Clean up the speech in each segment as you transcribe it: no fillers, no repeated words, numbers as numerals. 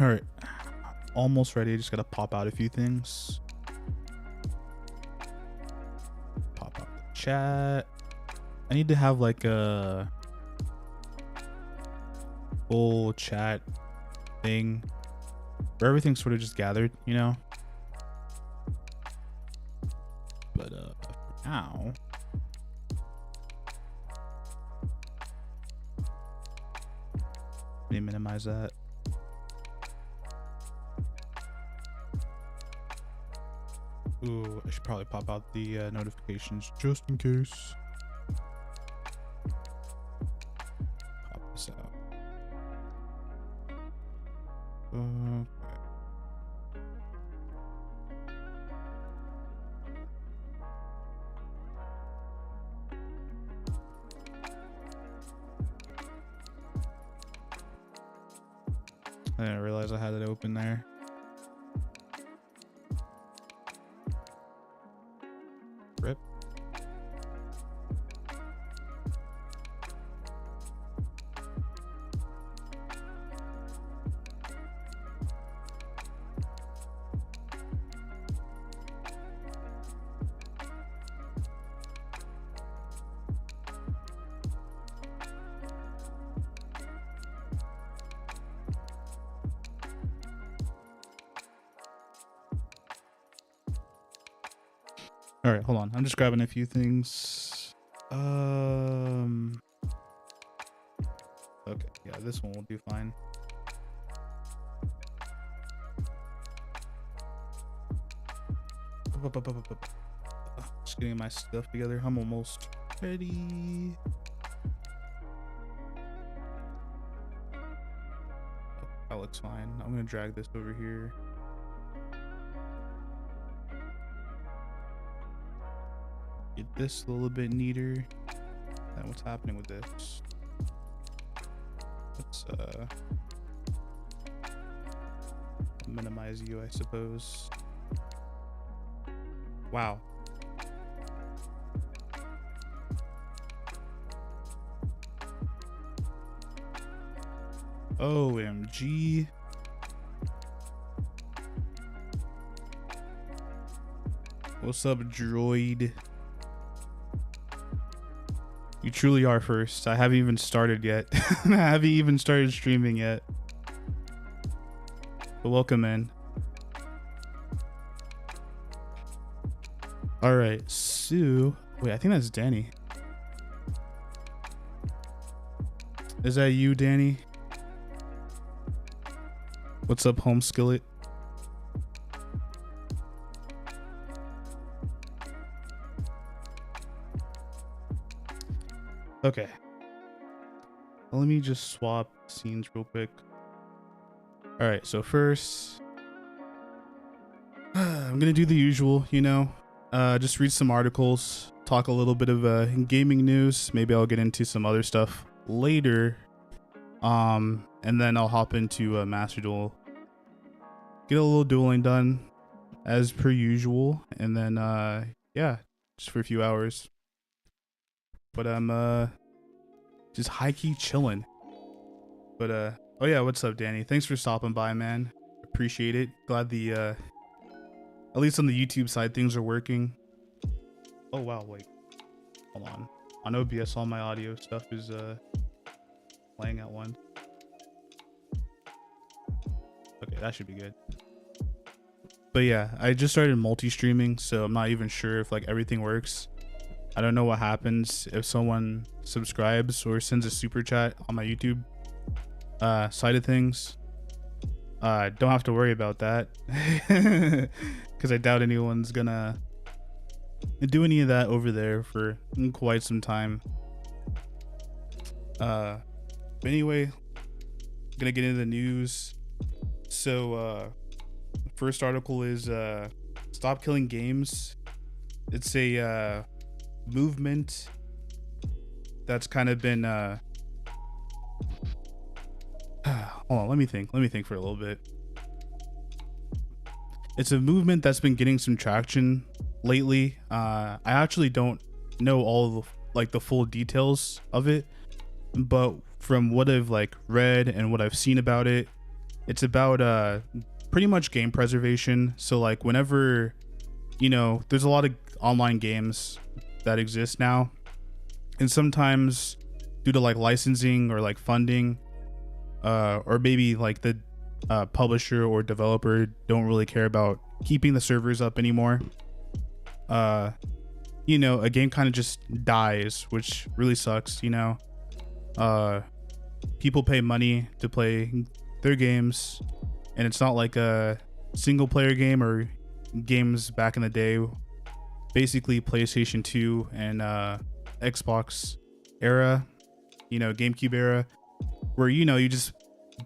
All right, almost ready. I just gotta pop out a few things. Pop out the chat. I need to have like a full chat thing where everything's sort of just gathered, you know. But for now, let me minimize that. Ooh, I should probably pop out the notifications just in case. Pop this out. Okay. I didn't realize I had it open there. Rip. All right, hold on. I'm just grabbing a few things. Okay, yeah, this one will do fine. Just getting my stuff together. I'm almost ready. That looks fine. I'm gonna drag this over here. Get this a little bit neater. And what's happening with this? Let's minimize you, I suppose. Wow. OMG. What's up, droid? You truly are first. I haven't even started yet. I haven't even started streaming yet. But welcome in. All right, Sue. Wait, I think that's Danny. Is that you, Danny? What's up, home skillet? Okay. Let me just swap scenes real quick. All right, so first, I'm gonna do the usual, you know, just read some articles, talk a little bit of gaming news. Maybe I'll get into some other stuff later, and then I'll hop into MasterDuel, get a little dueling done as per usual, and then yeah, just for a few hours. But I'm just high-key chilling. But oh yeah, what's up, Danny? Thanks for stopping by, man. Appreciate it. Glad the at least on the YouTube side things are working. Oh wow, wait. Hold on OBS all my audio stuff is playing at once. Okay, that should be good. But yeah, I just started multi-streaming, so I'm not even sure if like everything works. I don't know what happens if someone subscribes or sends a super chat on my YouTube side of things. Don't have to worry about that because I doubt anyone's gonna do any of that over there for quite some time. But anyway, gonna get into the news. So first article is stop killing games. It's a movement that's kind of been hold on, let me think for a little bit. It's a movement that's been getting some traction lately. I actually don't know all of the full details of it, but from what I've read and what I've seen about it, It's about pretty much game preservation. So like whenever, there's a lot of online games that exist now, and sometimes due to like licensing or like funding, or maybe like the publisher or developer don't really care about keeping the servers up anymore. A game kind of just dies, which really sucks. People pay money to play their games, and it's not like a single player game or games back in the day, basically PlayStation 2 and Xbox era, GameCube era, where you just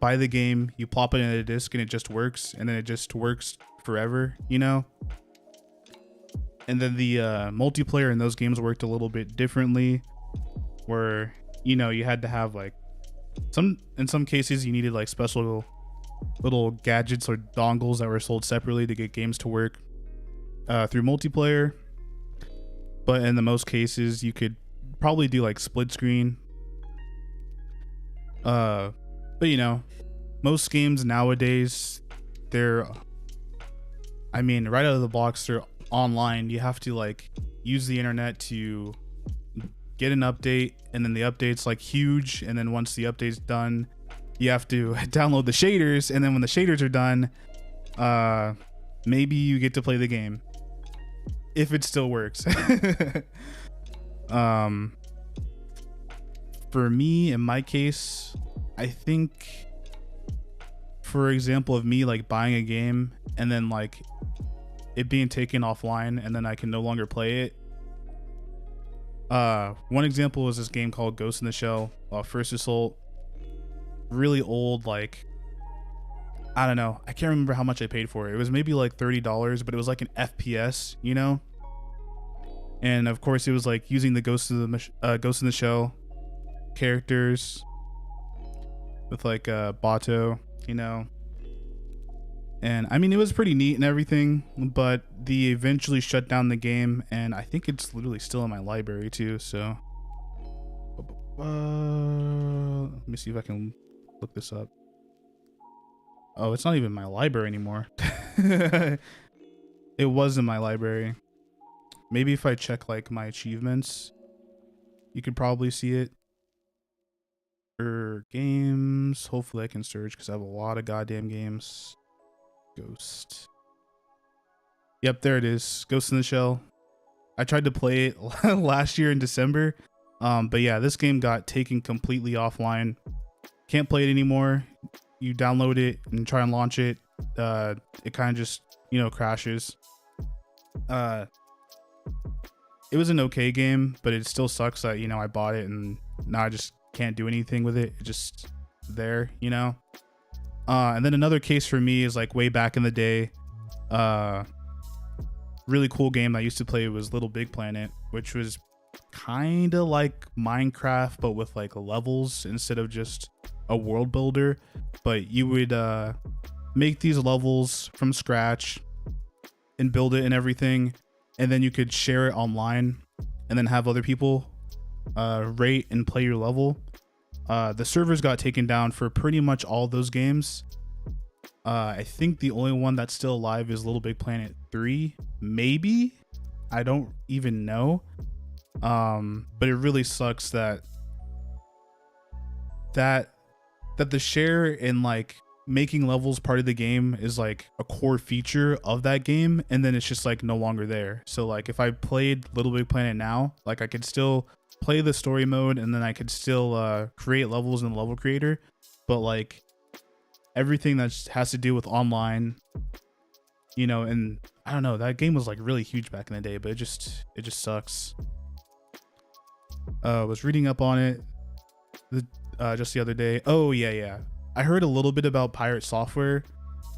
buy the game, you plop it in a disc, and it just works, and then it just works forever. And then the multiplayer in those games worked a little bit differently, where you had to have like in some cases you needed like special little gadgets or dongles that were sold separately to get games to work through multiplayer. But in the most cases you could probably do like split screen. But most games nowadays, they're right out of the box, they're online. You have to like use the internet to get an update, and then the update's like huge, and then once the update's done, you have to download the shaders, and then when the shaders are done, maybe you get to play the game if it still works. For me, in my case, I think, for example, of me like buying a game and then like it being taken offline and then I can no longer play it. One example was this game called Ghost in the Shell, First Assault. Really old, like, I don't know. I can't remember how much I paid for it. It was maybe like $30, but it was like an FPS, And of course, it was like using the Ghost in the Shell characters with like Bato, And it was pretty neat and everything, but they eventually shut down the game, and I think it's literally still in my library too. So let me see if I can look this up. Oh, it's not even in my library anymore. It was in my library. Maybe if I check like my achievements, you could probably see it. For games, hopefully I can search because I have a lot of goddamn games. Ghost. Yep, there it is. Ghost in the Shell. I tried to play it last year in December. But yeah, this game got taken completely offline. Can't play it anymore. You download it and try and launch it. It kind of just, crashes. It was an okay game, but it still sucks that, I bought it and now I just can't do anything with it. It's just there, And then another case for me is like way back in the day. Really cool game I used to play was Little Big Planet, which was kind of like Minecraft, but with like levels instead of just a world builder. But you would make these levels from scratch and build it and everything, and then you could share it online and then have other people rate and play your level. The servers got taken down for pretty much all those games. I think the only one that's still alive is Little Big Planet 3, maybe. I don't even know. But it really sucks that the share in like making levels part of the game is like a core feature of that game, and then it's just like no longer there. So like if I played Little Big Planet now, like I could still play the story mode, and then I could still create levels in the level creator, but like everything that has to do with online, and I don't know, that game was like really huge back in the day, but it just sucks. Was reading up on it just the other day. Oh yeah, I heard a little bit about Pirate Software.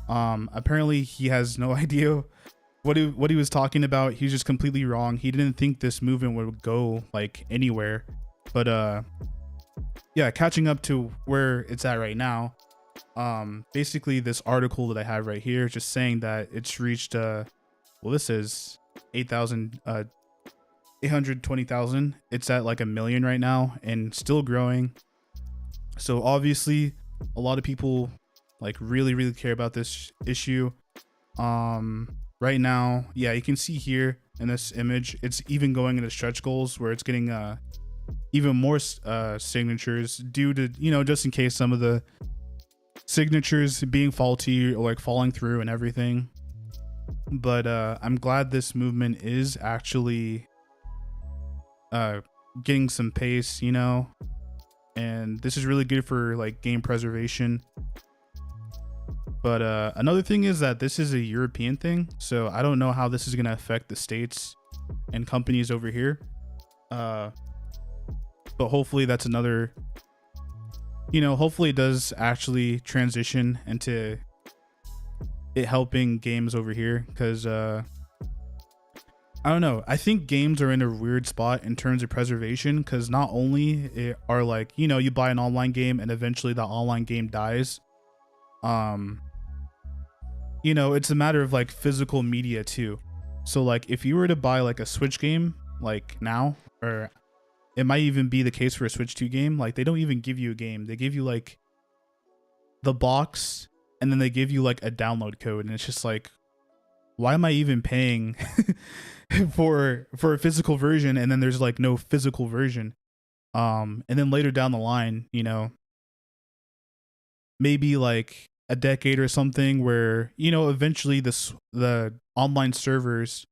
Apparently he has no idea what he was talking about. He's just completely wrong. He didn't think this movement would go like anywhere. But yeah, catching up to where it's at right now. Basically this article that I have right here is just saying that it's reached this is 820,000. It's at like 1 million right now and still growing. So obviously a lot of people like really care about this issue. Right now, yeah, you can see here in this image, it's even going into stretch goals where it's getting even more signatures due to, you know, just in case some of the signatures being faulty or like falling through and everything. But I'm glad this movement is actually getting some pace, you know, and this is really good for like game preservation. But another thing is that this is a European thing, so I don't know how this is going to affect the states and companies over here. But hopefully that's another, you know, hopefully it does actually transition into it helping games over here, because I don't know, I think games are in a weird spot in terms of preservation, because not only are like, you know, you buy an online game and eventually the online game dies, you know, it's a matter of like physical media too. So like if you were to buy like a Switch game like now, or it might even be the case for a Switch 2 game, like they don't even give you a game, they give you like the box, and then they give you like a download code, and it's just like, why am I even paying for a physical version, and then there's like no physical version. And then later down the line, you know, maybe like a decade or something, where, you know, eventually the online servers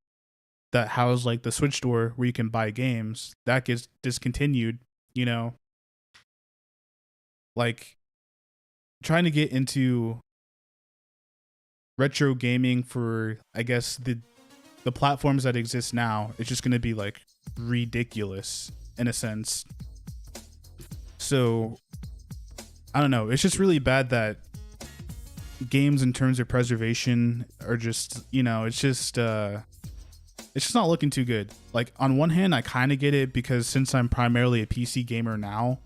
that house like the Switch store where you can buy games, that gets discontinued, you know, like trying to get into retro gaming for, I guess, the platforms that exist now, it's just going to be like ridiculous in a sense. So I don't know, it's just really bad that games in terms of preservation are just, you know, it's just not looking too good. Like on one hand, I kind of get it, because since I'm primarily a PC gamer now,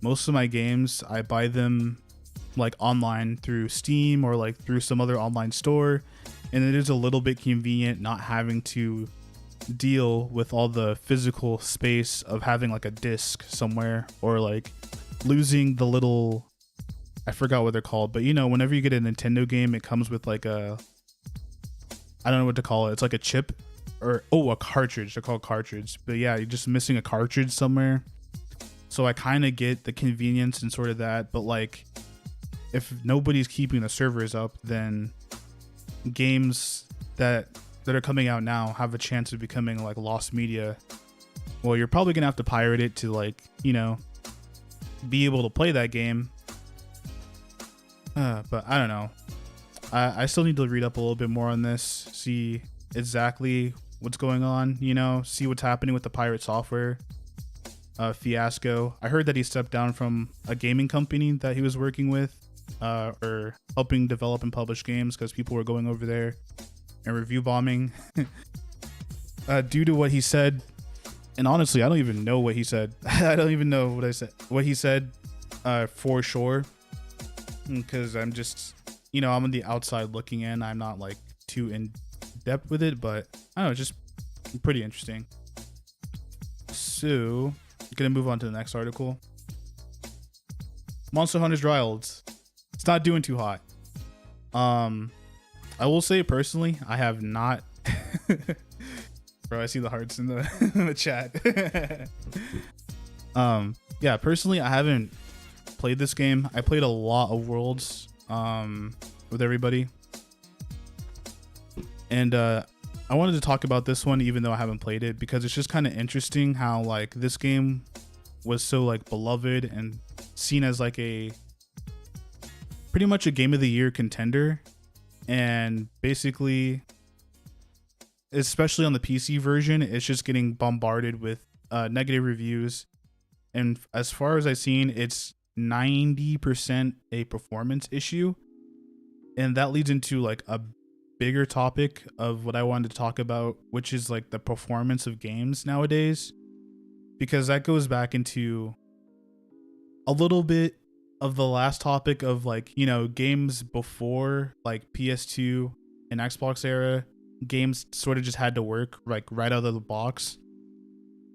most of my games I buy them like online through Steam or like through some other online store, and it is a little bit convenient not having to deal with all the physical space of having like a disc somewhere, or like losing the little, I forgot what they're called, but you know, whenever you get a Nintendo game, it comes with like a, I don't know what to call it, it's like a chip, or a cartridge, they're called cartridge, but yeah, you're just missing a cartridge somewhere. So I kind of get the convenience and sort of that, but like if nobody's keeping the servers up, then games that are coming out now have a chance of becoming like lost media. Well, you're probably gonna have to pirate it to, like, you know, be able to play that game. But I don't know, I still need to read up a little bit more on this, see exactly what's going on, you know, see what's happening with the pirate software fiasco. I heard that he stepped down from a gaming company that he was working with, or helping develop and publish games, because people were going over there and review bombing due to what he said. And honestly, I don't even know what he said. I don't even know what he said for sure, because I'm just, you know, I'm on the outside looking in. I'm not like too in depth with it, but I don't know, just pretty interesting. So gonna move on to the next article. Monster Hunter's Wilds, it's not doing too hot. I will say personally, I have not bro, I see the hearts in the in the chat. Yeah, personally, I haven't played this game. I played a lot of Worlds with everybody, and I wanted to talk about this one even though I haven't played it, because it's just kind of interesting how like this game was so like beloved and seen as like a pretty much a game of the year contender, and basically, especially on the PC version, it's just getting bombarded with negative reviews. And as far as I've seen, it's 90% a performance issue, and that leads into like a bigger topic of what I wanted to talk about, which is like the performance of games nowadays, because that goes back into a little bit of the last topic of like, you know, games before like PS2 and Xbox era, games sort of just had to work like right out of the box.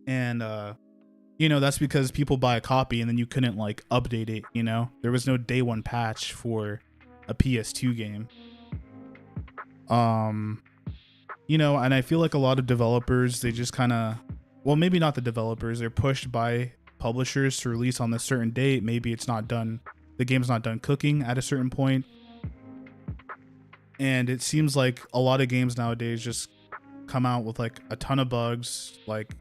And you know, that's because people buy a copy and then you couldn't like update it, you know, there was no day one patch for a PS2 game. You know, and I feel like a lot of developers, they just kind of, well, maybe not the developers, they're pushed by publishers to release on a certain date. Maybe it's not done, the game's not done cooking at a certain point. And it seems like a lot of games nowadays just come out with like a ton of bugs, like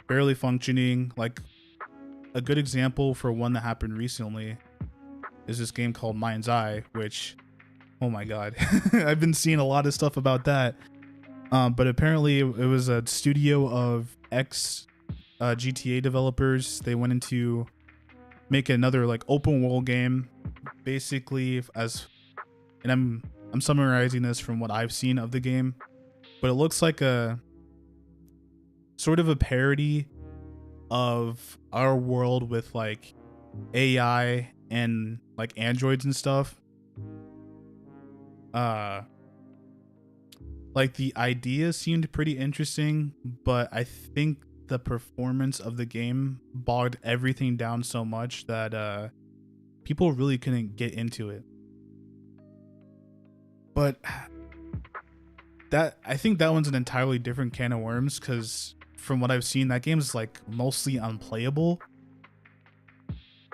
barely functioning. Like a good example for one that happened recently is this game called Mind's Eye, which, oh my god, I've been seeing a lot of stuff about that. But apparently it was a studio of ex GTA developers. They went into make another like open world game, basically, and I'm summarizing this from what I've seen of the game, but it looks like a sort of a parody of our world with like AI and like androids and stuff. Like the idea seemed pretty interesting, but I think the performance of the game bogged everything down so much that people really couldn't get into it. But that, I think that one's an entirely different can of worms, because from what I've seen, that game's like mostly unplayable.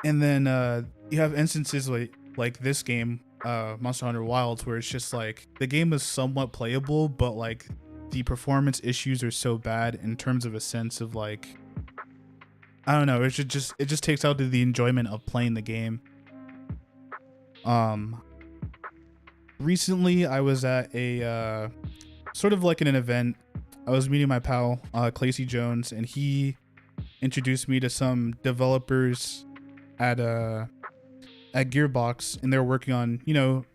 And then you have instances like this game, Monster Hunter Wilds, where it's just like the game is somewhat playable, but like the performance issues are so bad in terms of a sense of like, I don't know, it just takes out the enjoyment of playing the game. Recently I was at a sort of like in an event. I was meeting my pal Clacy Jones, and he introduced me to some developers at Gearbox, and they're working on, you know,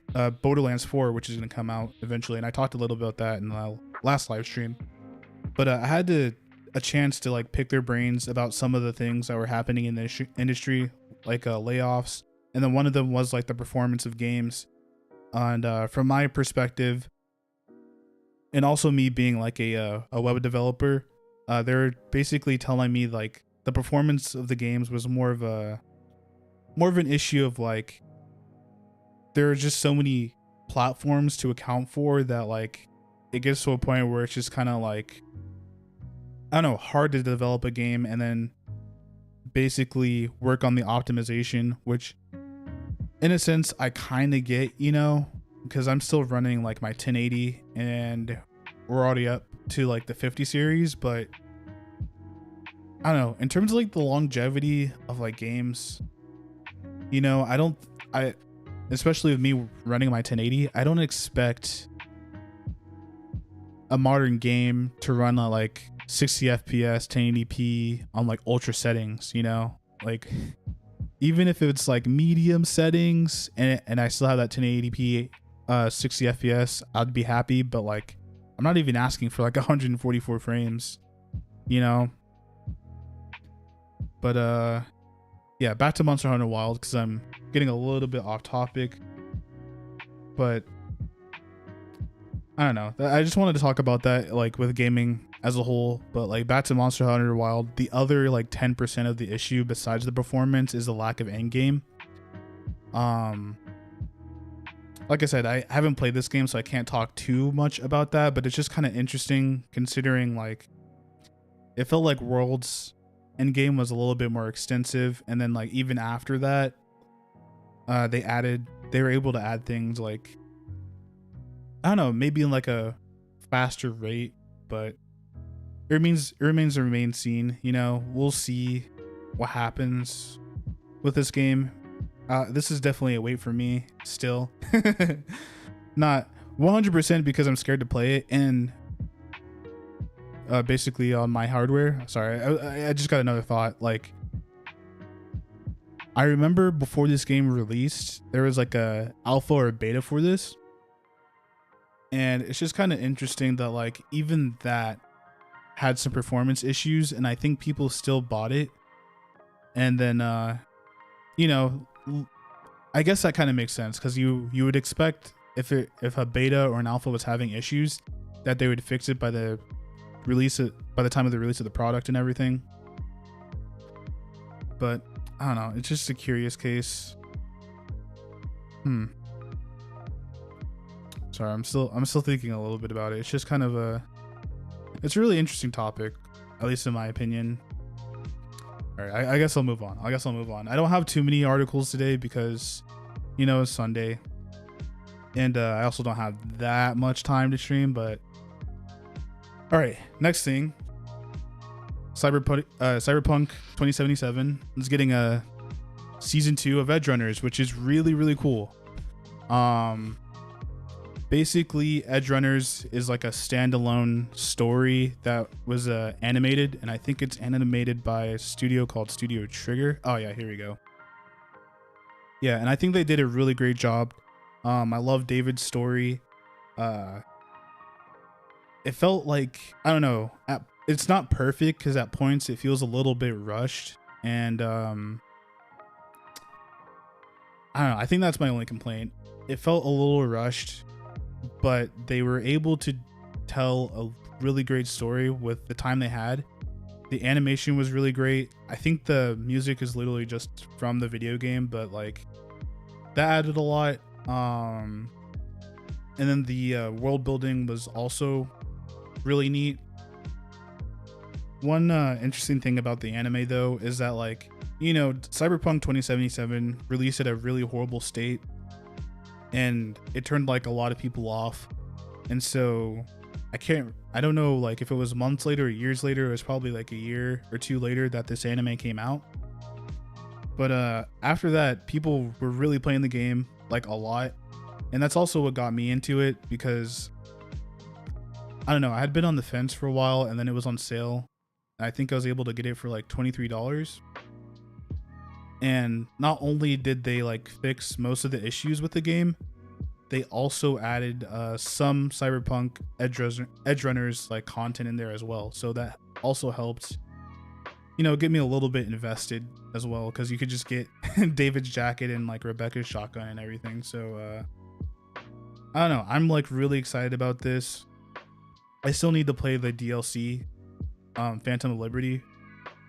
Borderlands 4, which is going to come out eventually. And I talked a little about that in the last live stream. But I had a chance to like pick their brains about some of the things that were happening in the industry, like layoffs. And then one of them was like the performance of games. And from my perspective, and also me being like a web developer, they're basically telling me like the performance of the games was more of an issue of like, there are just so many platforms to account for that like it gets to a point where it's just kind of like, I don't know, hard to develop a game and then basically work on the optimization, which in a sense I kind of get, you know, because I'm still running like my 1080 and we're already up to like the 50 series. But I don't know, in terms of like the longevity of like games, you know, I especially with me running my 1080, I don't expect a modern game to run at like 60 FPS 1080p on like ultra settings, you know, like even if it's like medium settings and I still have that 1080p 60 FPS, I'd be happy. But like, I'm not even asking for like 144 frames, you know. But yeah, back to Monster Hunter Wild, because I'm getting a little bit off topic. But I don't know, I just wanted to talk about that, like with gaming as a whole. But like back to Monster Hunter Wild, the other like 10% of the issue besides the performance is the lack of endgame. Like I said, I haven't played this game, so I can't talk too much about that, but it's just kind of interesting considering like it felt like World's endgame was a little bit more extensive, and then like even after that, they were able to add things like, I don't know, maybe in like a faster rate, but it remains to remain seen. You know, we'll see what happens with this game. This is definitely a wait for me still. Not 100% because I'm scared to play it, and basically on my hardware. Sorry, I just got another thought. Like, I remember before this game released, there was like a alpha or a beta for this, and it's just kind of interesting that like even that had some performance issues, and I think people still bought it. And then you know, I guess that kind of makes sense, because you would expect if a beta or an alpha was having issues, that they would fix it by the time of the release of the product and everything. But I don't know, it's just a curious case. Sorry, I'm still thinking a little bit about it. It's just kind of it's a really interesting topic, at least in my opinion. All right, I guess I'll move on. I don't have too many articles today because, it's Sunday, and I also don't have that much time to stream. But all right, next thing, Cyberpunk 2077 is getting a season 2 of Edgerunners, which is really, really cool. Basically, Edgerunners is like a standalone story that was animated, and I think it's animated by a studio called Studio Trigger. Oh yeah, here we go. Yeah, and I think they did a really great job. I love David's story. It felt like, I don't know, it's not perfect because at points it feels a little bit rushed, and I don't know, I think that's my only complaint. It felt a little rushed, but they were able to tell a really great story with the time they had. The animation was really great. I think the music is literally just from the video game, but like that added a lot. And then the world building was also really neat. One interesting thing about the anime though is that, like, Cyberpunk 2077 released at a really horrible state, and it turned like a lot of people off. And so I don't know, like, if it was months later or years later. It was probably like a year or two later that this anime came out. But after that, people were really playing the game like a lot, and that's also what got me into it, because I don't know, I had been on the fence for a while, and then it was on sale. I think I was able to get it for like $23. And not only did they like fix most of the issues with the game, they also added some Cyberpunk Edgerunners like content in there as well. So that also helped, get me a little bit invested as well, because you could just get David's jacket and like Rebecca's shotgun and everything. So I don't know, I'm like really excited about this. I still need to play the DLC, Phantom of Liberty,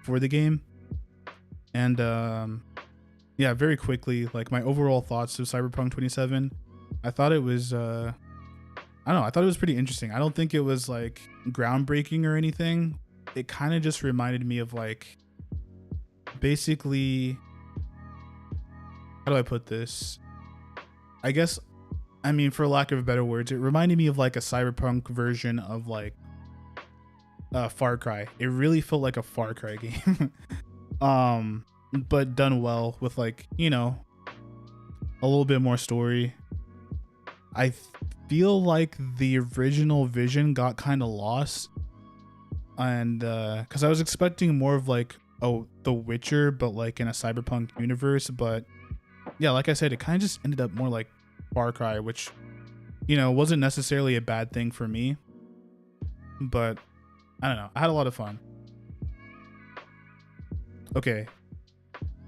for the game. And yeah, very quickly, like, my overall thoughts of Cyberpunk 27, I thought it was I thought it was pretty interesting. I don't think it was like groundbreaking or anything. It kind of just reminded me of, like, basically, how do I put this? I guess, I mean, for lack of better words, it reminded me of like a Cyberpunk version of like Far Cry. It really felt like a Far Cry game. But done well with, like, a little bit more story. I feel like the original vision got kind of lost, and because I was expecting more of like The Witcher, but like in a Cyberpunk universe. But yeah, like I said, it kind of just ended up more like Far Cry, which wasn't necessarily a bad thing for me, but I don't know, I had a lot of fun. Okay,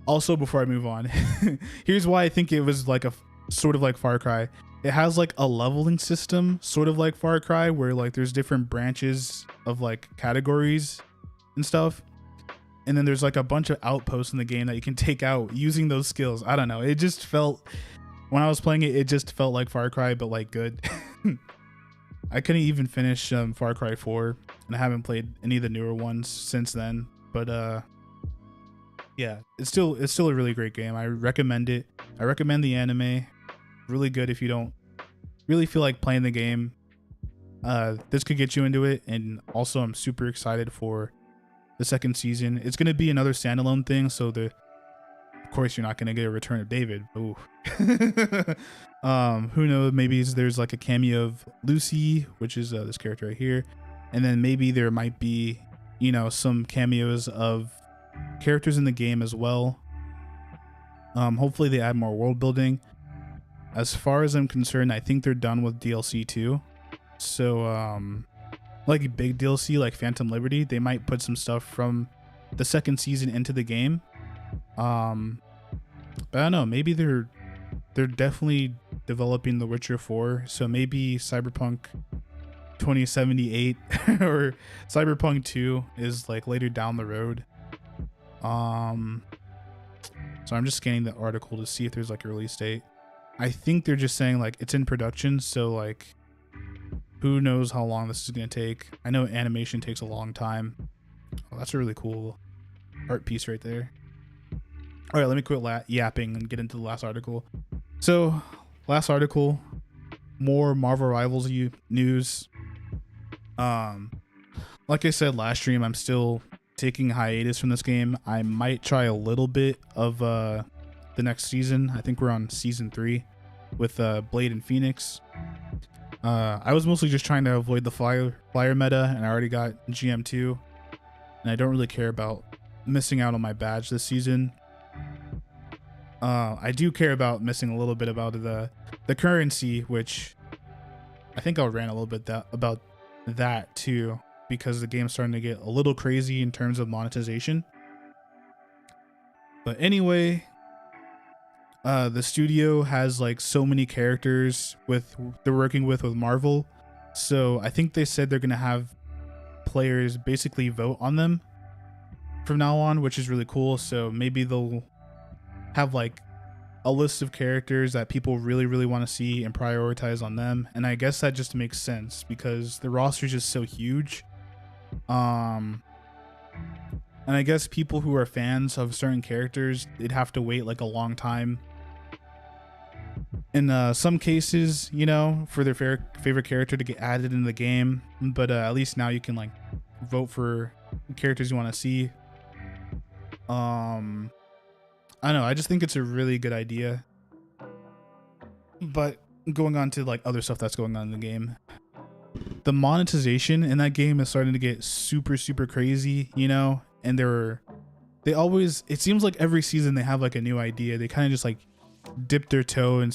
also, before I move on, here's why I think it was like a sort of like Far Cry. It has like a leveling system, sort of like Far Cry, where like there's different branches of like categories and stuff. And then there's like a bunch of outposts in the game that you can take out using those skills. I don't know. It just felt, when I was playing it, it just felt like Far Cry, but like good. I couldn't even finish Far Cry 4, and I haven't played any of the newer ones since then. But yeah, it's still a really great game. I recommend it. I recommend the anime. Really good if you don't really feel like playing the game. This could get you into it. And also, I'm super excited for the second season. It's gonna be another standalone thing, so of course you're not gonna get a return of David. Ooh. Who knows? Maybe there's like a cameo of Lucy, which is this character right here, and then maybe there might be, some cameos of characters in the game as well. Hopefully they add more world building. As far as I'm concerned, I think they're done with DLC too. So like big DLC like Phantom Liberty, they might put some stuff from the second season into the game. But I don't know, maybe they're definitely developing The Witcher 4, so maybe Cyberpunk 2078 or Cyberpunk 2 is like later down the road. So I'm just scanning the article to see if there's like a release date. I think they're just saying like it's in production, so like who knows how long this is gonna take. I know animation takes a long time. Oh, that's a really cool art piece right there. All right, let me quit yapping and get into the last article. So, last article, more Marvel Rivals news. Like I said last stream, I'm still taking hiatus from this game. I might try a little bit of the next season. I think we're on season 3 with Blade and Phoenix. I was mostly just trying to avoid the flyer meta, and I already got GM2, and I don't really care about missing out on my badge this season. I do care about missing a little bit about the currency, which I think I'll rant a little bit about that too, because the game's starting to get a little crazy in terms of monetization. But anyway, the studio has like so many characters they're working with Marvel, so I think they said they're gonna have players basically vote on them from now on, which is really cool. So maybe they'll have like a list of characters that people really want to see and prioritize on them, and I guess that just makes sense because the roster is just so huge. And I guess people who are fans of certain characters, they'd have to wait like a long time in some cases, you know, for their favorite character to get added in the game. But at least now you can like vote for characters you want to see. I don't know, I just think it's a really good idea. But going on to like other stuff that's going on in the game, the monetization in that game is starting to get super crazy, you know. And it seems like every season they have like a new idea. They kind of just like dip their toe and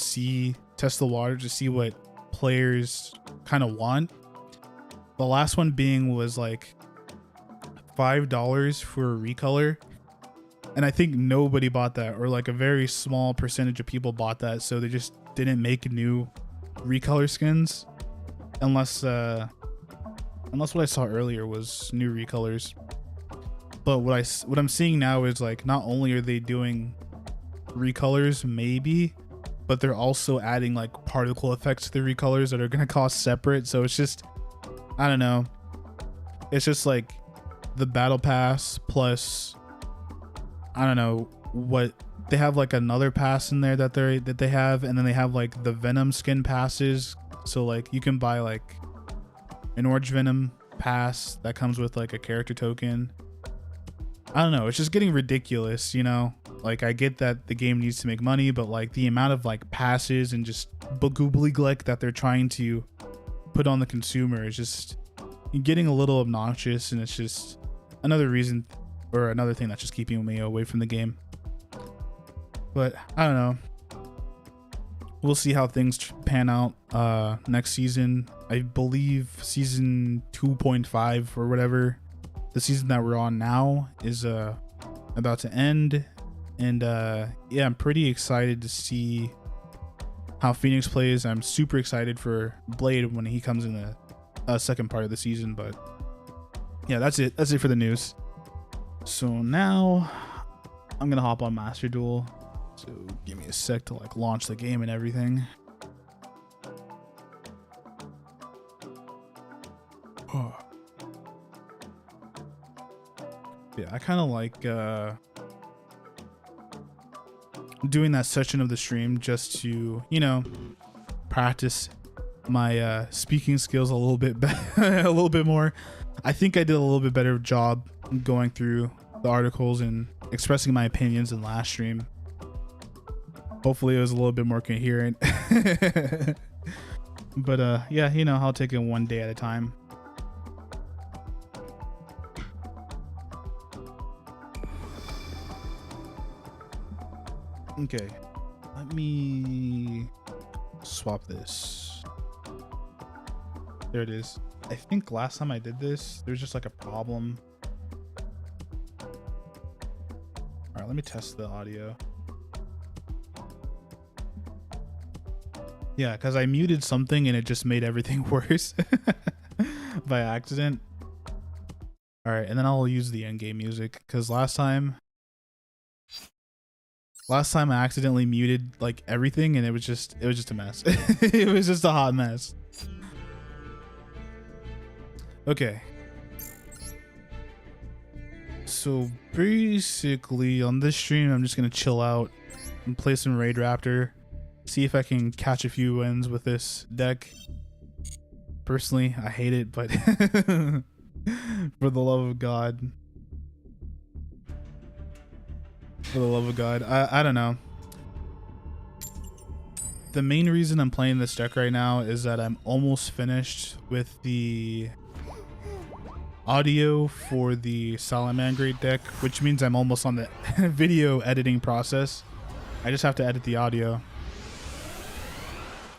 test the water to see what players kind of want. The last one was like $5 for a recolor, and I think nobody bought that, or like a very small percentage of people bought that, so they just didn't make new recolor skins unless what I saw earlier was new recolors. But what I'm seeing now is like not only are they doing recolors maybe, but they're also adding like particle effects to the recolors that are going to cost separate. So it's just, I don't know, it's just like the battle pass plus, I don't know what they have, like another pass in there that they have, and then they have like the Venom skin passes. So like you can buy like an Orange Venom pass that comes with like a character token. I don't know, it's just getting ridiculous, you know. Like I get that the game needs to make money, but like the amount of like passes and just googly-glick that they're trying to put on the consumer is just getting a little obnoxious, and it's just another reason or another thing that's just keeping me away from the game. But I don't know, we'll see how things pan out next season. I believe season 2.5 or whatever, the season that we're on now, is about to end. And yeah, I'm pretty excited to see how Phoenix plays. I'm super excited for Blade when he comes in the second part of the season. But yeah, that's it for the news. So now I'm gonna hop on MasterDuel. So give me a sec to like launch the game and everything. Yeah, I kind of like doing that section of the stream just to, you know, practice my speaking skills a little bit a little bit more. I think I did a little bit better job going through the articles and expressing my opinions in last stream. Hopefully it was a little bit more coherent. But yeah, you know, I'll take it one day at a time. Okay, let me swap this. There it is. I think last time I did this, there's just like a problem. All right, let me test the audio. Yeah, because I muted something and it just made everything worse by accident. All right, and then I'll use the end game music because last time Last time I accidentally muted like everything and it was just a mess. It was just a hot mess. Okay. So basically on this stream I'm just gonna chill out and play some Raid Raptor. See if I can catch a few wins with this deck. Personally, I hate it, but for the love of God. For the love of God. I don't know. The main reason I'm playing this deck right now is that I'm almost finished with the audio for the Salamangreat deck, which means I'm almost on the video editing process. I just have to edit the audio.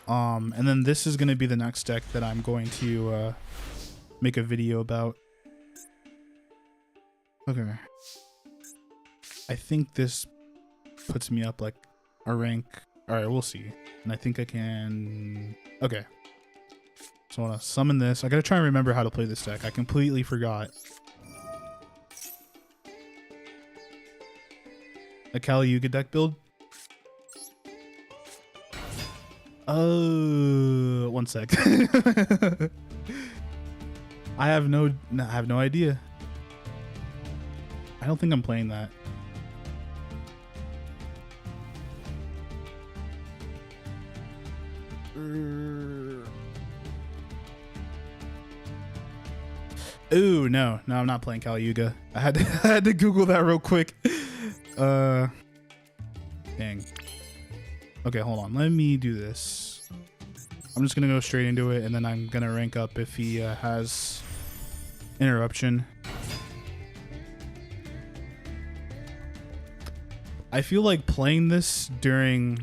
And then this is going to be the next deck that I'm going to make a video about. Okay. I think this puts me up like a rank. Alright, we'll see. And I think I can... Okay. So I want to summon this. I gotta try and remember how to play this deck. I completely forgot. A Kali-Yuga deck build? Oh, one sec. I have no idea. I don't think I'm playing that. Ooh, no, I'm not playing Kali-Yuga. I had to Google that real quick. Dang. Okay, hold on. Let me do this. I'm just gonna go straight into it, and then I'm gonna rank up if he has interruption. I feel like playing this during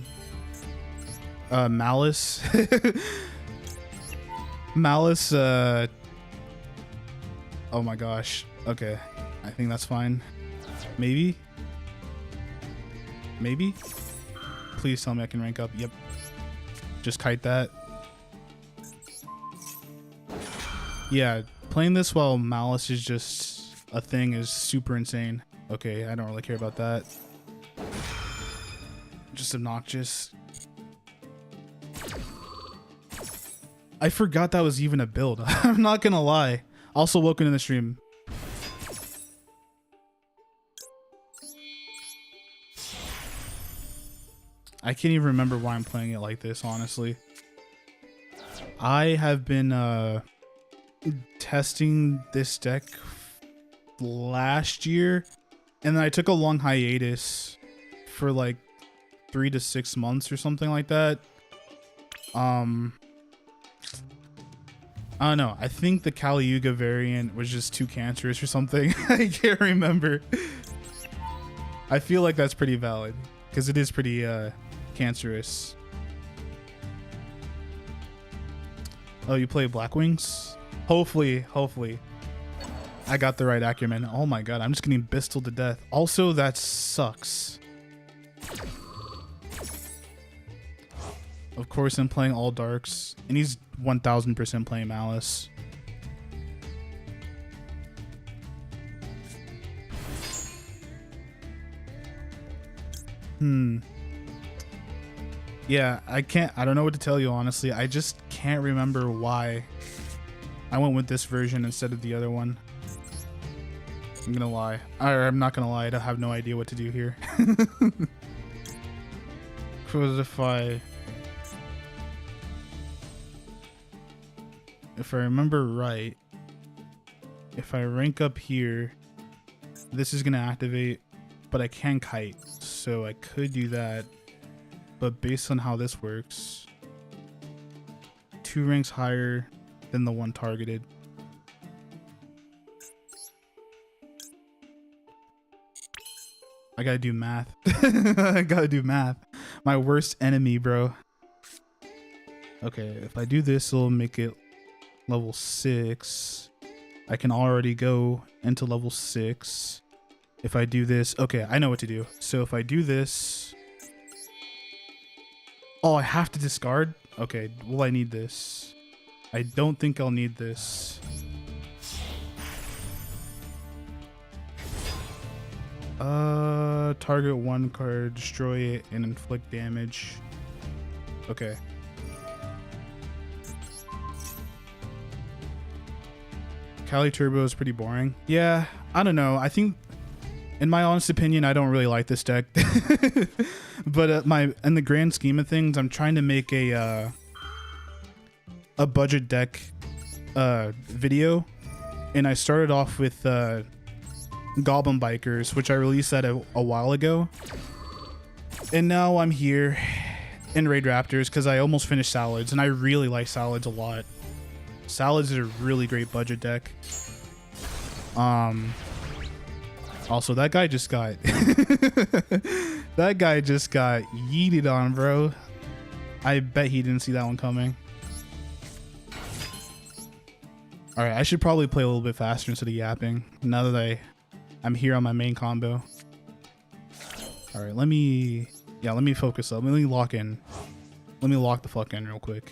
Malice. Malice. Oh my gosh. Okay, I think that's fine. Maybe. Please tell me I can rank up. Yep. Just kite that. Yeah, playing this while Malice is just a thing is super insane. Okay, I don't really care about that. Just obnoxious. I forgot that was even a build. I'm not gonna lie. Also, welcome to the stream. I can't even remember why I'm playing it like this, honestly. I have been testing this deck last year, and then I took a long hiatus for like 3 to 6 months or something like that. I don't know. I think the Kali-Yuga variant was just too cancerous or something. I can't remember. I feel like that's pretty valid because it is pretty cancerous. Oh, you play Black Wings? Hopefully. I got the right acumen. Oh my god, I'm just getting bistled to death. Also, that sucks. Of course, I'm playing all darks, and he's 1000% playing Malice. Yeah, I don't know what to tell you, honestly. I just can't remember why I went with this version instead of the other one. I'm gonna lie. I'm not gonna lie, I have no idea what to do here. Because if I remember right, if I rank up here, this is gonna activate, but I can kite, so I could do that. But based on how this works, 2 ranks higher than the one targeted. I gotta do math. I gotta do math. My worst enemy, bro. Okay, if I do this, it'll make it level 6. I can already go into level 6. If I do this, okay, I know what to do. So if I do this, oh, I have to discard? Okay, will I need this? I don't think I'll need this. Target one card, destroy it, and inflict damage. Okay. Kali Turbo is pretty boring. Yeah, I don't know. I think, in my honest opinion, I don't really like this deck. But in the grand scheme of things, I'm trying to make a budget deck video, and I started off with Goblin Bikers, which I released that a while ago, and now I'm here in Raid Raptors because I almost finished Salads, and I really like Salads a lot. Salads is a really great budget deck. Also, that guy just got that guy just got yeeted on, bro. I bet he didn't see that one coming. All right, I should probably play a little bit faster instead of yapping now that I'm here on my main combo. All right, let me focus up. Let me lock in. Let me lock the fuck in real quick.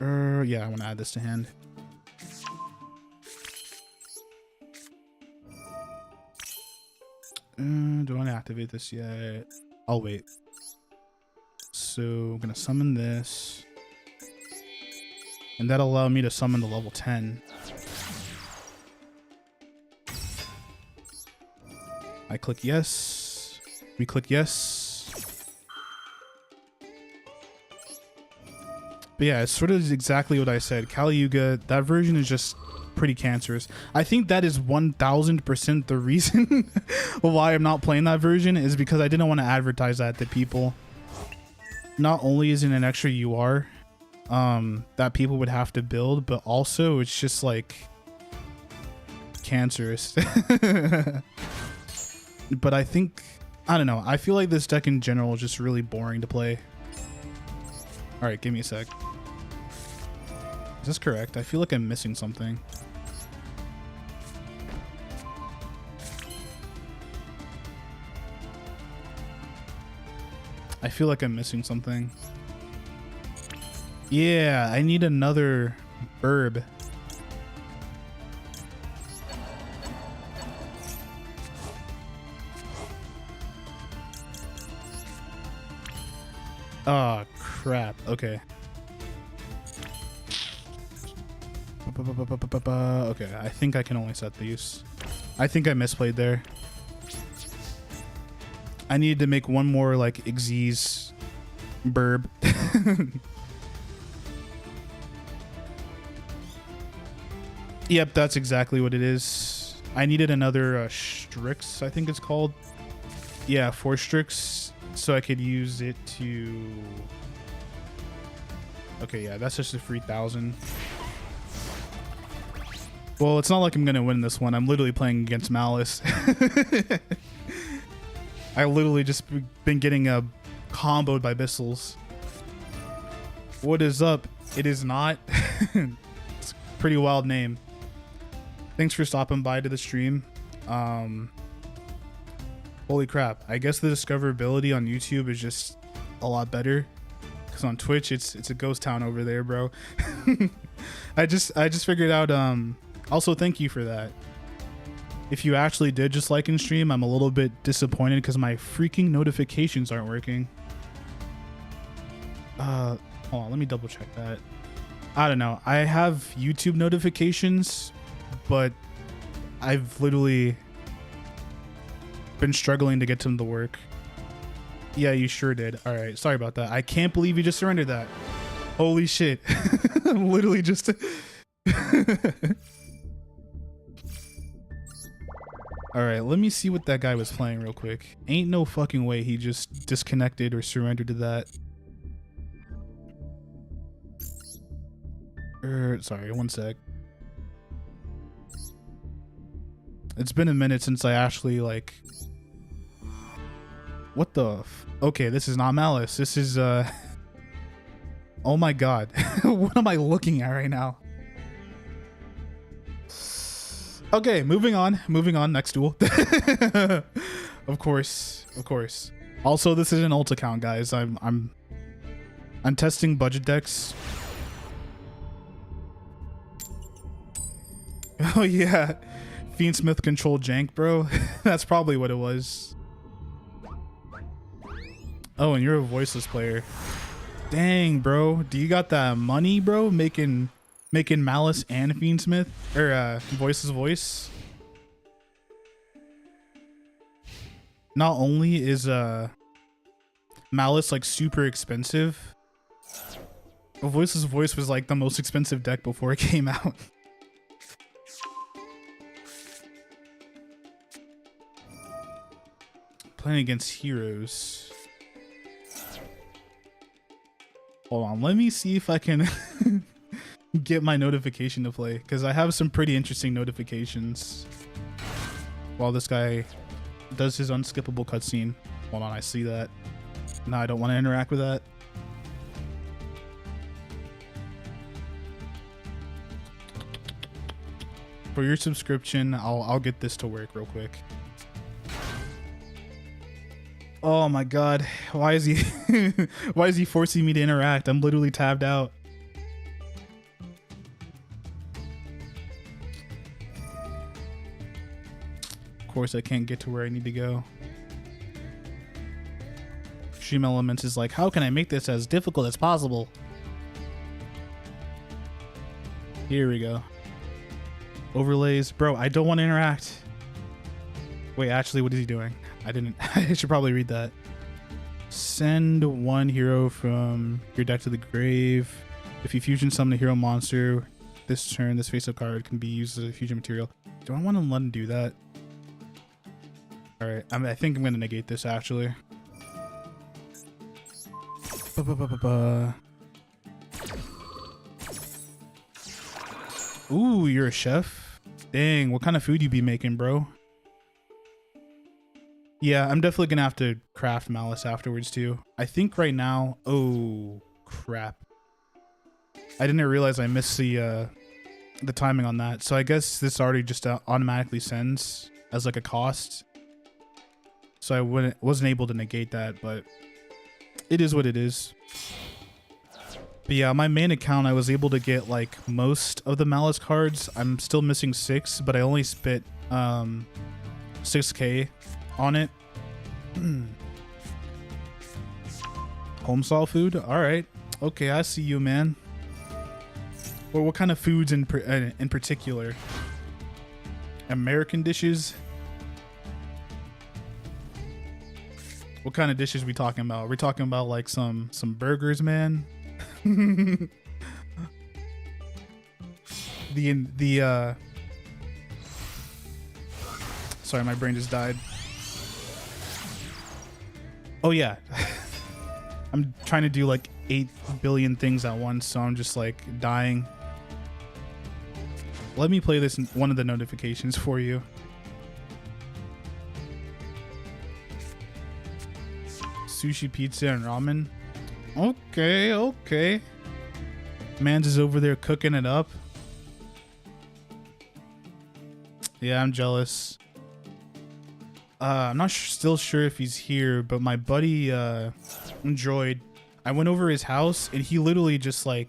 Yeah, I want to add this to hand. Do I want to activate this yet? I'll wait. So I'm gonna summon this, and that'll allow me to summon the level 10. I click yes. We click yes. But yeah, it's sort of exactly what I said. Kali Yuga, that version is just pretty cancerous. I think that is 1000% the reason why I'm not playing that version, is because I didn't want to advertise that to people. Not only is it an extra UR that people would have to build, but also it's just like cancerous. But I think, I don't know, I feel like this deck in general is just really boring to play. All right, give me a sec. Is this correct? I feel like I'm missing something. I feel like I'm missing something. Yeah, I need another herb. Oh, crap. Okay. Okay, I think I can only set these. I think I misplayed there. I needed to make one more like Xyz burb. Yep, that's exactly what it is. I needed another Strix, I think it's called. Yeah, 4 Strix, so I could use it to... Okay, yeah, that's just a 3,000. Well, it's not like I'm gonna win this one. I'm literally playing against Malice. I literally just been getting comboed by Bissels. What is up? It is not. It's a pretty wild name. Thanks for stopping by to the stream. Holy crap. I guess the discoverability on YouTube is just a lot better. Because on Twitch, it's a ghost town over there, bro. I just figured out... Also, thank you for that. If you actually did just like in stream, I'm a little bit disappointed because my freaking notifications aren't working. Hold on, let me double check that. I don't know. I have YouTube notifications, but I've literally been struggling to get them to work. Yeah, you sure did. All right, sorry about that. I can't believe you just surrendered that. Holy shit. I'm literally just... All right, let me see what that guy was playing real quick. Ain't no fucking way he just disconnected or surrendered to that. Sorry, one sec. It's been a minute since I actually, like... What the okay, this is not Malice. This is, Oh my god. What am I looking at right now? Okay, moving on. Moving on, next duel. Of course. Of course. Also, this is an ult account, guys. I'm testing budget decks. Oh yeah. Fiendsmith control jank, bro. That's probably what it was. Oh, and you're a voiceless player. Dang, bro. Do you got that money, bro? Making Malice and Fiendsmith or voiceless voice. Not only is Malice like super expensive, voiceless voice was like the most expensive deck before it came out. Playing against heroes. Hold on, let me see if I can get my notification to play, because I have some pretty interesting notifications while this guy does his unskippable cutscene. Hold on, I see that. No, I don't want to interact with that. For your subscription, I'll get this to work real quick. Oh my god, why is he why is he forcing me to interact? I'm literally tabbed out. Of course I can't get to where I need to go. Stream Elements is like, how can I make this as difficult as possible? Here we go. Overlays. Bro, I don't want to interact. Wait, actually, what is he doing? I should probably read that. Send one hero from your deck to the grave. If you fusion summon a hero monster this turn, this face-up card can be used as a fusion material. Do I want to let him do that? Alright, I think I'm going to negate this, actually. Ooh, you're a chef? Dang, what kind of food you be making, bro? Yeah, I'm definitely gonna have to craft Malice afterwards too. I think right now, oh crap. I didn't realize I missed the timing on that. So I guess this already just automatically sends as like a cost. So I wasn't able to negate that, but it is what it is. But yeah, my main account, I was able to get like most of the Malice cards. I'm still missing 6, but I only spent 6k on it. Home style food. All right. Okay, I see you, man. Well, what kind of foods in particular? American dishes. What kind of dishes we talking about? We're talking about like some burgers, man. Sorry, my brain just died. Oh yeah. I'm trying to do like 8 billion things at once, so I'm just like dying. Let me play this in one of the notifications for you. Sushi, pizza, and ramen. Okay, okay. Mans is over there cooking it up. Yeah, I'm jealous. I'm not still sure if he's here, but my buddy Droid, I went over his house and he literally just like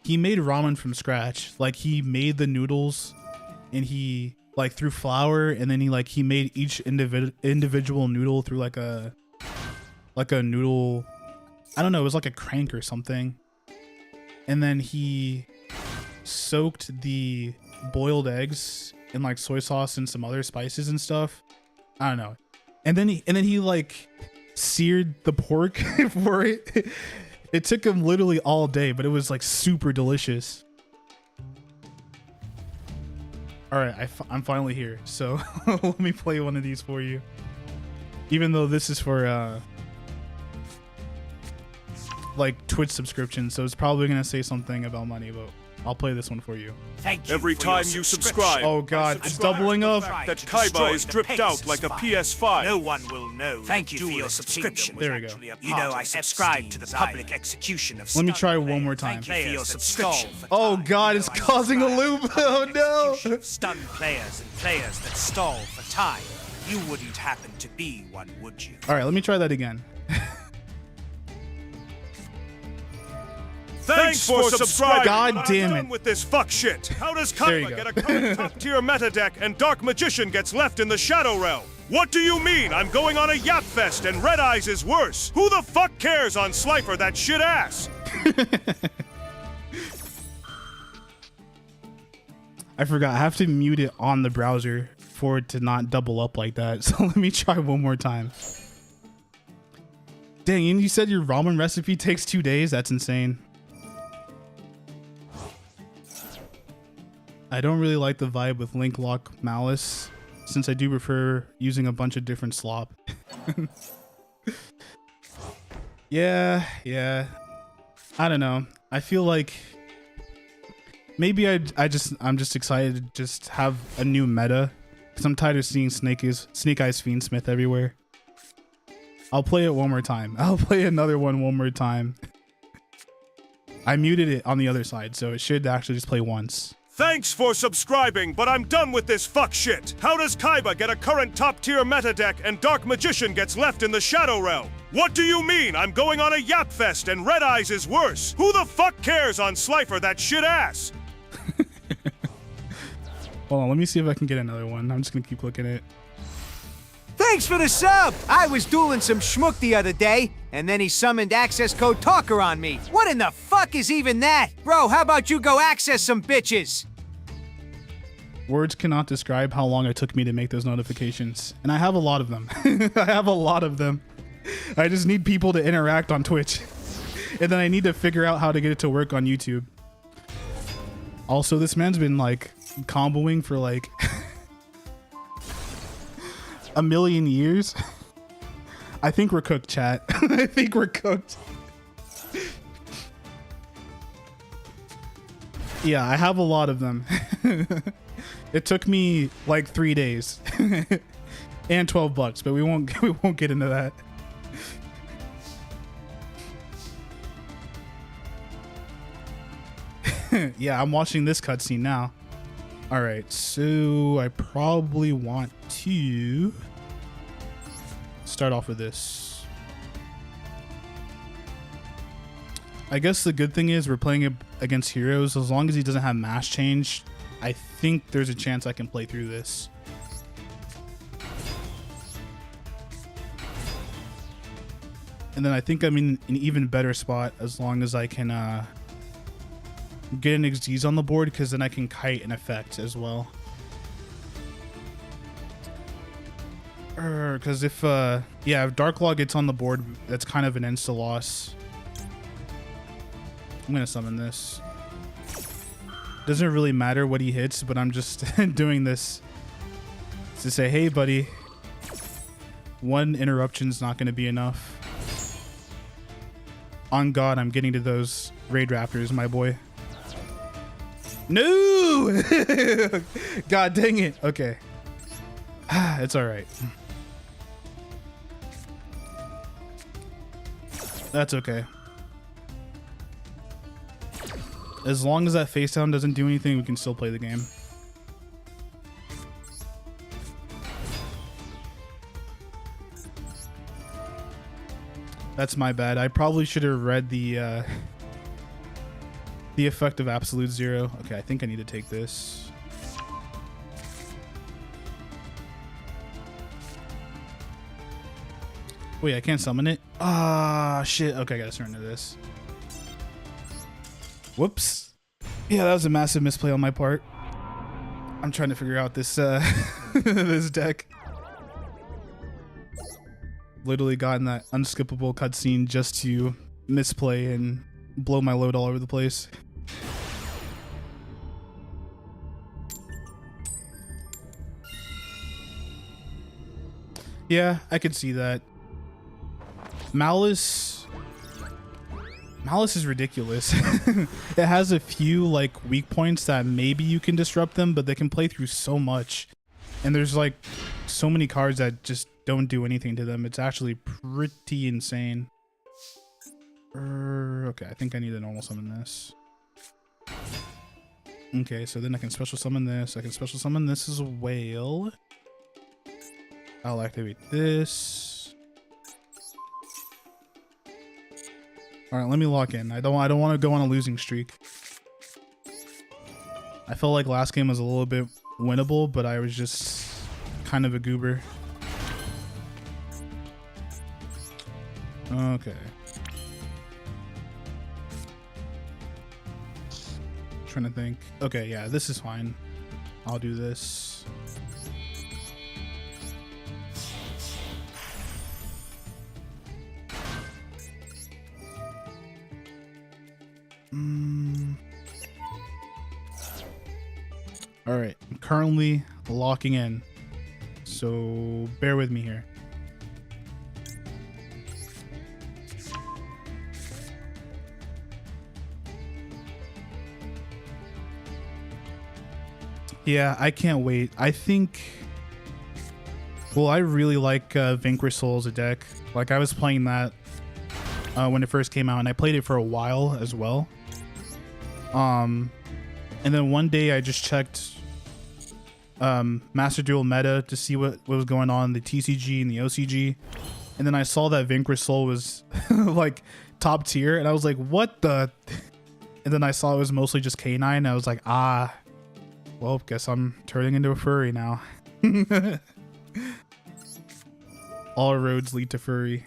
he made ramen from scratch. Like he made the noodles and he like threw flour, and then he made each individual noodle through like a noodle, I don't know, it was like a crank or something. And then he soaked the boiled eggs in like soy sauce and some other spices and stuff. I don't know. And then he like seared the pork for it. It took him literally all day, but it was like super delicious. All right, I'm finally here. So let me play one of these for you. Even though this is for like Twitch subscription, so it's probably gonna say something about money, but I'll play this one for you. Thank you. Every time you subscribe, oh god, it's doubling up. That Kaiba is dripped out like a PS5. No one will know. Thank you for your subscription. There we go. You know, I subscribe to the public execution of. Let me try one more time. Thank you for your subscription. Oh god, it's causing a loop. Oh no. Stun players and players that stall for time. You wouldn't happen to be one, would you? All right, let me try that again. Thanks for subscribing. God but damn I'm it. done with this fuck shit. How does There you Kaiba go. get a current top-tier meta deck and Dark Magician gets left in the Shadow Realm? What do you mean? I'm going on a Yap Fest and Red Eyes is worse. Who the fuck cares on Slifer that shit ass? I forgot. I have to mute it on the browser for it to not double up like that. So let me try one more time. Dang, and you said your ramen recipe takes 2 days? That's insane. I don't really like the vibe with Link Lock Malice, since I do prefer using a bunch of different slop. Yeah. I don't know. I feel like maybe I'm just excited to just have a new meta, because I'm tired of seeing Snake Eyes Fiendsmith everywhere. I'll play it one more time. I'll play another one more time. I muted it on the other side, so it should actually just play once. Thanks for subscribing, but I'm done with this fuck shit. How does Kaiba get a current top-tier meta deck and Dark Magician gets left in the Shadow Realm? What do you mean? I'm going on a Yap Fest and Red Eyes is worse. Who the fuck cares on Slifer that shit ass? Hold on, let me see if I can get another one. I'm just gonna keep looking at it. Thanks for the sub! I was dueling some schmuck the other day, and then he summoned access code talker on me. What in the fuck is even that? Bro, how about you go access some bitches? Words cannot describe how long it took me to make those notifications. And I have a lot of them. I have a lot of them. I just need people to interact on Twitch. And then I need to figure out how to get it to work on YouTube. Also, this man's been like comboing for like a million years. I think we're cooked, chat. I think we're cooked. Yeah, I have a lot of them. It took me like 3 days and $12, but we won't get into that. Yeah, I'm watching this cutscene now. All right, so I probably want to start off with this. I guess the good thing is we're playing it against heroes. As long as he doesn't have mass change, I think there's a chance I can play through this. And then I think I'm in an even better spot as long as I can get an XDs on the board, because then I can kite an effect as well. Because if Dark Law gets on the board, that's kind of an insta loss. I'm gonna summon this. Doesn't really matter what he hits, but I'm just doing this to say, hey buddy, one interruption's not gonna be enough. On God, I'm getting to those Raid Raptors, my boy. No! God dang it. Okay. It's alright. That's okay. As long as that face down doesn't do anything, we can still play the game. That's my bad. I probably should have read the effect of Absolute Zero. Okay, I think I need to take this. Wait, I can't summon it? Ah, shit. Okay, I gotta surrender this. Whoops. Yeah, that was a massive misplay on my part. I'm trying to figure out this this deck. Literally gotten that unskippable cutscene just to misplay and blow my load all over the place. Yeah, I could see that. Malice is ridiculous. It has a few like weak points that maybe you can disrupt them, but they can play through so much. And there's like so many cards that just don't do anything to them. It's actually pretty insane. Okay, I think I need to normal summon this. Okay, so then I can special summon this. I can special summon this as a whale. I'll activate this. All right, let me lock in. I don't want to go on a losing streak. I felt like last game was a little bit winnable, but I was just kind of a goober. Okay. Trying to think. Okay, yeah, this is fine. I'll do this. All right, I'm currently locking in, so bear with me here. Yeah, I can't wait. I think, well, I really like Vanquish Soul as a deck. Like, I was playing that when it first came out, and I played it for a while as well. And then one day I just checked MasterDuel meta to see what was going on in the TCG and the OCG, and then I saw that Vanquish Soul was like top tier, and I was like, what the? And then I saw it was mostly just K9, and I was like, ah, well, guess I'm turning into a furry now. All roads lead to furry.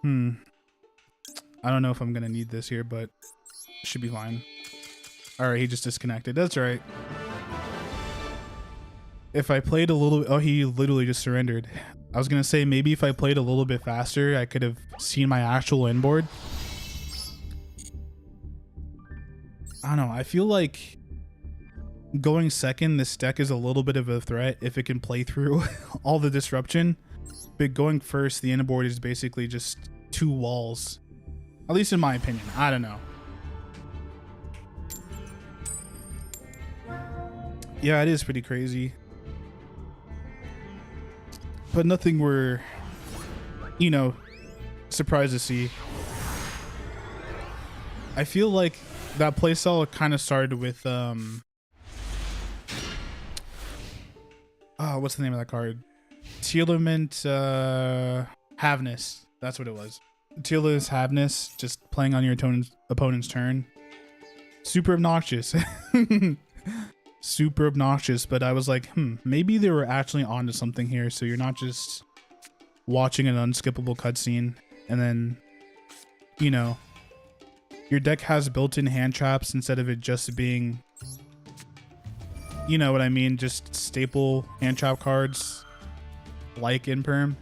I don't know if I'm gonna need this here, but it should be fine. All right, he just disconnected. That's right. If I played a little, oh, he literally just surrendered. I was gonna say maybe if I played a little bit faster, I could have seen my actual inboard. I don't know. I feel like going second, this deck is a little bit of a threat if it can play through all the disruption. But going first, the inboard is basically just two walls. At least in my opinion. I don't know. Yeah, it is pretty crazy. But nothing we're, you know, surprised to see. I feel like that playstyle kind of started with, oh, what's the name of that card? Tearlament, Havness. That's what it was. Tearless Havness, just playing on your opponent's turn. Super obnoxious. Super obnoxious, but I was like, maybe they were actually onto something here, so you're not just watching an unskippable cutscene, and then, you know, your deck has built-in hand traps instead of it just being, you know what I mean, just staple hand trap cards like Imperm.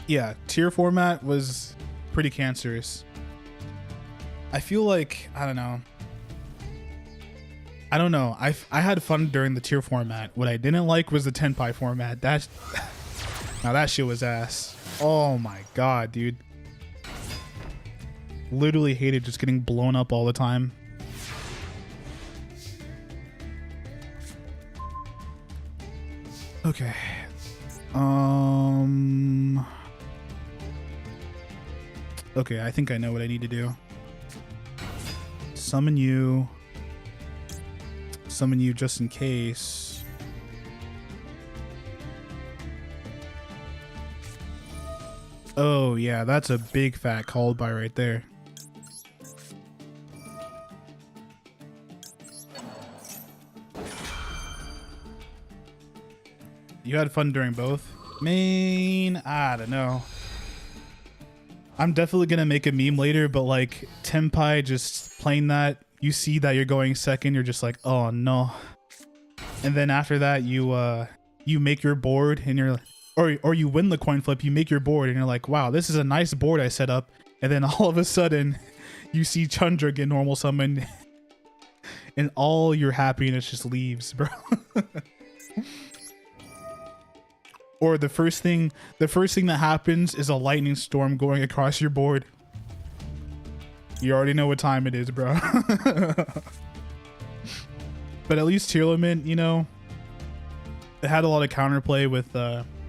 Yeah, tier format was pretty cancerous. I feel like, I don't know. I had fun during the tier format. What I didn't like was the Tenpai format. Now that shit was ass. Oh my god, dude. Literally hated just getting blown up all the time. Okay. Okay, I think I know what I need to do. Summon you just in case. Oh yeah, that's a big fat called by right there. You had fun during both? Man, I don't know. I'm definitely gonna make a meme later, but like Tenpai just playing that, you see that you're going second, you're just like, oh no. And then after that, you make your board and you're, or you win the coin flip, you make your board and you're like, wow, this is a nice board I set up. And then all of a sudden, you see Chandra get normal summoned, and all your happiness just leaves, bro. Or the first thing that happens is a lightning storm going across your board. You already know what time it is, bro. But at least Tearlament, you know, it had a lot of counterplay with,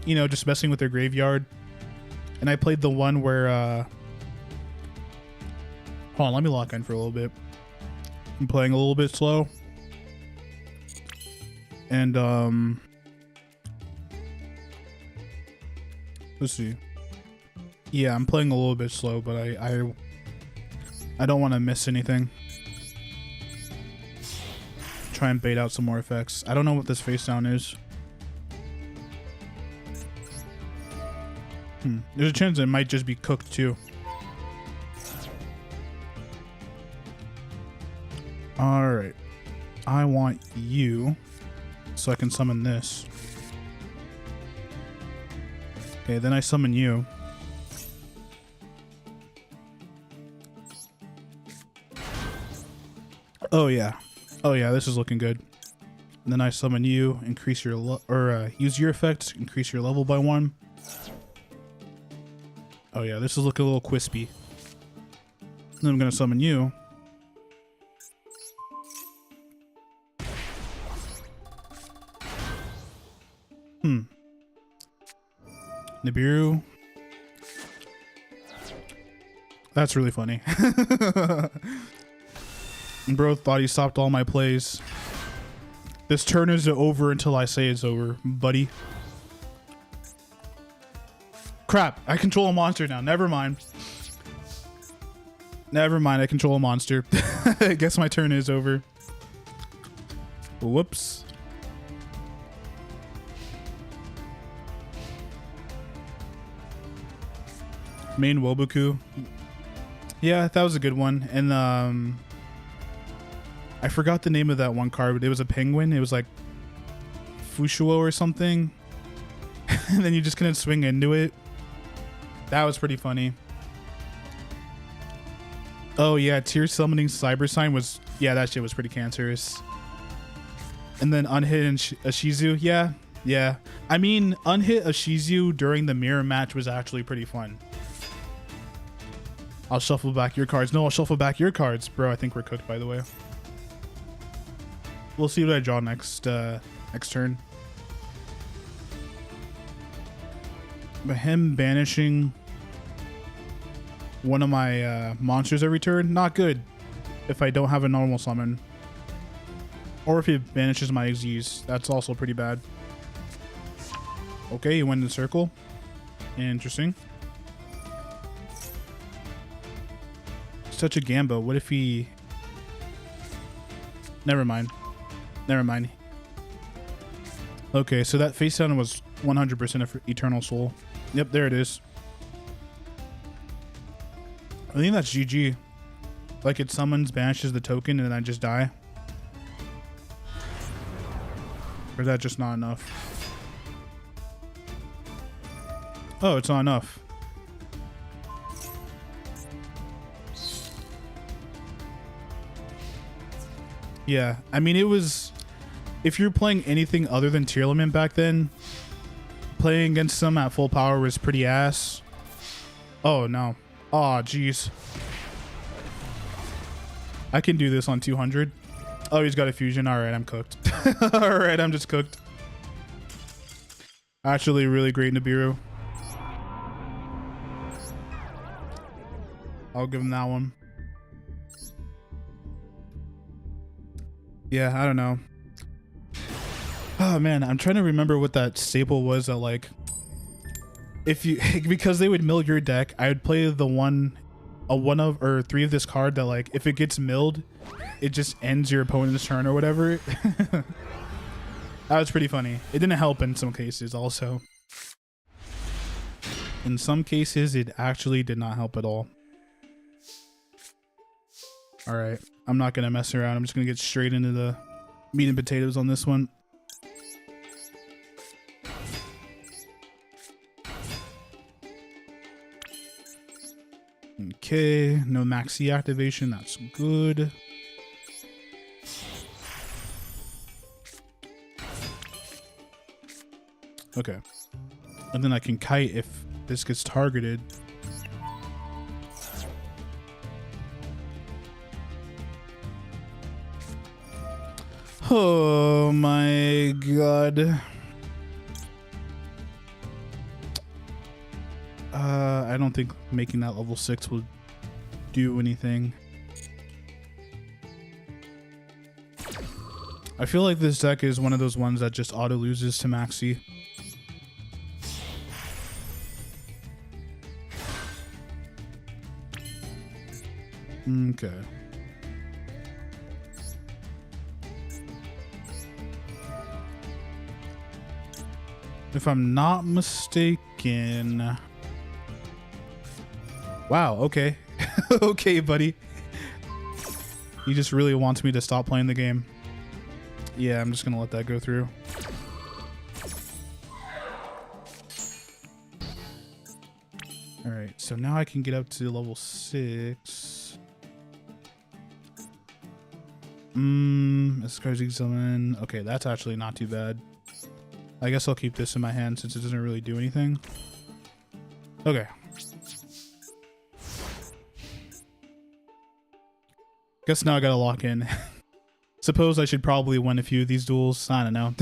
you know, just messing with their graveyard. And I played the one where, hold on, let me lock in for a little bit. I'm playing a little bit slow. And let's see. Yeah, I'm playing a little bit slow, but I don't want to miss anything. Try and bait out some more effects. I don't know what this face down is. There's a chance it might just be cooked too. Alright. I want you so I can summon this. Okay, then I summon you. Oh yeah. Oh yeah, this is looking good. And then I summon you, increase your use your effects, increase your level by 1. Oh yeah, this is looking a little crispy. Then I'm gonna summon you. Nibiru. That's really funny. Bro thought he stopped all my plays. This turn is over until I say it's over, buddy. Crap, I control a monster now. Never mind. Never mind, I control a monster. I guess my turn is over. Whoops. Main Wobuku. Yeah, that was a good one. And I forgot the name of that one card, but it was a penguin. It was like Fushuo or something. And then you just couldn't swing into it. That was pretty funny. Oh yeah, tier summoning Cyber Sign was, yeah, that shit was pretty cancerous. And then unhit and Ashizu, yeah. I mean, unhit Ashizu during the mirror match was actually pretty fun. I'll shuffle back your cards. No, I'll shuffle back your cards. Bro, I think we're cooked, by the way. We'll see what I draw next turn. But him banishing one of my monsters every turn, not good if I don't have a normal summon. Or if he banishes my Xyz, that's also pretty bad. Okay, he went in the circle. Interesting. Such a Gambo. What if he... Never mind. Okay, so that face down was 100% of Eternal Soul. Yep, there it is. I think that's GG. Like it summons, banishes the token, and then I just die. Or is that just not enough? Oh, it's not enough. Yeah, I mean, it was... If you're playing anything other than Tier Limit back then, playing against them at full power was pretty ass. Oh, no. Oh, jeez. I can do this on 200. Oh, he's got a fusion. Alright, I'm cooked. Alright, I'm just cooked. Actually, really great Nibiru. I'll give him that one. Yeah, I don't know. Oh man, I'm trying to remember what that staple was that like, if you, because they would mill your deck, I would play the one or three of this card that like, if it gets milled, it just ends your opponent's turn or whatever. That was pretty funny. It didn't help in some cases also. In some cases, it actually did not help at all. Alright, I'm not going to mess around. I'm just going to get straight into the meat and potatoes on this one. Okay, no maxi activation. That's good. Okay. And then I can kite if this gets targeted. Oh my god. I don't think making that level 6 will do anything. I feel like this deck is one of those ones that just auto loses to Maxi. Okay. If I'm not mistaken. Wow, okay. Okay, buddy. He just really wants me to stop playing the game. Yeah, I'm just gonna let that go through. Alright, so now I can get up to level 6. This card's examine. Okay, that's actually not too bad. I guess I'll keep this in my hand since it doesn't really do anything. Okay. Guess now I gotta lock in. Suppose I should probably win a few of these duels. I don't know.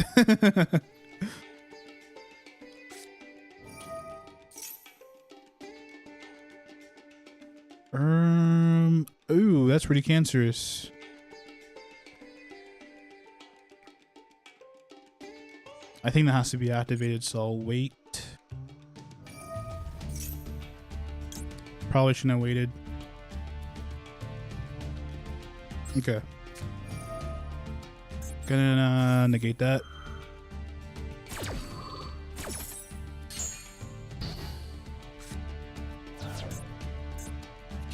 Ooh, that's pretty cancerous. I think that has to be activated, so I'll wait. Probably shouldn't have waited. Okay. Gonna negate that.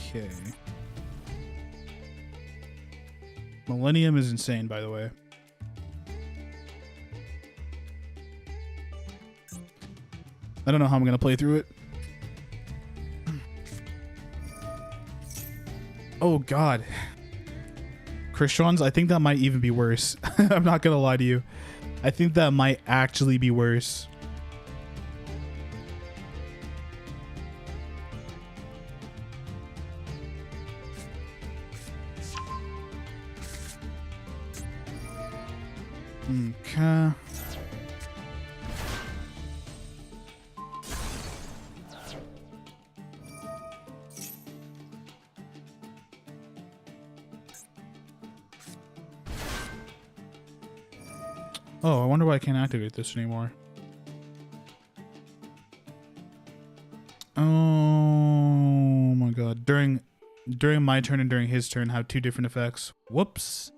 Okay. Millennium is insane, by the way. I don't know how I'm gonna play through it. Oh god. Christians, I think that might even be worse. I'm not gonna lie to you. I think that might actually be worse. Okay. Oh, I wonder why I can't activate this anymore. Oh my god. During my turn and during his turn have two different effects. Whoops.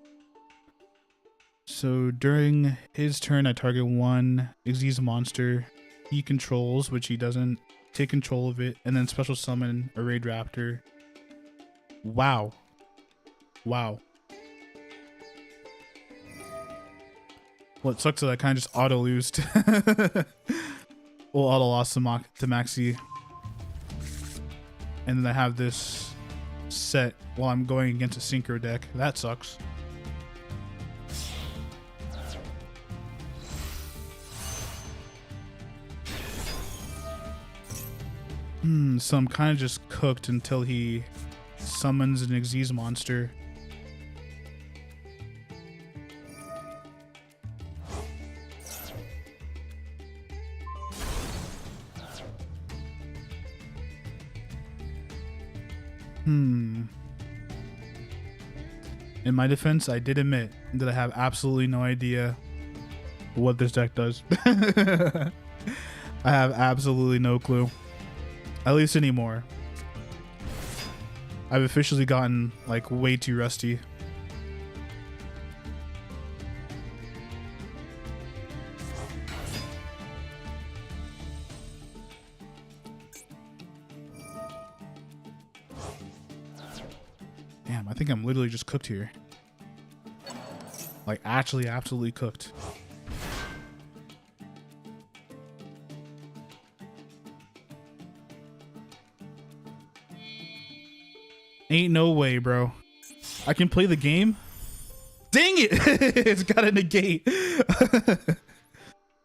So during his turn, I target one Xyz monster he controls, which he doesn't, take control of it, and then special summon a Raid Raptor. Wow. Wow. Well, it sucks that I kind of just auto-losed. Well, auto-lost to Maxi. And then I have this set while I'm going against a Synchro deck. That sucks. So I'm kind of just cooked until he summons an Xyz monster. In my defense, I did admit that I have absolutely no idea what this deck does. I have absolutely no clue. At least anymore. I've officially gotten, like, way too rusty. Damn, I think I'm literally just cooked here. Like, actually, absolutely cooked. Ain't no way, bro. I can play the game? Dang it! It's got a negate.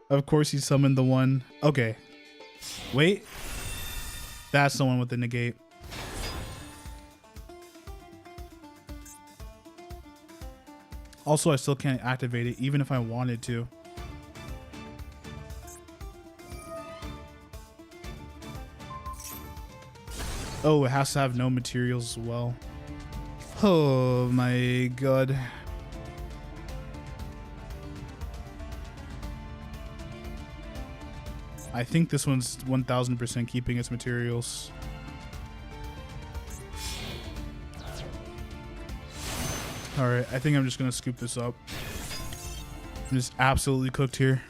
Of course he summoned the one. Okay. Wait. That's the one with the negate. Also, I still can't activate it, even if I wanted to. Oh, it has to have no materials as well. Oh my god. I think this one's 1000% keeping its materials. Alright, I think I'm just gonna scoop this up. I'm just absolutely cooked here.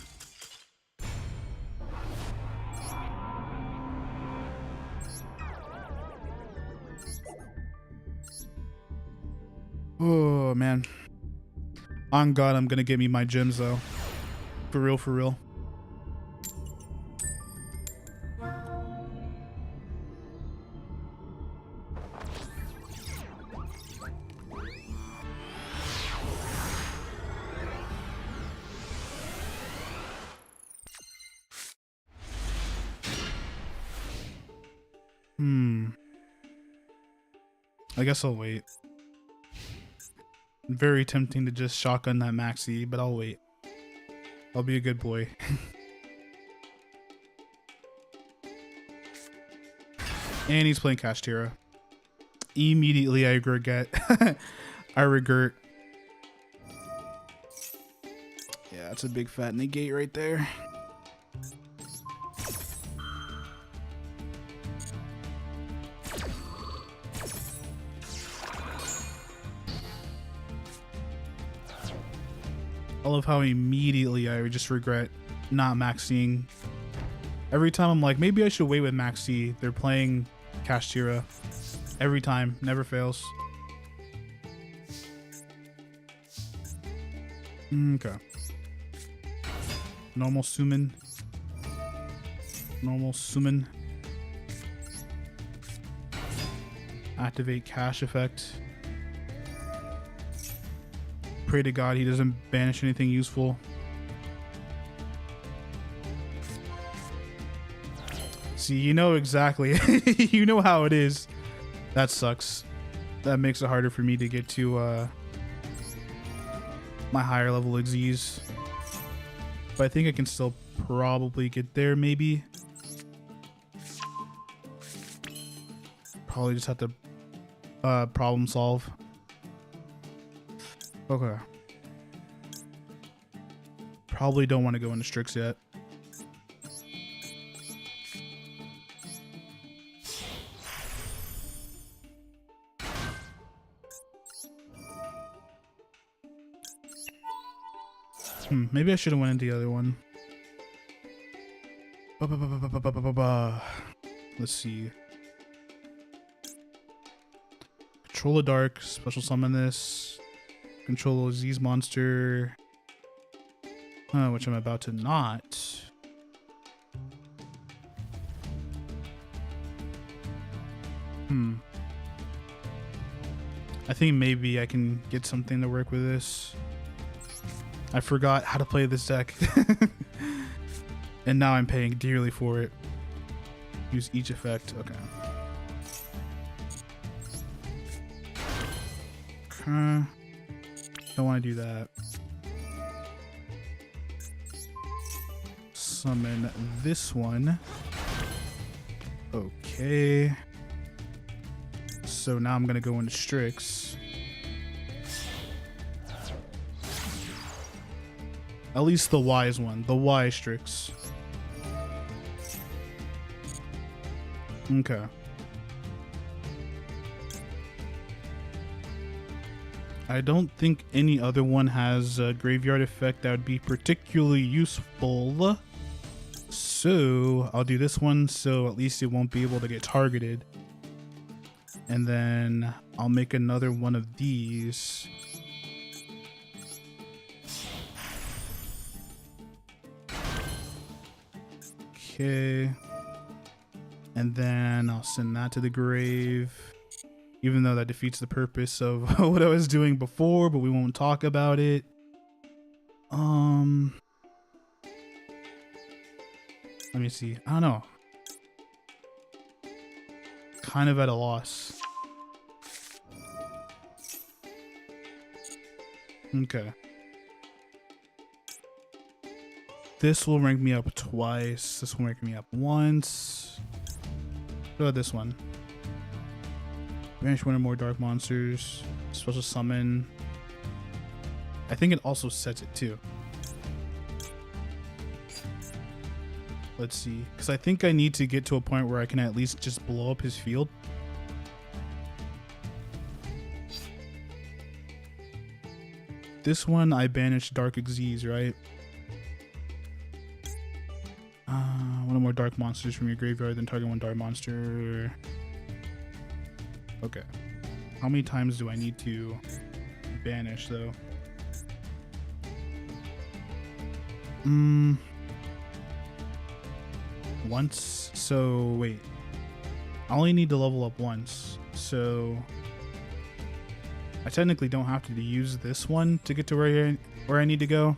Oh man. On God, I'm gonna get me my gems though. For real, for real. I guess I'll wait. Very tempting to just shotgun that maxi, but I'll wait. I'll be a good boy. And he's playing Kashtira. Immediately I regret. I regret. Yeah, that's a big fat negate right there. I love how immediately I just regret not maxing. Every time I'm like, maybe I should wait with maxi. They're playing Kashtira. Every time, never fails. Okay. Normal summon. Normal summon. Activate cash effect. Pray to God he doesn't banish anything useful. See, you know exactly. You know how it is. That sucks. That makes it harder for me to get to my higher level Xyz. But I think I can still probably get there, maybe. Probably just have to problem solve. Okay. Probably don't want to go into Strix yet. Maybe I should have went into the other one. Let's see. Control the dark, special summon this. Control the Z's monster. Which I'm about to not. I think maybe I can get something to work with this. I forgot how to play this deck. And now I'm paying dearly for it. Use each effect. Okay. Okay. Don't want to do that. Summon this one. Okay. So now I'm going to go into Strix. At least the wise one. The wise Strix. Okay. I don't think any other one has a graveyard effect that would be particularly useful. So I'll do this one so at least it won't be able to get targeted. And then I'll make another one of these. Okay. And then I'll send that to the grave. Even though that defeats the purpose of what I was doing before, but we won't talk about it. Let me see. I don't know. Kind of at a loss. Okay. This will rank me up twice. This will rank me up once. What about this one? Banish one or more dark monsters. Special summon. I think it also sets it too. Let's see, because I think I need to get to a point where I can at least just blow up his field. This one I banished Dark Xyz, right? One or more dark monsters from your graveyard, then target one dark monster. Okay. How many times do I need to banish though? Once. So wait, I only need to level up once, so I technically don't have to use this one to get to where I need to go.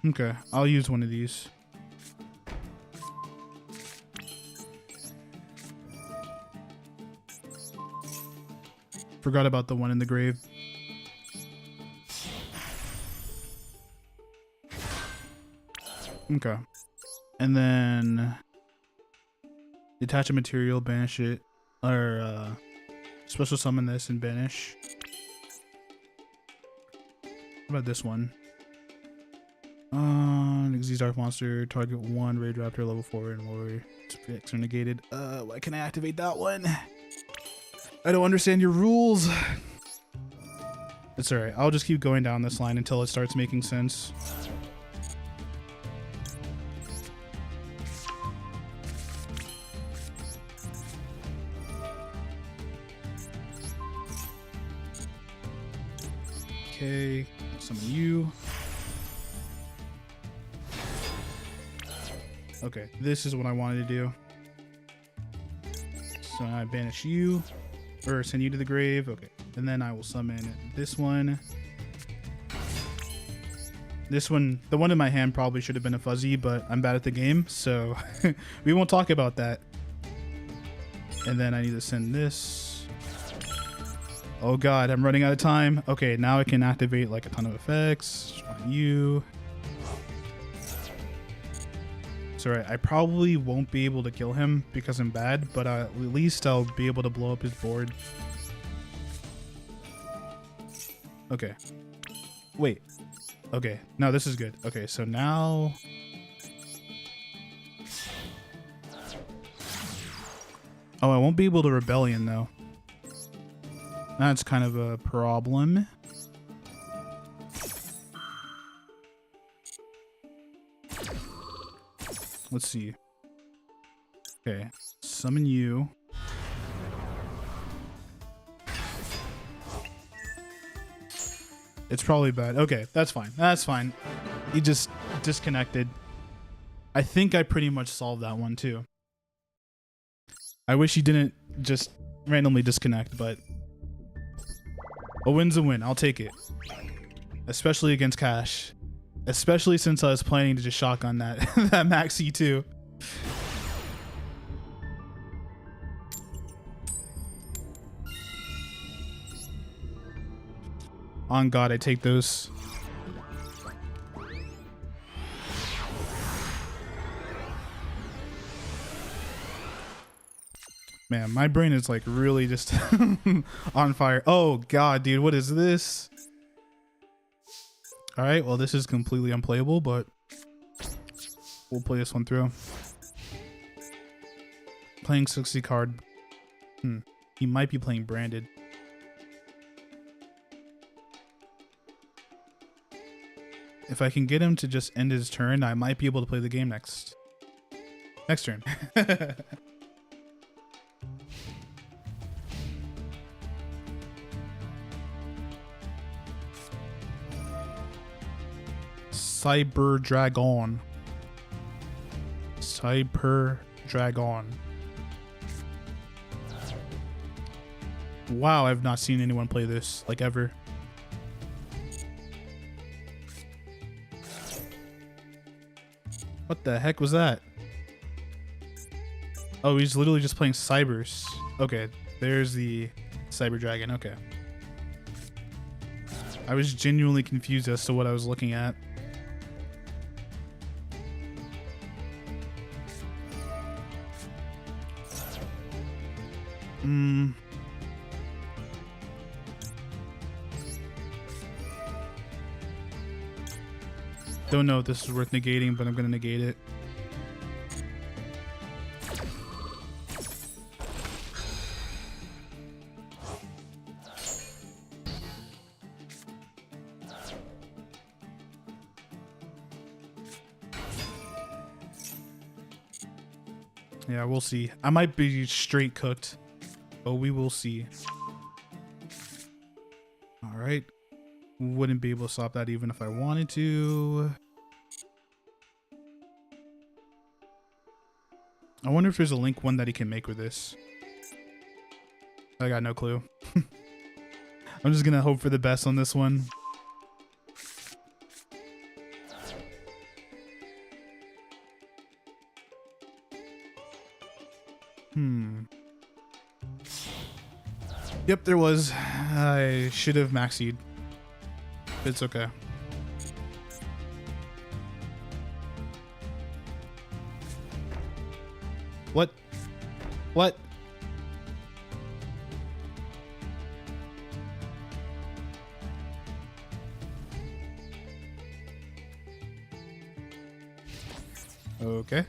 Okay, I'll use one of these. Forgot about the one in the grave. Okay. And then detach a material, banish it, or special summon this and banish. What about this one? Xyz Dark Monster, target 1, Raid Raptor, level 4, and lower effects are negated. Why can I activate that one? I don't understand your rules. It's alright, I'll just keep going down this line until it starts making sense. Okay, summon you. Okay, this is what I wanted to do. So I banish you, or send you to the grave. Okay, and then I will summon this one. This one, the one in my hand probably should have been a fuzzy, but I'm bad at the game, so we won't talk about that. And then I need to send this. Oh god, I'm running out of time. Okay, now I can activate like a ton of effects. Just want you. It's alright, I probably won't be able to kill him because I'm bad, but at least I'll be able to blow up his board. Okay. Wait. Okay, no, this is good. Okay, so now... Oh, I won't be able to Rebellion, though. That's kind of a problem. Let's see. Okay, summon you. It's probably bad. Okay, that's fine. That's fine. He just disconnected. I think I pretty much solved that one too. I wish he didn't just randomly disconnect, but a win's a win. I'll take it. Especially against Cash. Especially since I was planning to just shotgun that that Maxi too. On God, I take those. Man, my brain is like really just on fire. Oh God, dude, what is this? All right, well, this is completely unplayable, but we'll play this one through. Playing 60 card. He might be playing branded. If I can get him to just end his turn, I might be able to play the game next turn. Cyber Dragon. Cyber Dragon. Wow, I've not seen anyone play this, like, ever. What the heck was that? Oh, he's literally just playing Cybers. Okay, there's the Cyber Dragon. Okay. I was genuinely confused as to what I was looking at. Don't know if this is worth negating, but I'm gonna negate it. Yeah, we'll see. I might be straight cooked, but we will see. All right. Wouldn't be able to stop that even if I wanted to. I wonder if there's a link one that he can make with this. I got no clue. I'm just gonna hope for the best on this one. Yep, there was. I should have maxied. It's okay. What? What? Okay.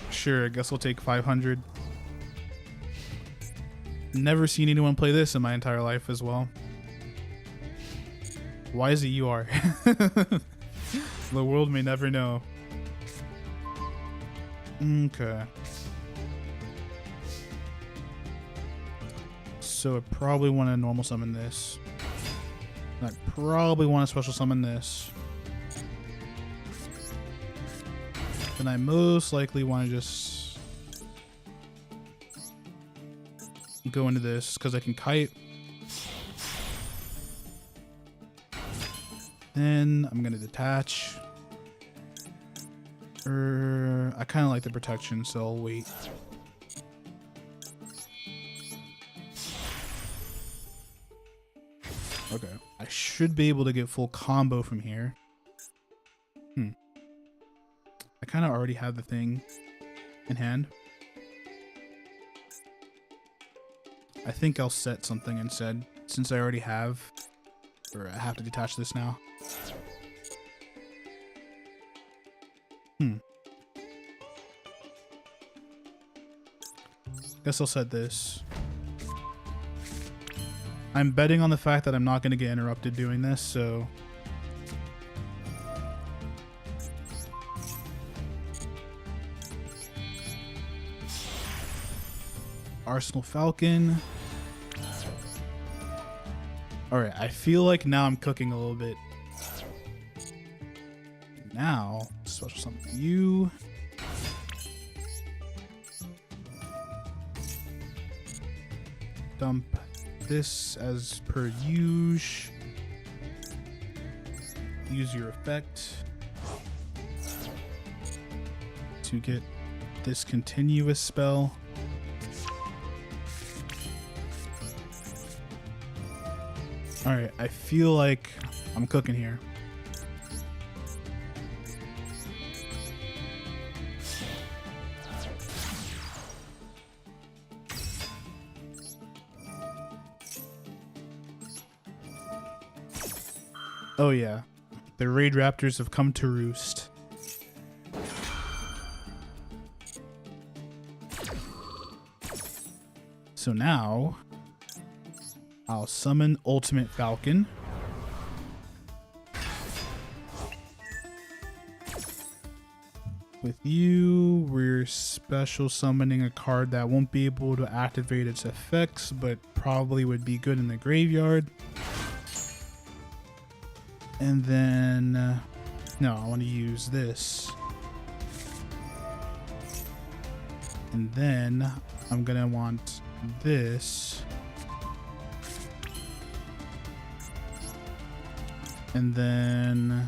Sure, I guess we'll take 500. Never seen anyone play this in my entire life as well. Why is it you are? The world may never know. Okay. So I probably want to normal summon this. I probably want to special summon this. And I most likely want to just go into this because I can kite. Then I'm gonna detach. I kind of like the protection, so I'll wait. Okay, I should be able to get full combo from here. I kind of already have the thing in hand. I think I'll set something instead, since I already have, or I have to detach this now. Guess I'll set this. I'm betting on the fact that I'm not going to get interrupted doing this, so... Arsenal Falcon. Alright, I feel like now I'm cooking a little bit. Now, special summon you. Dump this as per usual. Use your effect to get this continuous spell. Alright, I feel like I'm cooking here. Oh yeah, the Raid Raptors have come to roost. So now, I'll summon Ultimate Falcon. With you, we're special summoning a card that won't be able to activate its effects, but probably would be good in the graveyard. And then, no, I want to use this. And then I'm going to want this. And then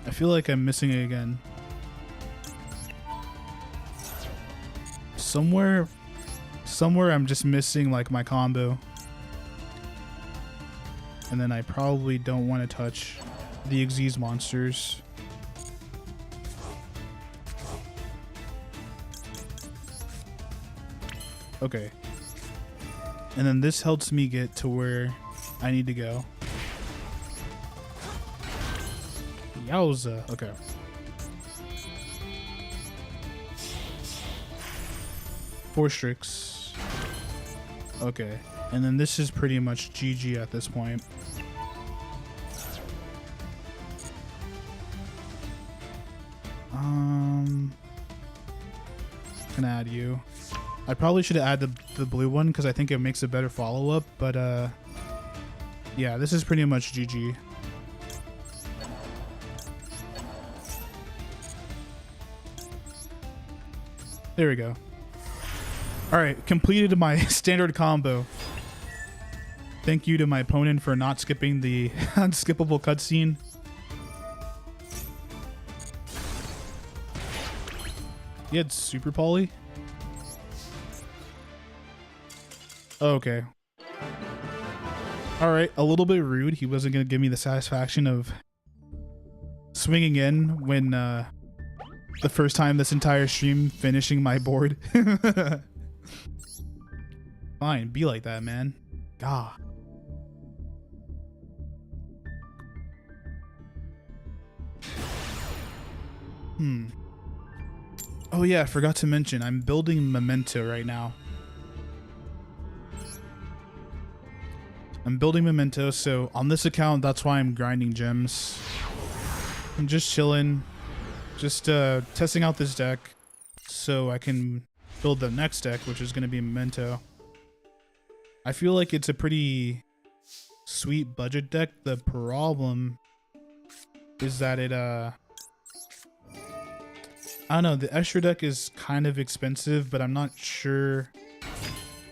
I feel like I'm missing it again. Somewhere I'm just missing like my combo. And then I probably don't want to touch the Xyz monsters. Okay. And then this helps me get to where I need to go. Yowza. Okay. Four Strix. Okay. And then this is pretty much GG at this point. Gonna add you. I probably should have added the blue one because I think it makes a better follow-up, but yeah, this is pretty much GG. There we go. Alright, completed my standard combo. Thank you to my opponent for not skipping the unskippable cutscene. He had super poly? Okay. Alright, a little bit rude. He wasn't going to give me the satisfaction of swinging in when the first time this entire stream finishing my board. Fine, be like that, man. God. Oh yeah, I forgot to mention, I'm building Memento right now. I'm building Memento, so on this account, that's why I'm grinding gems. I'm just chilling, just testing out this deck so I can build the next deck, which is going to be Memento. I feel like it's a pretty sweet budget deck. The problem is that it, I don't know, the extra deck is kind of expensive, but I'm not sure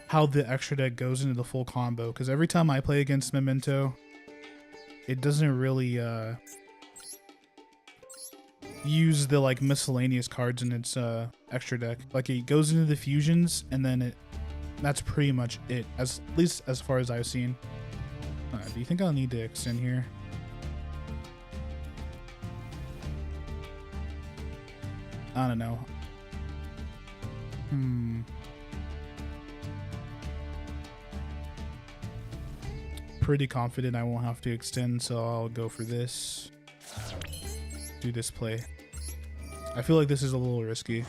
how the extra deck goes into the full combo, because every time I play against Memento, it doesn't really use the like miscellaneous cards in its extra deck. Like it goes into the fusions and then that's pretty much it, at least as far as I've seen. Do you think I'll need to extend here? I don't know. Pretty confident I won't have to extend, so I'll go for this. Do this play. I feel like this is a little risky.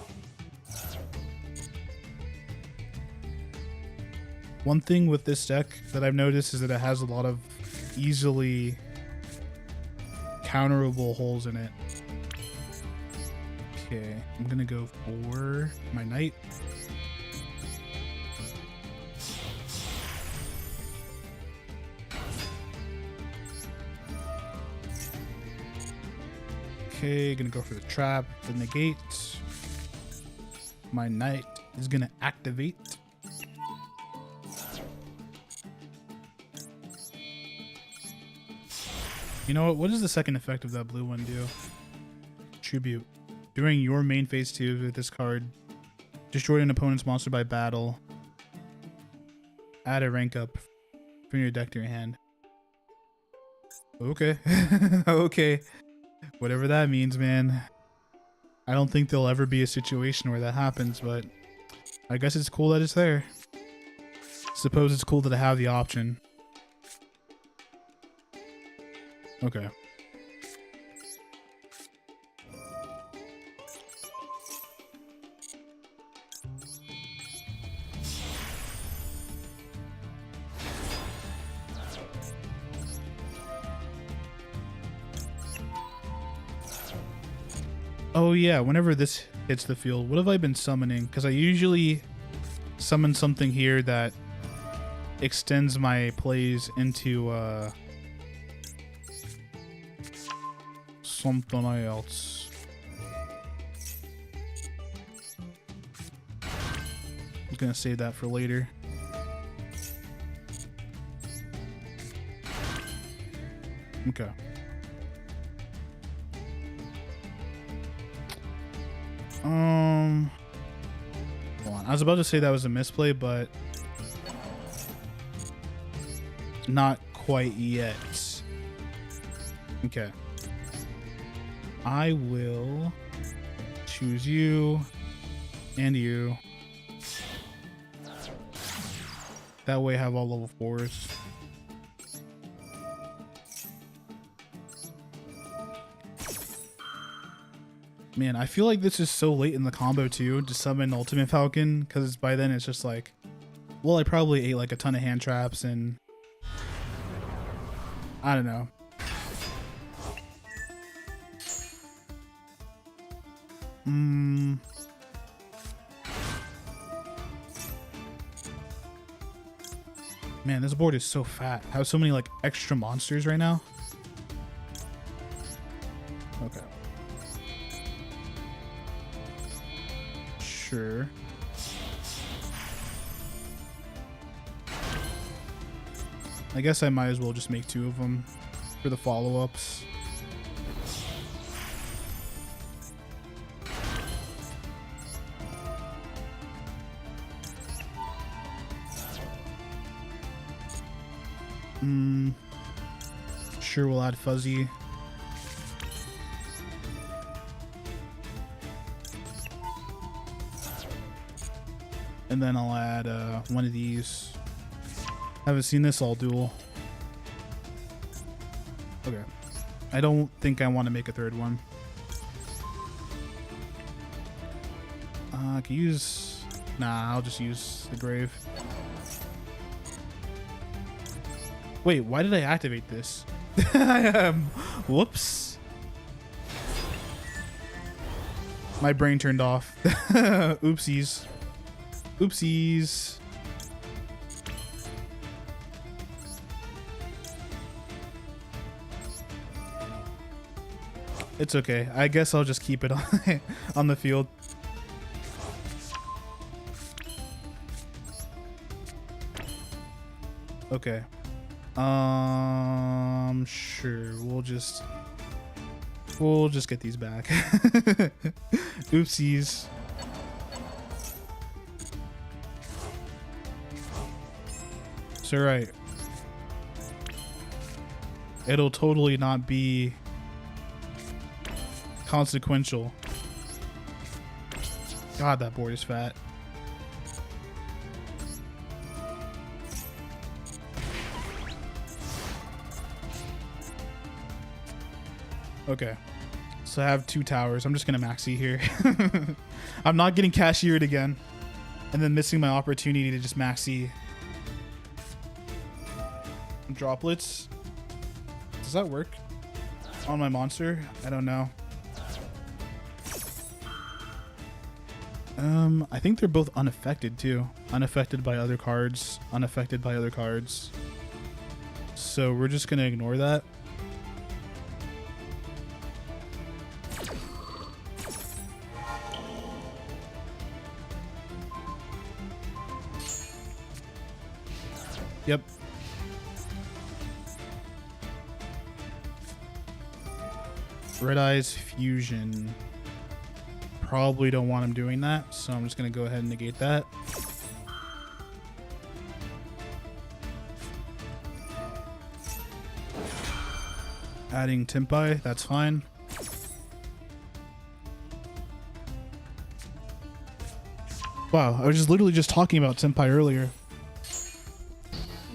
One thing with this deck that I've noticed is that it has a lot of easily counterable holes in it. Okay, I'm gonna go for my knight. Okay, gonna go for the trap, the negate. My knight is gonna activate. You know what does the second effect of that blue one do? Tribute. During your main phase 2 with this card, destroy an opponent's monster by battle. Add a rank up from your deck to your hand. Okay. Okay. Whatever that means, man. I don't think there'll ever be a situation where that happens, but I guess it's cool that it's there. Suppose it's cool that I have the option. Okay. Oh yeah, whenever this hits the field, what have I been summoning? Because I usually summon something here that extends my plays into something else. I'm gonna save that for later. Okay. Hold on. I was about to say that was a misplay, but not quite yet. Okay. I will choose you and you. That way I have all level 4s. Man, I feel like this is so late in the combo too to summon Ultimate Falcon, because by then it's just like, well, I probably ate like a ton of hand traps and I don't know. Man, this board is so fat. I have so many like extra monsters right now. Okay. Sure. I guess I might as well just make 2 of them for the follow-ups. Sure, we'll add Fuzzy. And then I'll add one of these. Haven't seen this all duel. Okay. I don't think I want to make a 3rd one. I can use... Nah, I'll just use the Grave. Wait, why did I activate this? Whoops. My brain turned off. Oopsies. Oopsies. It's okay. I guess I'll just keep it on, on the field. Okay. Sure. We'll just get these back. Oopsies. It's alright. It'll totally not be consequential. God, that board is fat. Okay, so I have 2 towers. I'm just gonna maxi here. I'm not getting cashiered again, and then missing my opportunity to just maxi droplets. Does that work on my monster? I don't know. I think they're both unaffected too. Unaffected by other cards. Unaffected by other cards. So we're just gonna ignore that. Yep. Red Eyes Fusion. Probably don't want him doing that, so I'm just going to go ahead and negate that. Adding Tempai, that's fine. Wow, I was just literally just talking about Tempai earlier.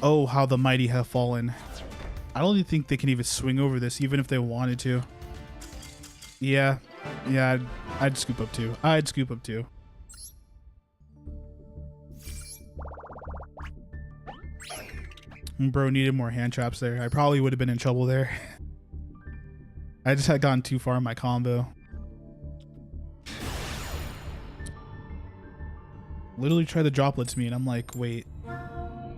Oh, how the mighty have fallen. I don't even think they can even swing over this, even if they wanted to. Yeah, I'd scoop up 2. I'd scoop up 2. Bro needed more hand traps there. I probably would have been in trouble there. I just had gone too far in my combo. Literally tried to droplets me and I'm like, wait,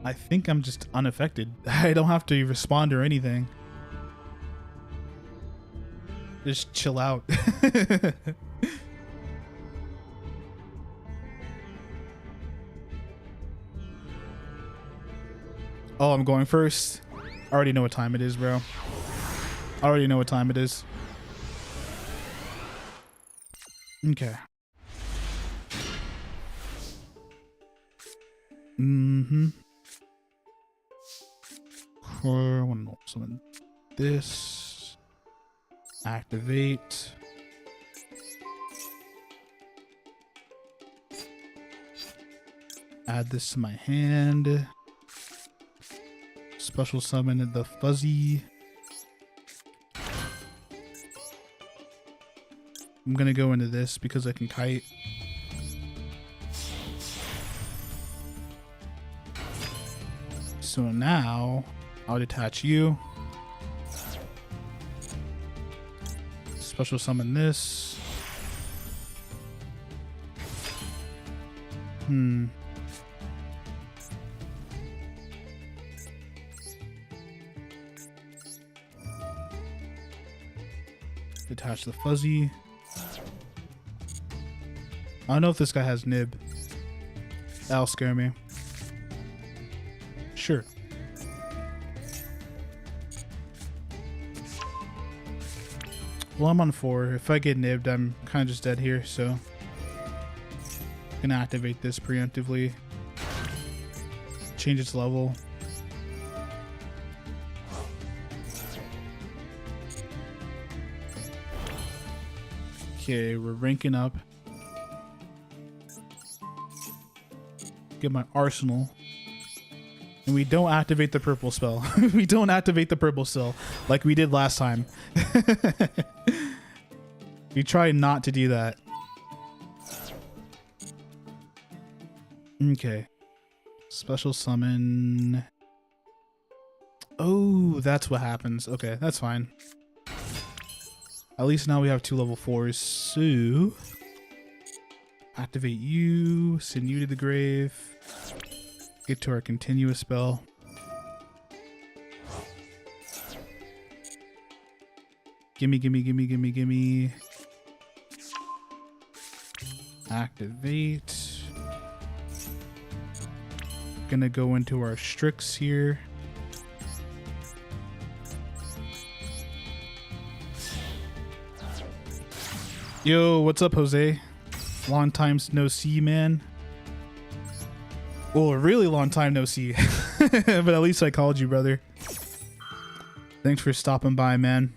I think I'm just unaffected. I don't have to respond or anything. Just chill out. Oh, I'm going first. I already know what time it is, bro. I already know what time it is. Okay. I want to know something. This. Activate. Add this to my hand. Special summon the fuzzy. I'm gonna go into this because I can kite. So now I'll detach you. Special summon this. Detach the fuzzy. I don't know if this guy has nib. That'll scare me. Sure. Well, I'm on 4. If I get nibbed, I'm kind of just dead here, so gonna activate this preemptively. Change its level. Okay, we're ranking up. Get my arsenal. And we don't activate the purple spell. We don't activate the purple spell like we did last time. We try not to do that. Okay. Special summon. Oh, that's what happens. Okay, that's fine. At least now we have 2 level 4s. So activate you, send you to the grave. Get to our continuous spell. Gimme, gimme, gimme, gimme, gimme. Activate. Gonna go into our Strix here. Yo, what's up, Jose? Long time no see, man. Well, a really long time no see. But at least I called you, brother. Thanks for stopping by, man.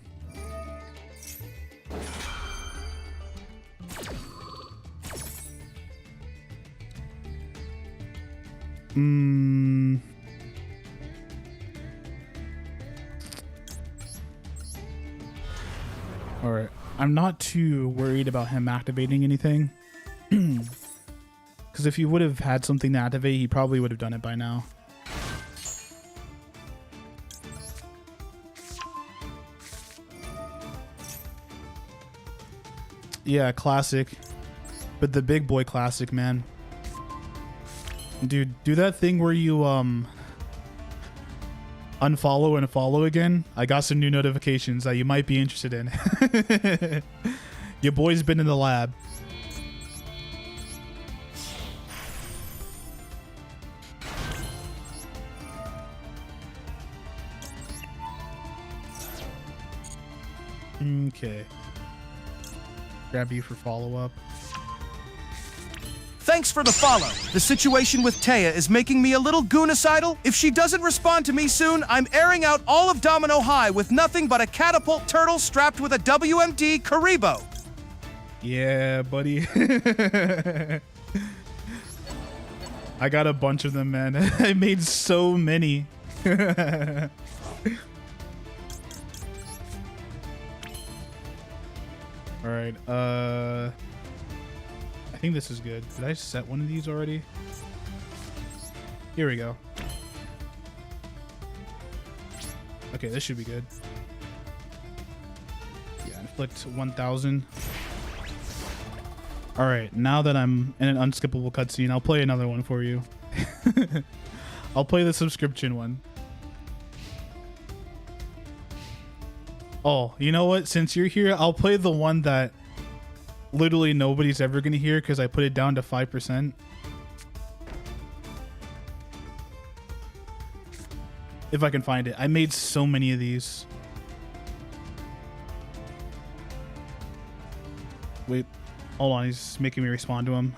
Alright. I'm not too worried about him activating anything. Because if he would have had something to activate, he probably would have done it by now. Yeah, classic. But the big boy classic, man. Dude, do that thing where you unfollow and follow again. I got some new notifications that you might be interested in. Your boy's been in the lab. Okay. Grab you for follow-up. Thanks for the follow. The situation with Taya is making me a little goonicidal. If she doesn't respond to me soon, I'm airing out all of Domino High with nothing but a catapult turtle strapped with a WMD Karibo. Yeah, buddy. I got a bunch of them, man. I made so many. All right. I think this is good. Did I set one of these already? Here we go. Okay, this should be good. Yeah, inflict 1,000. All right, now that I'm in an unskippable cutscene, I'll play another one for you. I'll play the subscription one. Oh, you know what? Since you're here, I'll play the one that literally nobody's ever gonna hear because I put it down to 5%. If I can find it. I made so many of these. Wait, hold on, he's making me respond to him.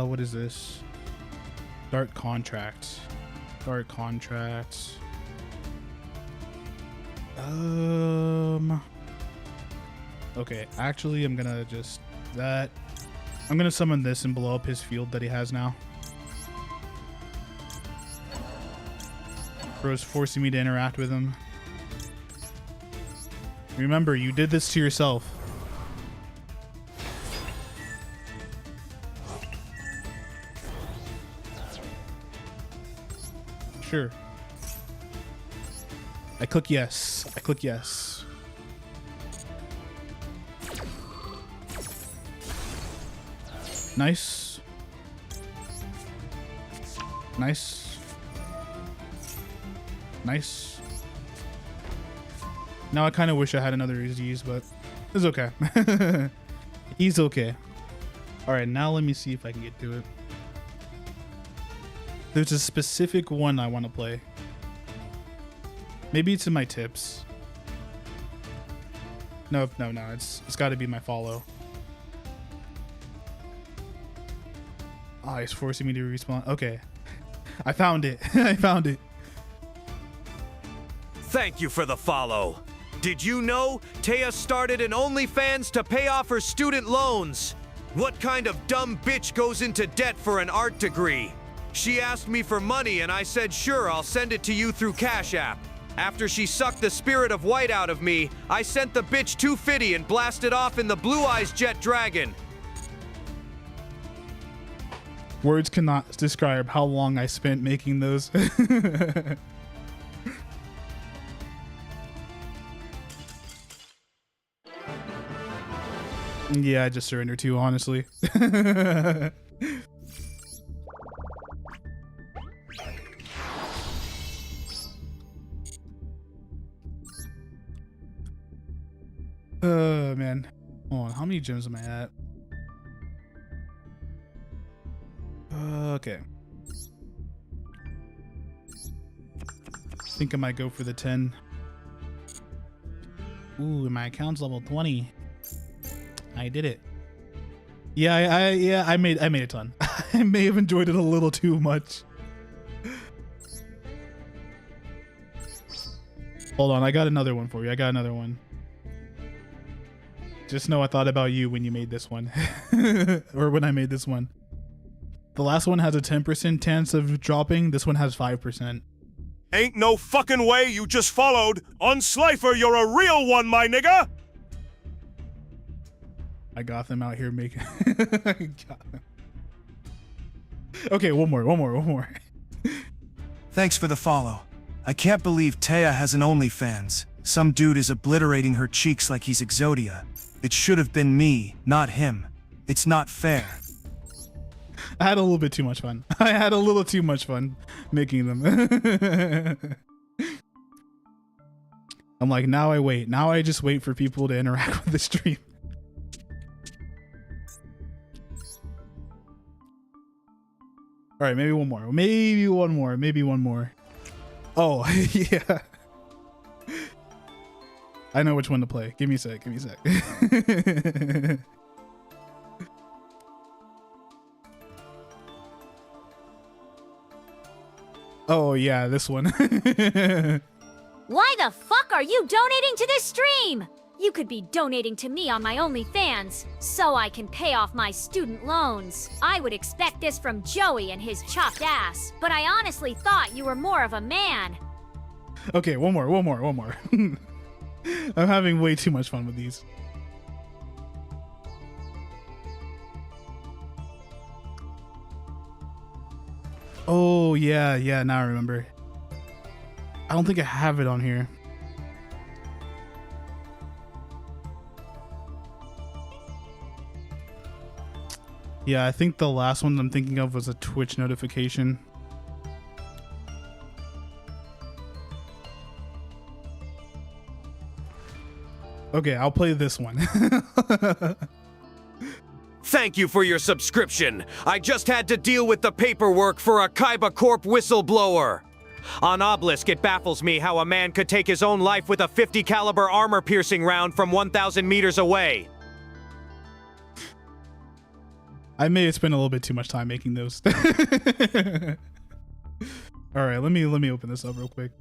What is this? Start contract. Start contract. Okay, actually, I'm gonna just I'm gonna summon this and blow up his field that he has now. Bro's forcing me to interact with him. Remember, you did this to yourself. Sure. I click yes. I click yes. Nice. Nice. Nice. Now I kind of wish I had another Aziz, but it's okay. He's okay. All right, now let me see if I can get to it. There's a specific one I want to play. Maybe it's in my tips. No, it's got to be my follow. Oh, he's forcing me to respawn. Okay. I found it. I found it. Thank you for the follow. Did you know Taya started an OnlyFans to pay off her student loans? What kind of dumb bitch goes into debt for an art degree? She asked me for money and I said, sure, I'll send it to you through Cash App. After she sucked the spirit of white out of me, I sent the bitch 250 and blasted off in the Blue Eyes Jet Dragon. Words cannot describe how long I spent making those. Yeah, I just surrender too, honestly. Man. Hold on, how many gems am I at? Okay. Think I might go for the 10. Ooh, my account's level 20. I did it. Yeah, I made a ton. I may have enjoyed it a little too much. Hold on, I got another one for you. I got another one. Just know I thought about you when you made this one. Or when I made this one. The last one has a 10% chance of dropping. This one has 5%. Ain't no fucking way you just followed. On Slifer, you're a real one, my nigga! I got them out here making... I got them. Okay, one more. Thanks for the follow. I can't believe Taya has an OnlyFans. Some dude is obliterating her cheeks like he's Exodia. It should have been me, not him. It's not fair. I had a little bit too much fun. I had a little too much fun making them. I'm like, now I wait. Now I just wait for people to interact with the stream. All right, maybe one more. Oh, yeah. I know which one to play. Give me a sec. Oh, yeah, this one. Why the fuck are you donating to this stream? You could be donating to me on my OnlyFans, so I can pay off my student loans. I would expect this from Joey and his chopped ass, but I honestly thought you were more of a man. Okay, one more. I'm having way too much fun with these. Oh, yeah, now I remember. I don't think I have it on here. Yeah, I think the last one I'm thinking of was a Twitch notification. Okay, I'll play this one. Thank you for your subscription. I just had to deal with the paperwork for a Kaiba Corp whistleblower. On Obelisk, it baffles me how a man could take his own life with a 50 caliber armor-piercing round from 1,000 meters away. I may have spent a little bit too much time making those. All right, let me open this up real quick.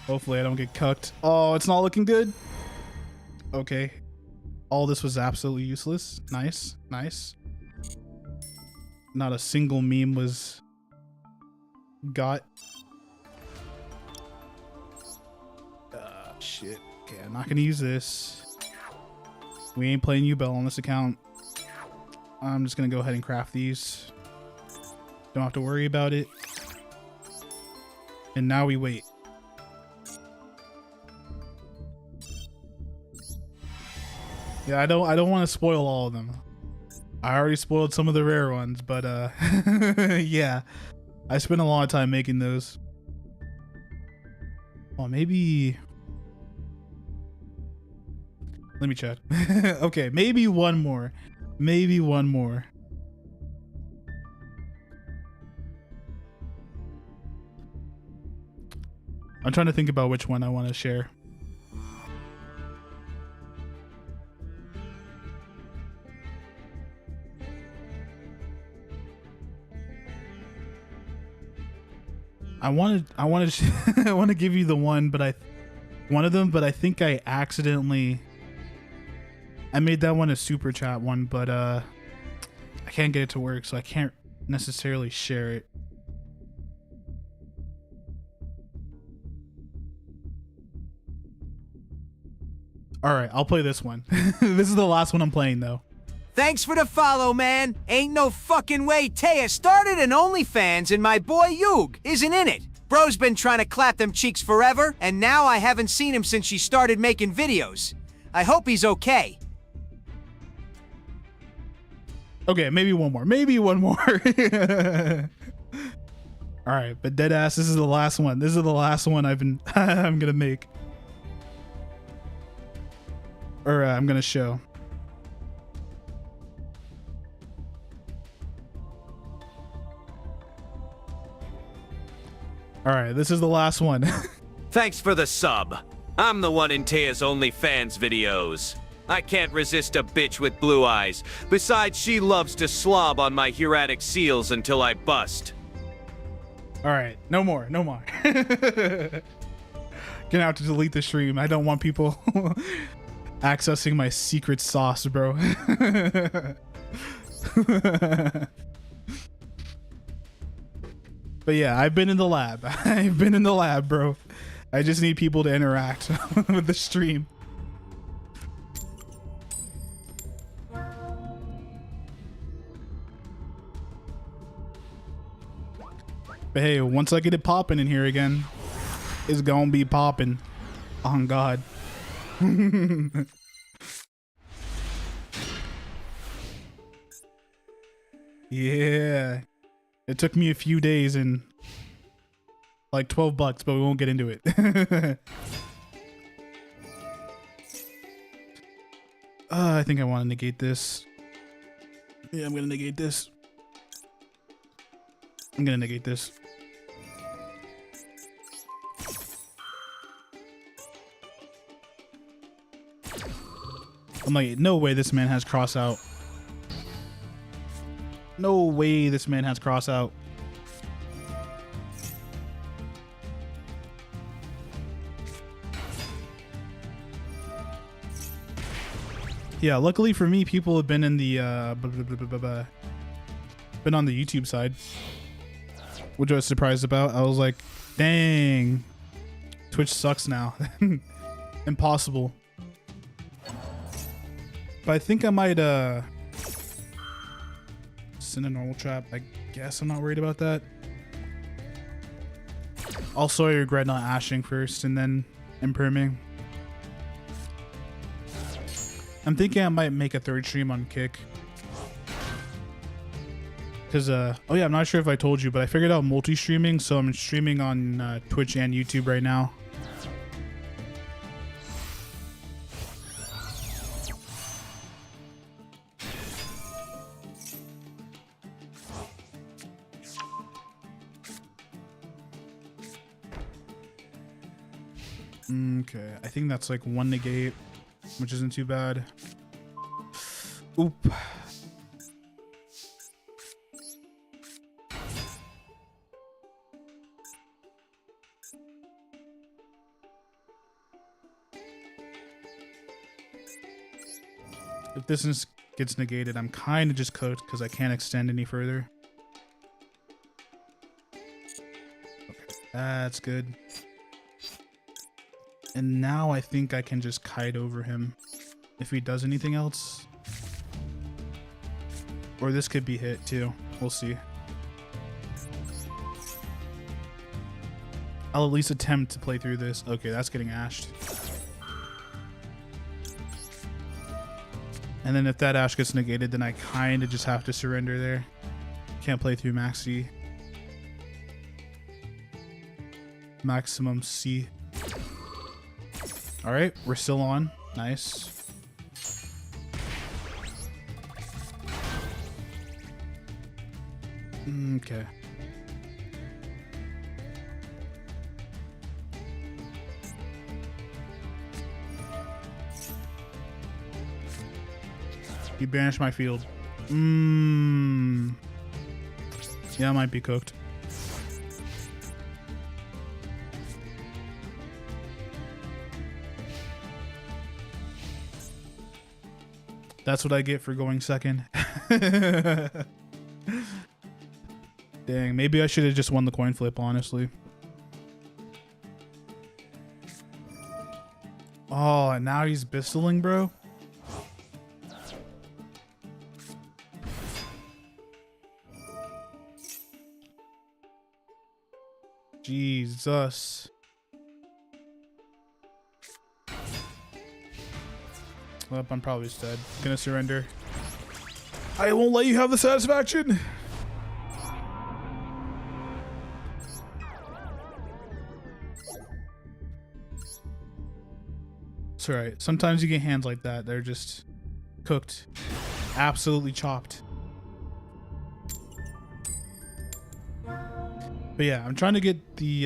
Hopefully I don't get cucked. Oh, it's not looking good. Okay. All this was absolutely useless. Nice. Not a single meme was got. shit. Okay, I'm not gonna use this. We ain't playing U-Bell on this account. I'm just gonna go ahead and craft these. Don't have to worry about it. And now we wait. Yeah, I don't want to spoil all of them. I already spoiled some of the rare ones, but yeah. I spent a lot of time making those. Oh, maybe... Let me check. Okay, maybe one more. Maybe one more. I'm trying to think about which one I want to share. I want to give you the one, but one of them, but I think I accidentally made that one a super chat one, but I can't get it to work, so I can't necessarily share it. All right, I'll play this one. This is the last one I'm playing though. Thanks for the follow, man. Ain't no fucking way Taya started an OnlyFans and my boy Yug isn't in it. Bro's been trying to clap them cheeks forever, and now I haven't seen him since she started making videos. I hope he's okay. Okay, maybe one more. Maybe one more. All right, but deadass, this is the last one. This is the last one I'm gonna make, or I'm gonna show. All right, this is the last one. Thanks for the sub. I'm the one in Taya's OnlyFans videos. I can't resist a bitch with blue eyes. Besides, she loves to slob on my hieratic seals until I bust. All right, no more, no more. Gonna have to delete the stream. I don't want people accessing my secret sauce, bro. But yeah, I've been in the lab. I've been in the lab, bro. I just need people to interact with the stream. But hey, once I get it popping in here again, it's gonna be popping. On God. Yeah. It took me a few days and like $12, but we won't get into it. I think I want to negate this. Yeah, I'm gonna negate this. I'm gonna negate this. I'm like, no way this man has cross out. No way this man has cross out. Yeah, luckily for me, people have been in the been on the YouTube side, which I was surprised about. I was like, dang, Twitch sucks now. Impossible. But I think I might send a normal trap. I guess I'm not worried about that. Also, I regret not ashing first and then impriming. I'm thinking I might make a third stream on Kick. Because, oh yeah, I'm not sure if I told you, but I figured out multi-streaming, so I'm streaming on Twitch and YouTube right now. Okay, I think that's like one negate, which isn't too bad. Oop. If this gets negated, I'm kind of just cooked because I can't extend any further. Okay, that's good. And now I think I can just kite over him if he does anything else. Or this could be hit too. We'll see. I'll at least attempt to play through this. Okay, that's getting ashed. And then if that ash gets negated, then I kind of just have to surrender there. Can't play through max C. Maximum C. All right, we're still on. Nice. Okay. You banished my field. Yeah, I might be cooked. That's what I get for going second. Dang, maybe I should have just won the coin flip, honestly. Oh, and now he's bisteling, bro. Jesus. Well, I'm probably just dead. Gonna surrender. I won't let you have the satisfaction. It's alright. Sometimes you get hands like that. They're just cooked. Absolutely chopped. But yeah, I'm trying to get the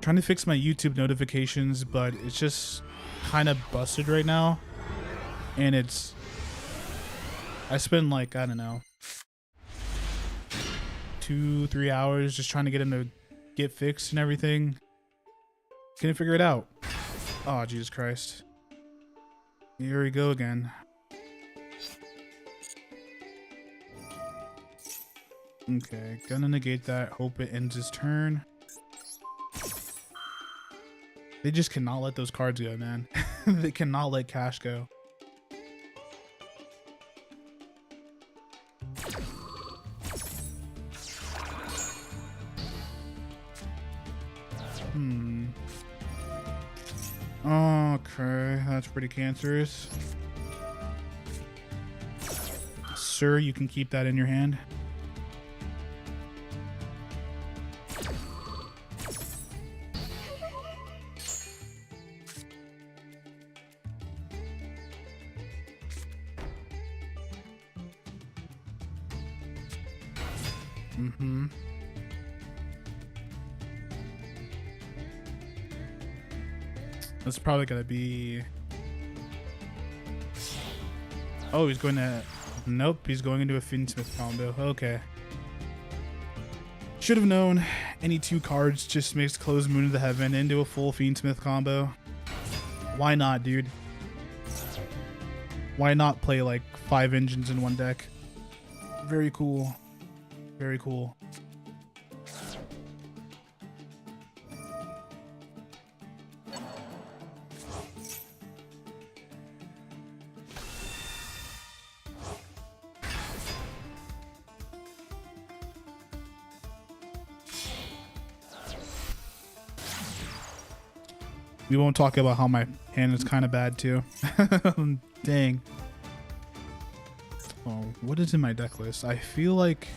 trying to fix my YouTube notifications, but it's just kind of busted right now. And I spend like, I don't know, 2-3 hours just trying to get them to get fixed and everything. Can't figure it out. Oh, Jesus Christ. Here we go again. Okay, gonna negate that. Hope it ends his turn. They just cannot let those cards go, man. They cannot let cash go. Okay, that's pretty cancerous. Sir, you can keep that in your hand. That's probably gonna be... Oh, he's going to... Nope, he's going into a Fiendsmith combo. Okay. Should have known. Any two cards just makes Closed Moon of the Heaven into a full Fiendsmith combo. Why not, dude? Why not play like 5 engines in one deck? Very cool. Very cool. We won't talk about how my hand is kind of bad too. Dang. Oh, what is in my deck list? I feel like...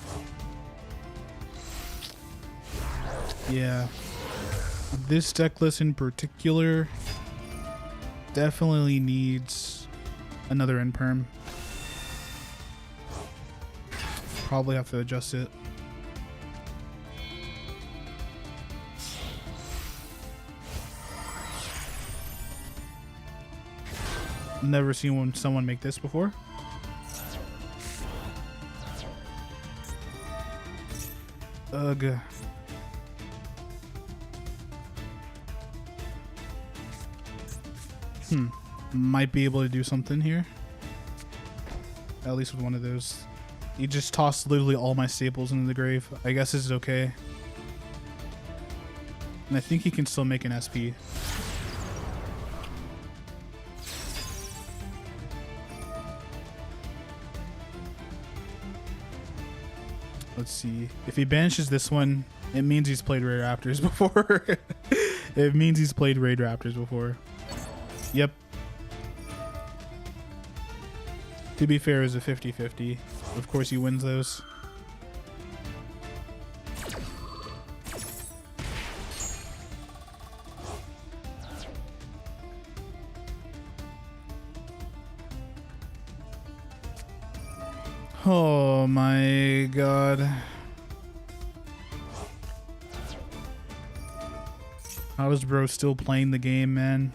Yeah. This deck list in particular definitely needs another end perm. Probably have to adjust it. Never seen someone make this before. Ugh. Might be able to do something here. At least with one of those. He just tossed literally all my staples into the grave. I guess this is okay. And I think he can still make an SP. Let's see. If he banishes this one, it means he's played Raid Raptors before. It means he's played Raid Raptors before. Yep. To be fair, it's a 50-50. Of course he wins those. Oh my god. How is bro still playing the game, man?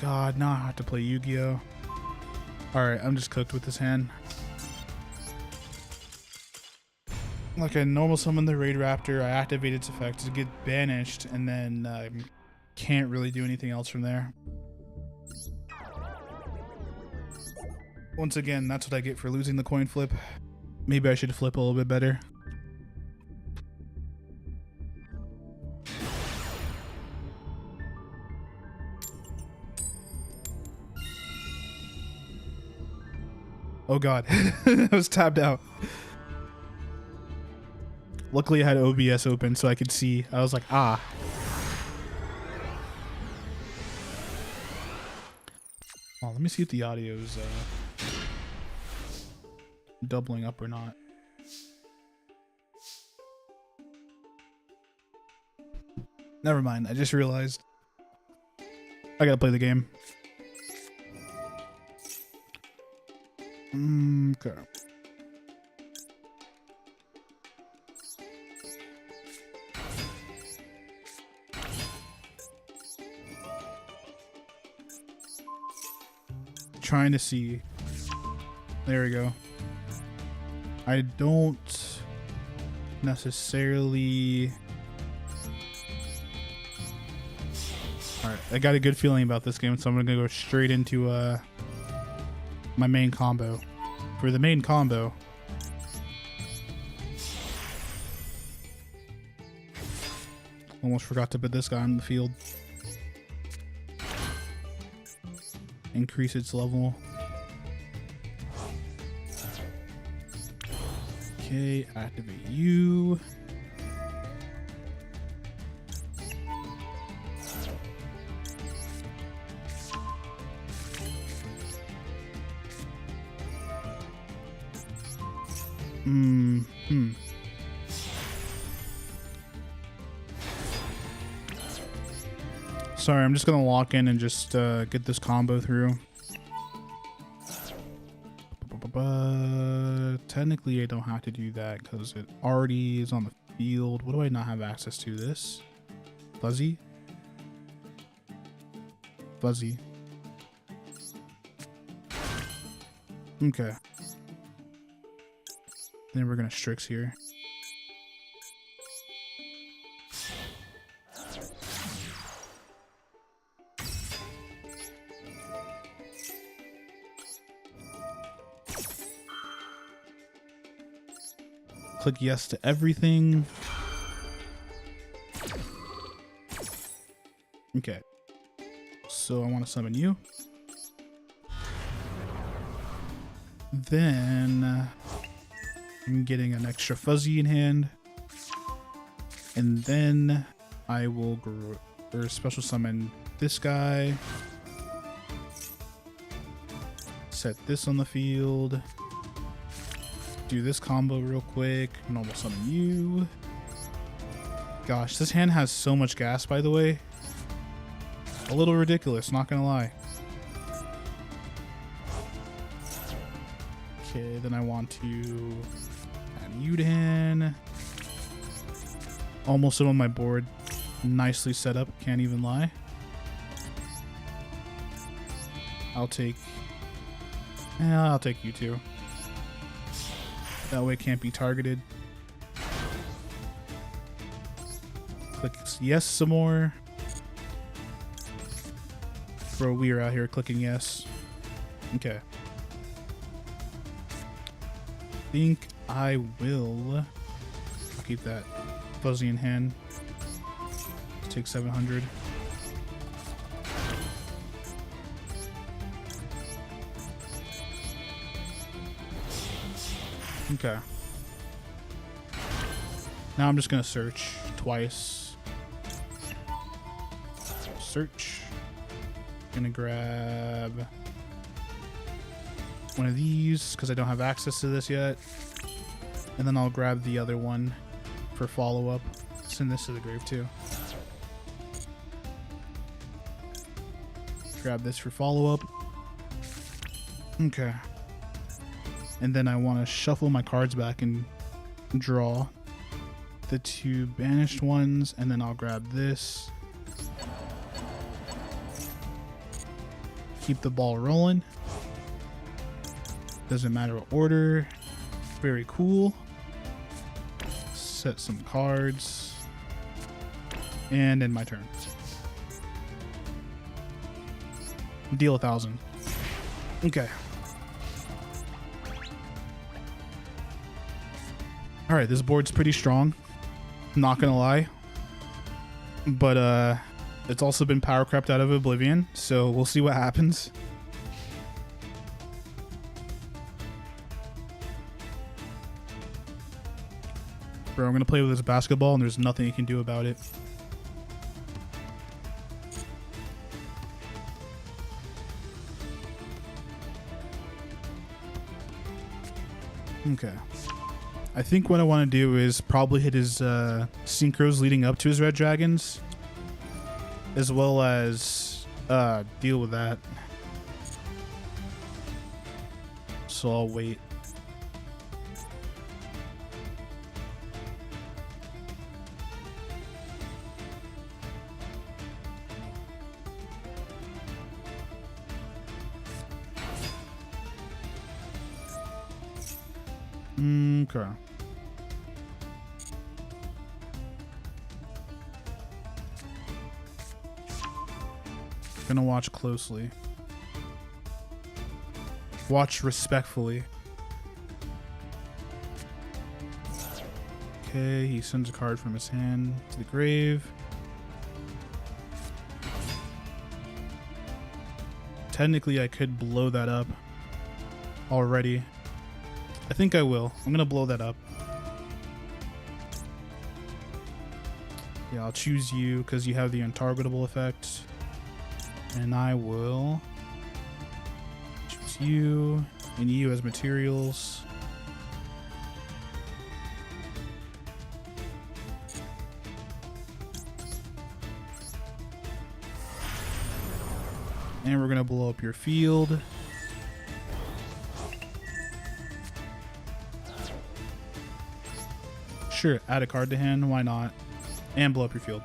God, now I have to play Yu-Gi-Oh! Alright, I'm just cooked with this hand. Like I normal summon the Raid Raptor, I activate its effect to get banished, and then can't really do anything else from there. Once again, that's what I get for losing the coin flip. Maybe I should flip a little bit better. Oh god, I was tapped out. Luckily I had OBS open so I could see. I was like, ah. Oh, let me see if the audio is doubling up or not. Never mind, I just realized I gotta play the game. Okay. Trying to see. There we go. I don't necessarily. Alright, I got a good feeling about this game, so I'm gonna go straight into my main combo. For the main combo, almost forgot to put this guy on the field. Increase its level. Okay, activate you. Sorry, I'm just gonna lock in and just get this combo through. Technically, I don't have to do that because it already is on the field. What do I not have access to? This? Fuzzy? Fuzzy. Okay. Then we're gonna Strix here. Click yes to everything. Okay. So I want to summon you. Then I'm getting an extra fuzzy in hand. And then I will special summon this guy. Set this on the field. Do this combo real quick. Normal summon you. Gosh, this hand has so much gas, by the way. A little ridiculous, not gonna lie. Okay, then I want to add you to hand. Almost on my board. Nicely set up, can't even lie. I'll take you too. That way it can't be targeted. Click yes some more. Bro, we are out here clicking yes. Okay. think I will. I'll keep that fuzzy in hand. Take 700. Okay. Now I'm just gonna search twice. Search. Gonna grab one of these because I don't have access to this yet. And then I'll grab the other one for follow-up. Send this to the grave too. Grab this for follow-up. Okay. And then I want to shuffle my cards back and draw the 2 banished ones, and then I'll grab this. Keep the ball rolling. Doesn't matter what order. Very cool. Set some cards. And end my turn. Deal 1,000. Okay. Alright, this board's pretty strong. Not gonna lie. But it's also been power crept out of Oblivion, so we'll see what happens. Bro, I'm gonna play with this basketball and there's nothing you can do about it. Okay. I think what I want to do is probably hit his synchros leading up to his red dragons, as well as deal with that. So I'll wait. Okay. Gonna watch closely. Watch respectfully. Okay, he sends a card from his hand to the grave. Technically, I could blow that up already. I think I will. I'm gonna blow that up. Yeah, I'll choose you because you have the untargetable effect. And I will choose you and you as materials. And we're gonna blow up your field. Sure, add a card to hand, why not? And blow up your field.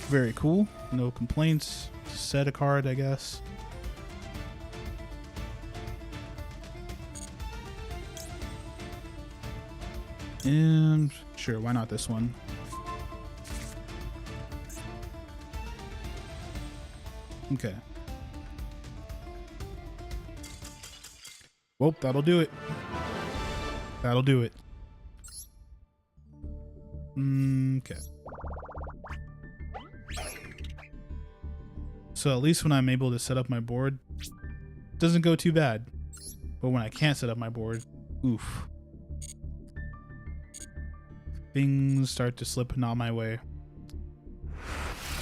Very cool. No complaints. Set a card, I guess. And sure, why not this one? Okay. Well, that'll do it. That'll do it. Okay. So at least when I'm able to set up my board, it doesn't go too bad. But when I can't set up my board, oof. Things start to slip not my way.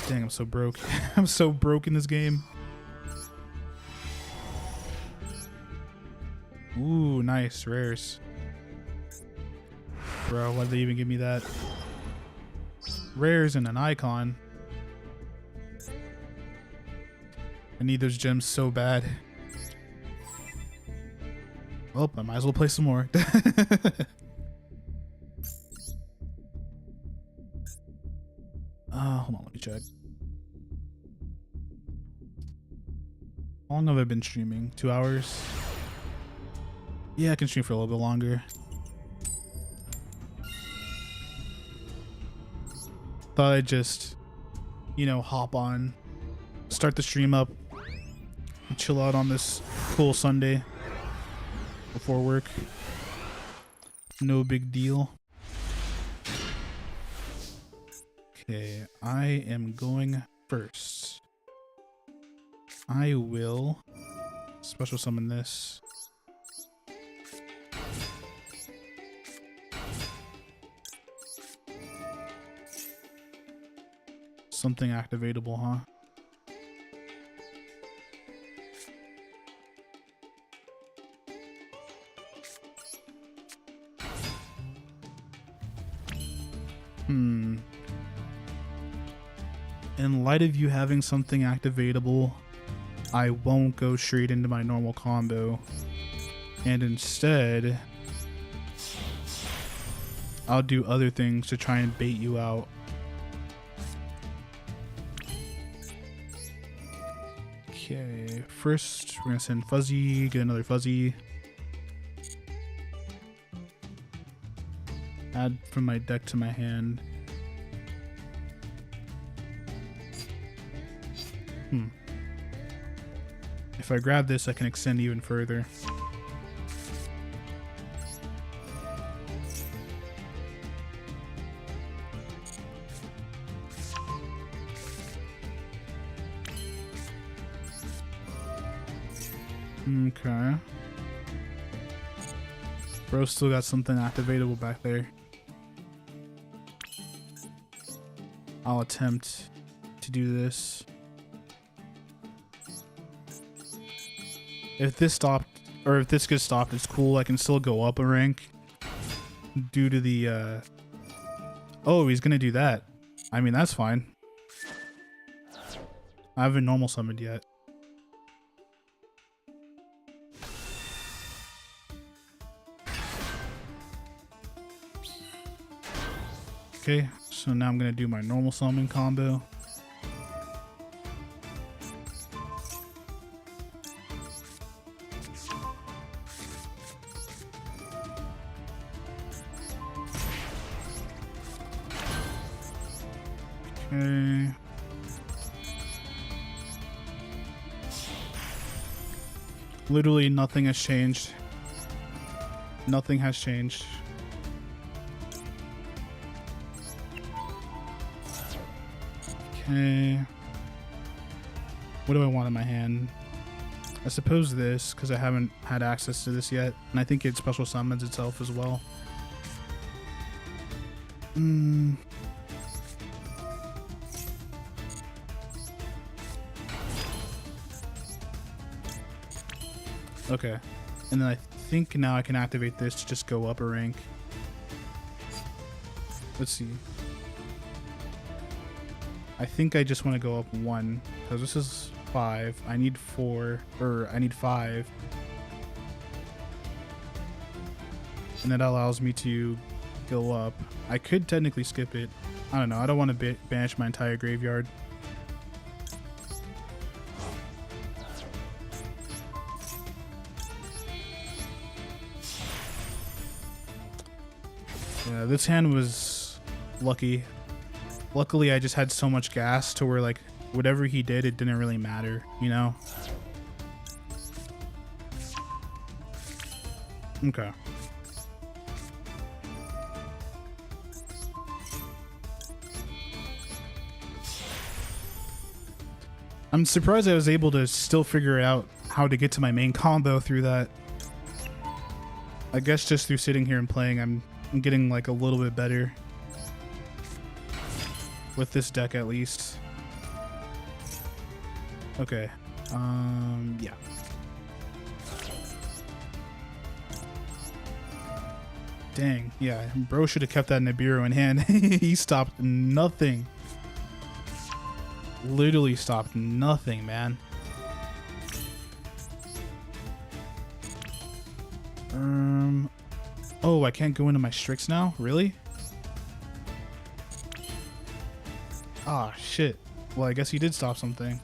Dang, I'm so broke. I'm so broke in this game. Ooh, nice. Rares. Bro, why did they even give me that? Rares and an icon. I need those gems so bad. Oh, I might as well play some more. Hold on, let me check. How long have I been streaming? 2 hours? Yeah, I can stream for a little bit longer. thought I'd just, you know, hop on, start the stream up, and chill out on this cool Sunday before work. No big deal. Okay, I am going first. I will special summon this. Something activatable, huh? In light of you having something activatable, I won't go straight into my normal combo. And instead, I'll do other things to try and bait you out. Okay, first we're gonna send Fuzzy, get another Fuzzy. Add from my deck to my hand. If I grab this, I can extend even further. Okay. Bro still got something activatable back there. I'll attempt to do this. If this stopped, or if this gets stopped, it's cool. I can still go up a rank due to the, oh, he's gonna do that. I mean, that's fine. I haven't normal summoned yet. Okay, so now I'm gonna do my normal summon combo. Okay. Literally nothing has changed. Nothing has changed. Okay. What do I want in my hand? I suppose this, because I haven't had access to this yet. And I think it special summons itself as well. Okay. And then I think now I can activate this to just go up a rank. Let's see. I think I just want to go up 1 because this is 5. I need 4, or I need 5. And that allows me to go up. I could technically skip it. I don't know. I don't want to banish my entire graveyard. Yeah, this hand was lucky. Luckily, I just had so much gas to where, like, whatever he did, it didn't really matter, you know? Okay. I'm surprised I was able to still figure out how to get to my main combo through that. I guess just through sitting here and playing, I'm getting, like, a little bit better. With this deck, at least. Okay. Yeah. Dang. Yeah, bro should have kept that Nibiru in hand. He stopped nothing. Literally stopped nothing, man. Oh, I can't go into my Strix now? Really? Ah, shit. Well, I guess he did stop something.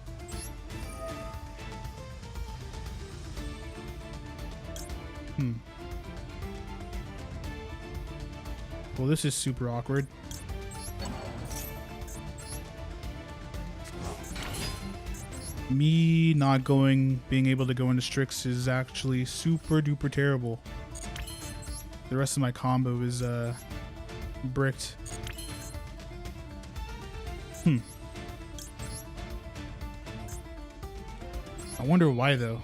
Well, this is super awkward. Me not being able to go into Strix is actually super duper terrible. The rest of my combo is bricked. I wonder why though.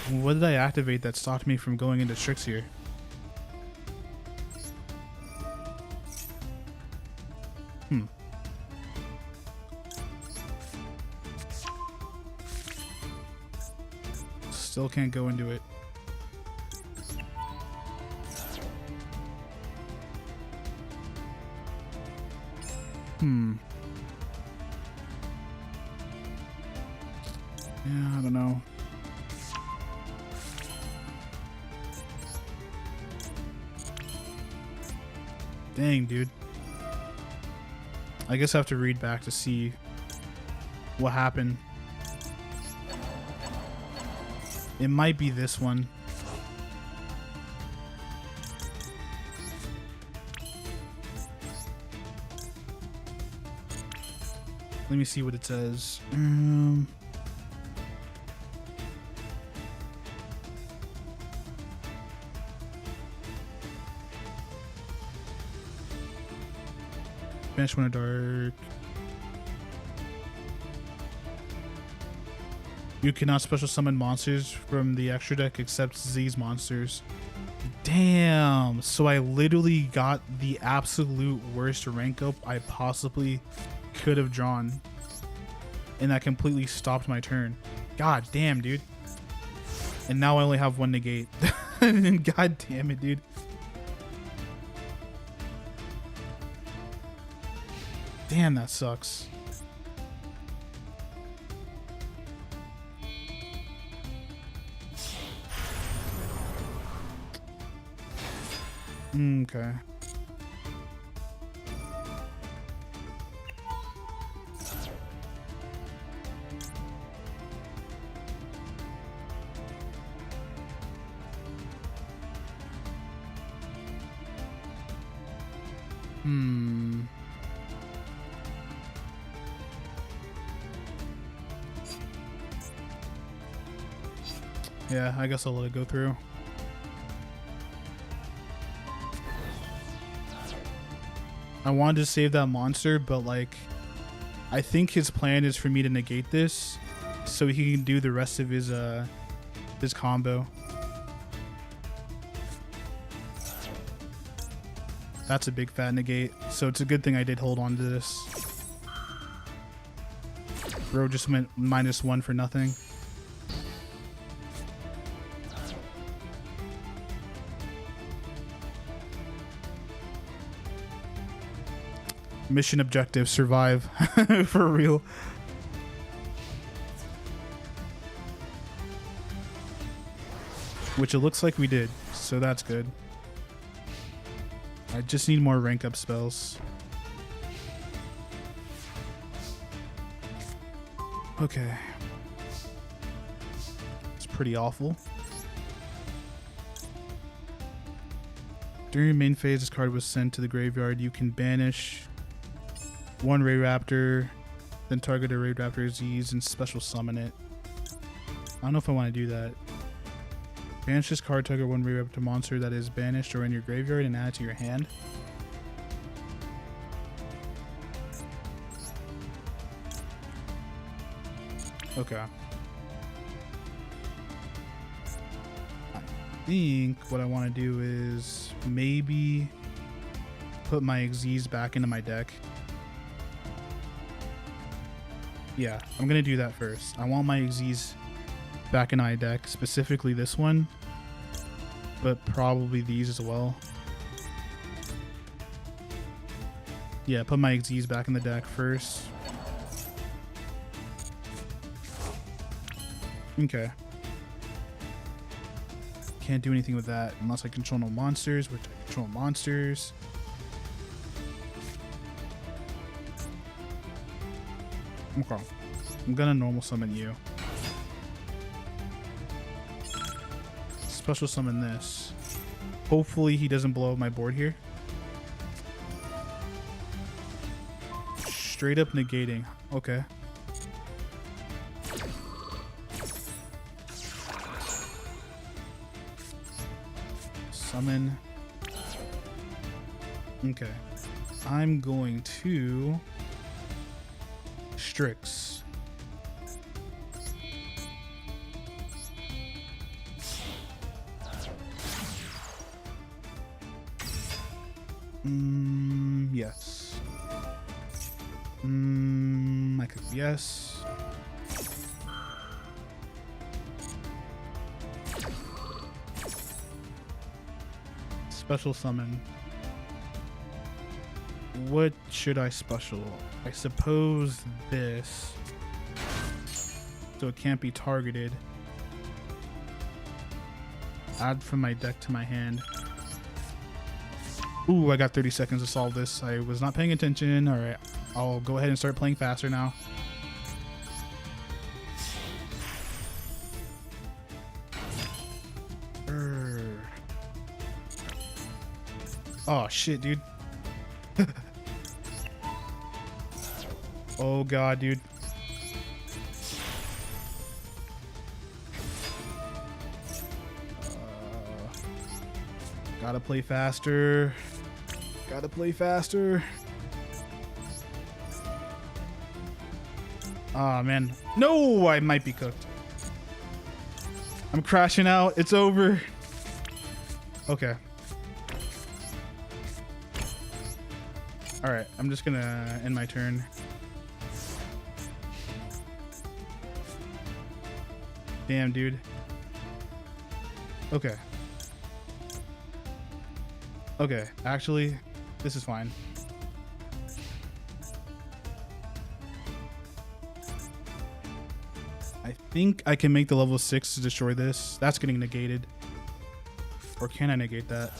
What did I activate that stopped me from going into Strix here? Still can't go into it. Yeah, I don't know. Dang, dude. I guess I have to read back to see what happened. It might be this one. Let me see what it says. Banish one of dark. You cannot special summon monsters from the extra deck except Z's monsters. Damn. So I literally got the absolute worst rank up I possibly could have drawn. And that completely stopped my turn. God damn, dude. And now I only have one negate. God damn it, dude. Damn, that sucks. Okay. Yeah, I guess I'll let it go through. I wanted to save that monster, but like, I think his plan is for me to negate this so he can do the rest of his combo. That's a big fat negate, so it's a good thing I did hold on to this. Bro just went -1 for nothing. Mission objective, survive. For real. Which it looks like we did, so that's good. I just need more rank up spells. Okay. It's pretty awful. During main phase, this card was sent to the graveyard. You can banish one Ray Raptor, then target a Ray Raptor Z's and special summon it. I don't know if I want to do that. Banish this card, target one Ray Raptor monster that is banished or in your graveyard and add it to your hand. Okay. I think what I want to do is maybe put my Xyz back into my deck. Yeah, I'm gonna do that first. I want my Xyz back in my deck, specifically this one, but probably these as well. Yeah, put my Xyz back in the deck first. Okay. Can't do anything with that unless I control no monsters, which I control monsters. Okay. I'm gonna normal summon you. Special summon this. Hopefully he doesn't blow up my board here. Straight up negating. Okay. summon. Okay. I'm going to Strix. Yes. I could, yes. Special summon. What should I special? I suppose this. So it can't be targeted. Add from my deck to my hand. Ooh, I got 30 seconds to solve this. I was not paying attention. All right, I'll go ahead and start playing faster now. Oh shit, dude. Oh god, dude. Gotta play faster. Gotta play faster. Ah, man. No, I might be cooked. I'm crashing out. It's over. Okay. Alright, I'm just gonna end my turn. Damn, dude. Okay. Okay, actually, this is fine. I think I can make the level 6 to destroy this. That's getting negated. Or can I negate that?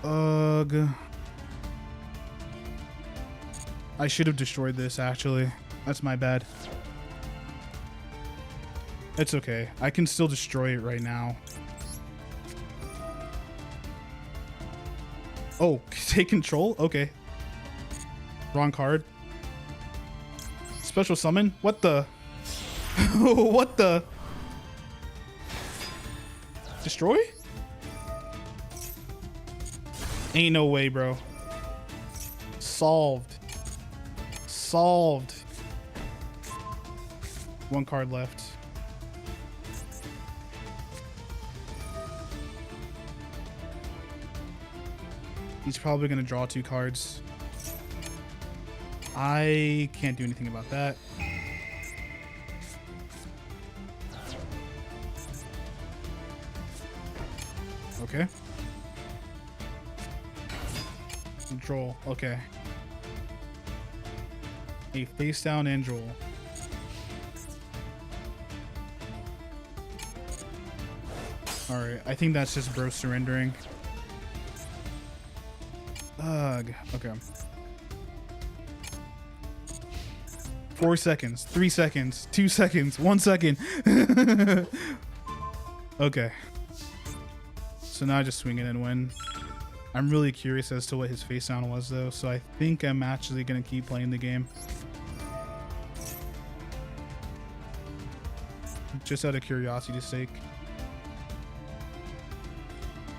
Ugh. I should have destroyed this, actually. That's my bad. It's okay. I can still destroy it right now. Oh, take control? Okay. Wrong card. Special summon? What the? What the? Destroy? Ain't no way, bro. Solved. Solved. One card left. He's probably going to draw 2 cards. I can't do anything about that. Okay. Control. Okay. A face down and draw. Alright, I think that's just bro surrendering. Ugh. Okay. 4 seconds. 3 seconds. 2 seconds. 1 second. Okay. So now I just swing it and win. I'm really curious as to what his face down was though, so I think I'm actually gonna keep playing the game. Just out of curiosity's sake.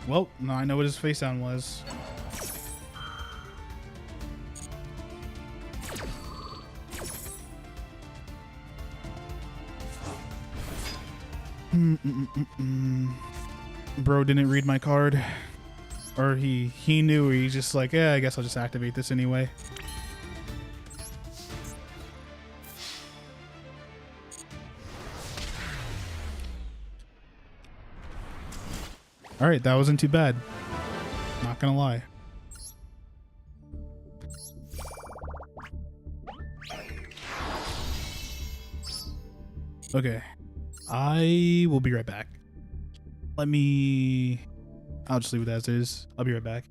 Well, now I know what his face down was. Bro didn't read my card. Or he knew, he's just like, yeah, I guess I'll just activate this anyway. Alright, that wasn't too bad. Not gonna lie. Okay. I will be right back. I'll just leave it as is. I'll be right back.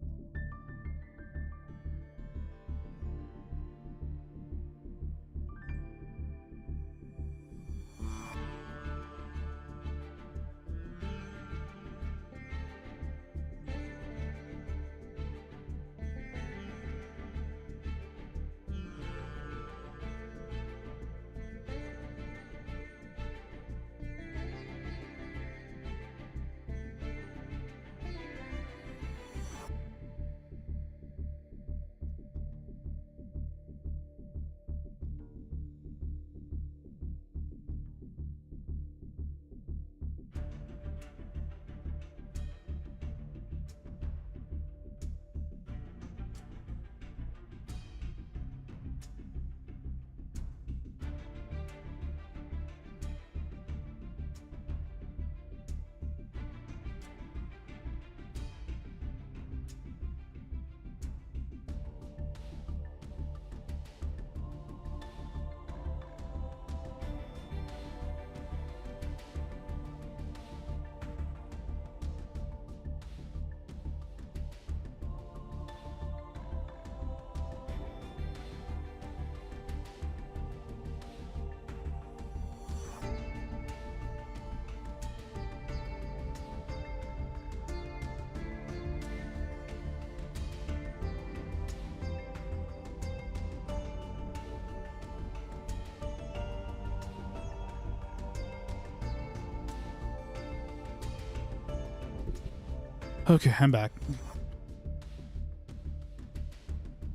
Okay, I'm back.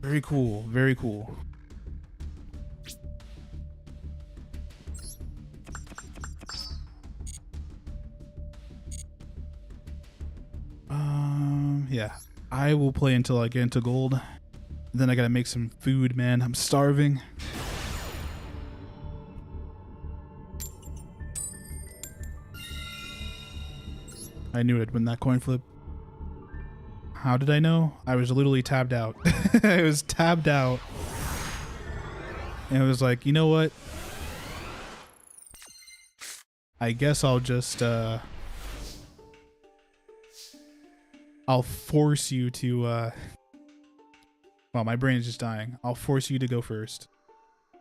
Very cool. Very cool. Yeah. I will play until I get into gold. Then I gotta make some food, man. I'm starving. I knew I'd win that coin flip. How did I know? I was literally tabbed out. I was tabbed out. And it was like, you know what? I guess I'll just, I'll force you to, well, my brain is just dying. I'll force you to go first.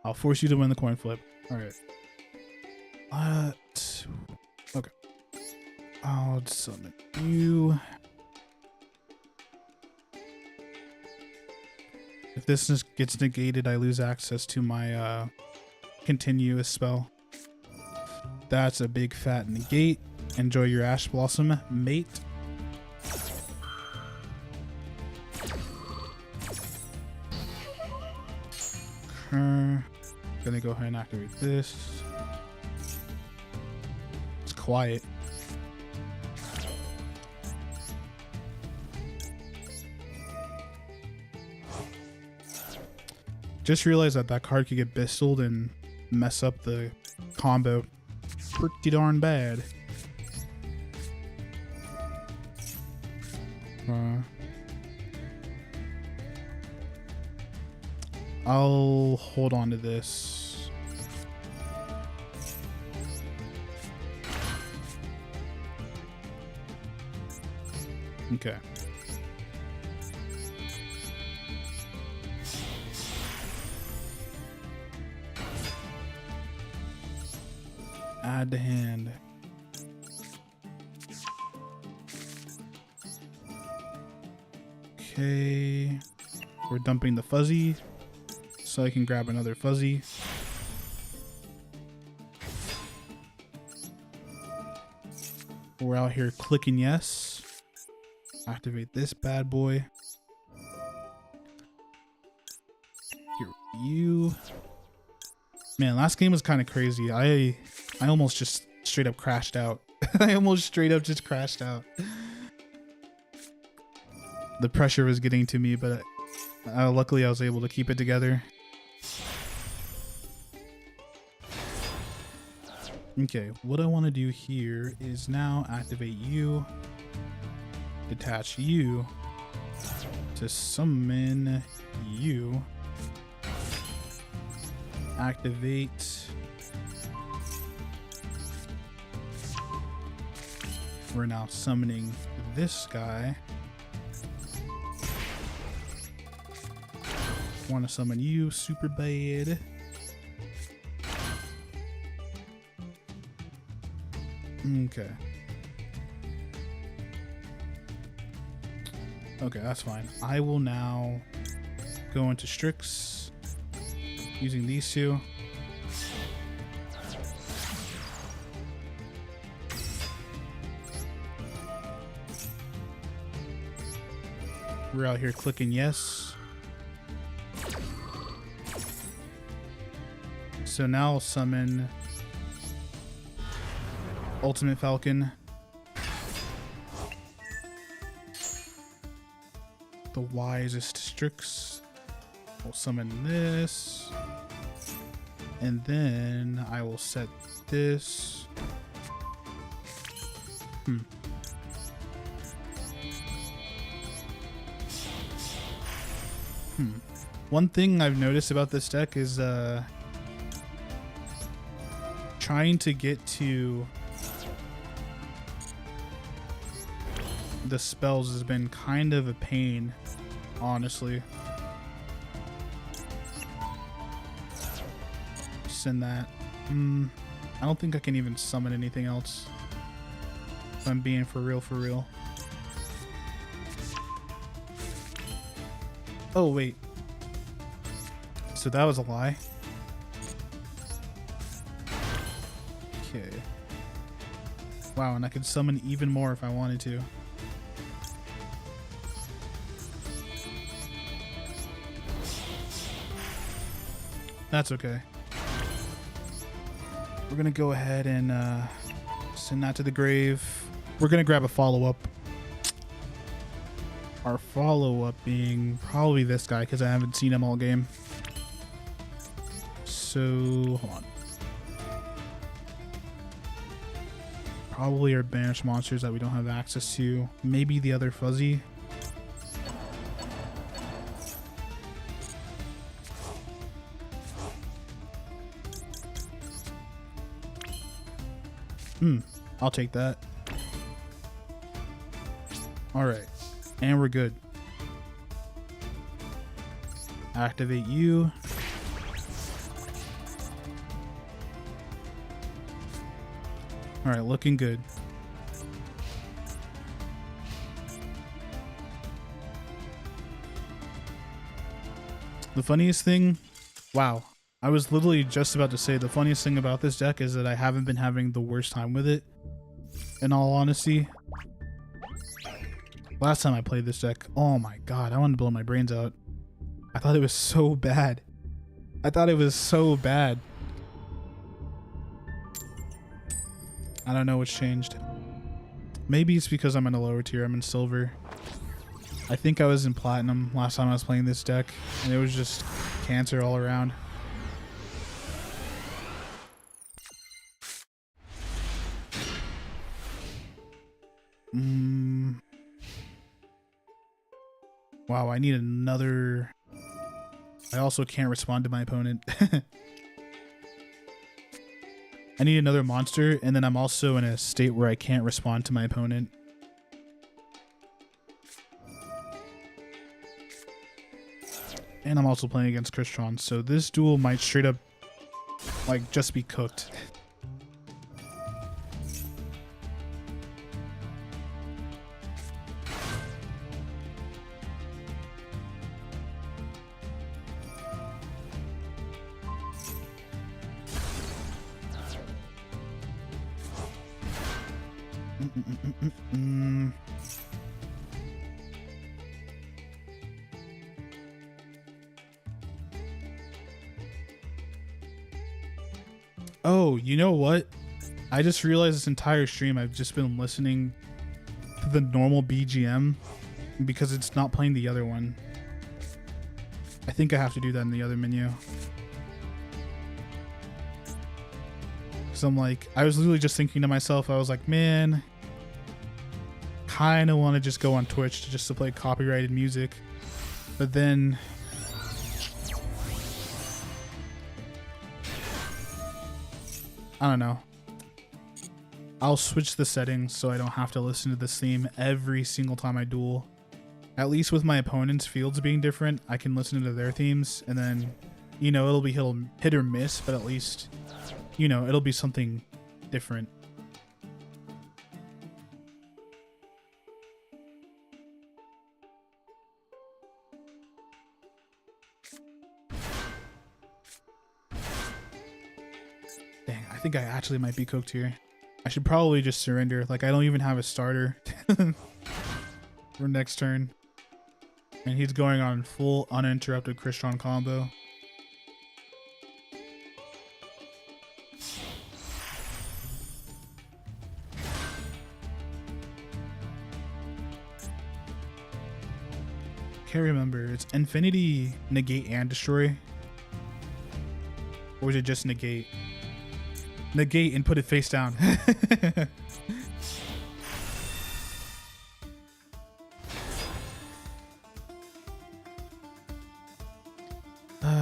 I'll force you to win the coin flip. All right. Okay. I'll summon you. If this gets negated, I lose access to my continuous spell. That's a big fat negate. Enjoy your Ash Blossom, mate. Gonna go ahead and activate this. It's quiet. Just realized that that card could get pistoled and mess up the combo pretty darn bad. I'll hold on to this. Okay. Add to hand. Okay. We're dumping the fuzzy so I can grab another fuzzy. We're out here clicking yes. Activate this bad boy. Here, you. Man, last game was kind of crazy. I almost just straight up crashed out. I almost straight up just crashed out. The pressure was getting to me, but luckily I was able to keep it together. Okay, what I want to do here is now activate you, detach you to summon you, activate. We're now summoning this guy. Want to summon you super bad. Okay. Okay, that's fine. I will now go into Strix using these two. We're out here clicking yes. So now I'll summon Ultimate Falcon. The wisest Strix. We'll summon this. And then I will set this. One thing I've noticed about this deck is trying to get to the spells has been kind of a pain, honestly. Send that. I don't think I can even summon anything else, if I'm being for real. Oh wait, so that was a lie. Okay. Wow, and I could summon even more if I wanted to. That's okay. We're gonna go ahead and send that to the grave. We're gonna grab a follow-up. Our follow-up being probably this guy because I haven't seen him all game. So hold on. Probably our banished monsters that we don't have access to. Maybe the other fuzzy. I'll take that. All right, and we're good. Activate you. All right, looking good. The funniest thing, wow. I was literally just about to say the funniest thing about this deck is that I haven't been having the worst time with it. In all honesty. Last time I played this deck, oh my god, I wanted to blow my brains out. I thought it was so bad. I thought it was so bad. I don't know what's changed. Maybe it's because I'm in a lower tier. I'm in silver. I think I was in platinum last time I was playing this deck, and it was just cancer all around. Wow, I need another... I also can't respond to my opponent. I need another monster, and then I'm also in a state where I can't respond to my opponent. And I'm also playing against Crystron, so this duel might straight up, like, just be cooked. Oh, you know what? I just realized this entire stream I've just been listening to the normal BGM because it's not playing the other one. I think I have to do that in the other menu. Because I'm like, I was literally just thinking to myself, I was like, man, kind of want to just go on Twitch just to play copyrighted music. But then... I don't know. I'll switch the settings so I don't have to listen to this theme every single time I duel. At least with my opponent's fields being different, I can listen to their themes, and then, you know, it'll be hit or miss, but at least, you know, it'll be something different. Dang, I think I actually might be cooked here. I should probably just surrender. Like, I don't even have a starter for next turn. And he's going on full uninterrupted Crystron combo. Can't remember. It's Infinity, Negate, and Destroy. Or is it just Negate? Negate and put it face down.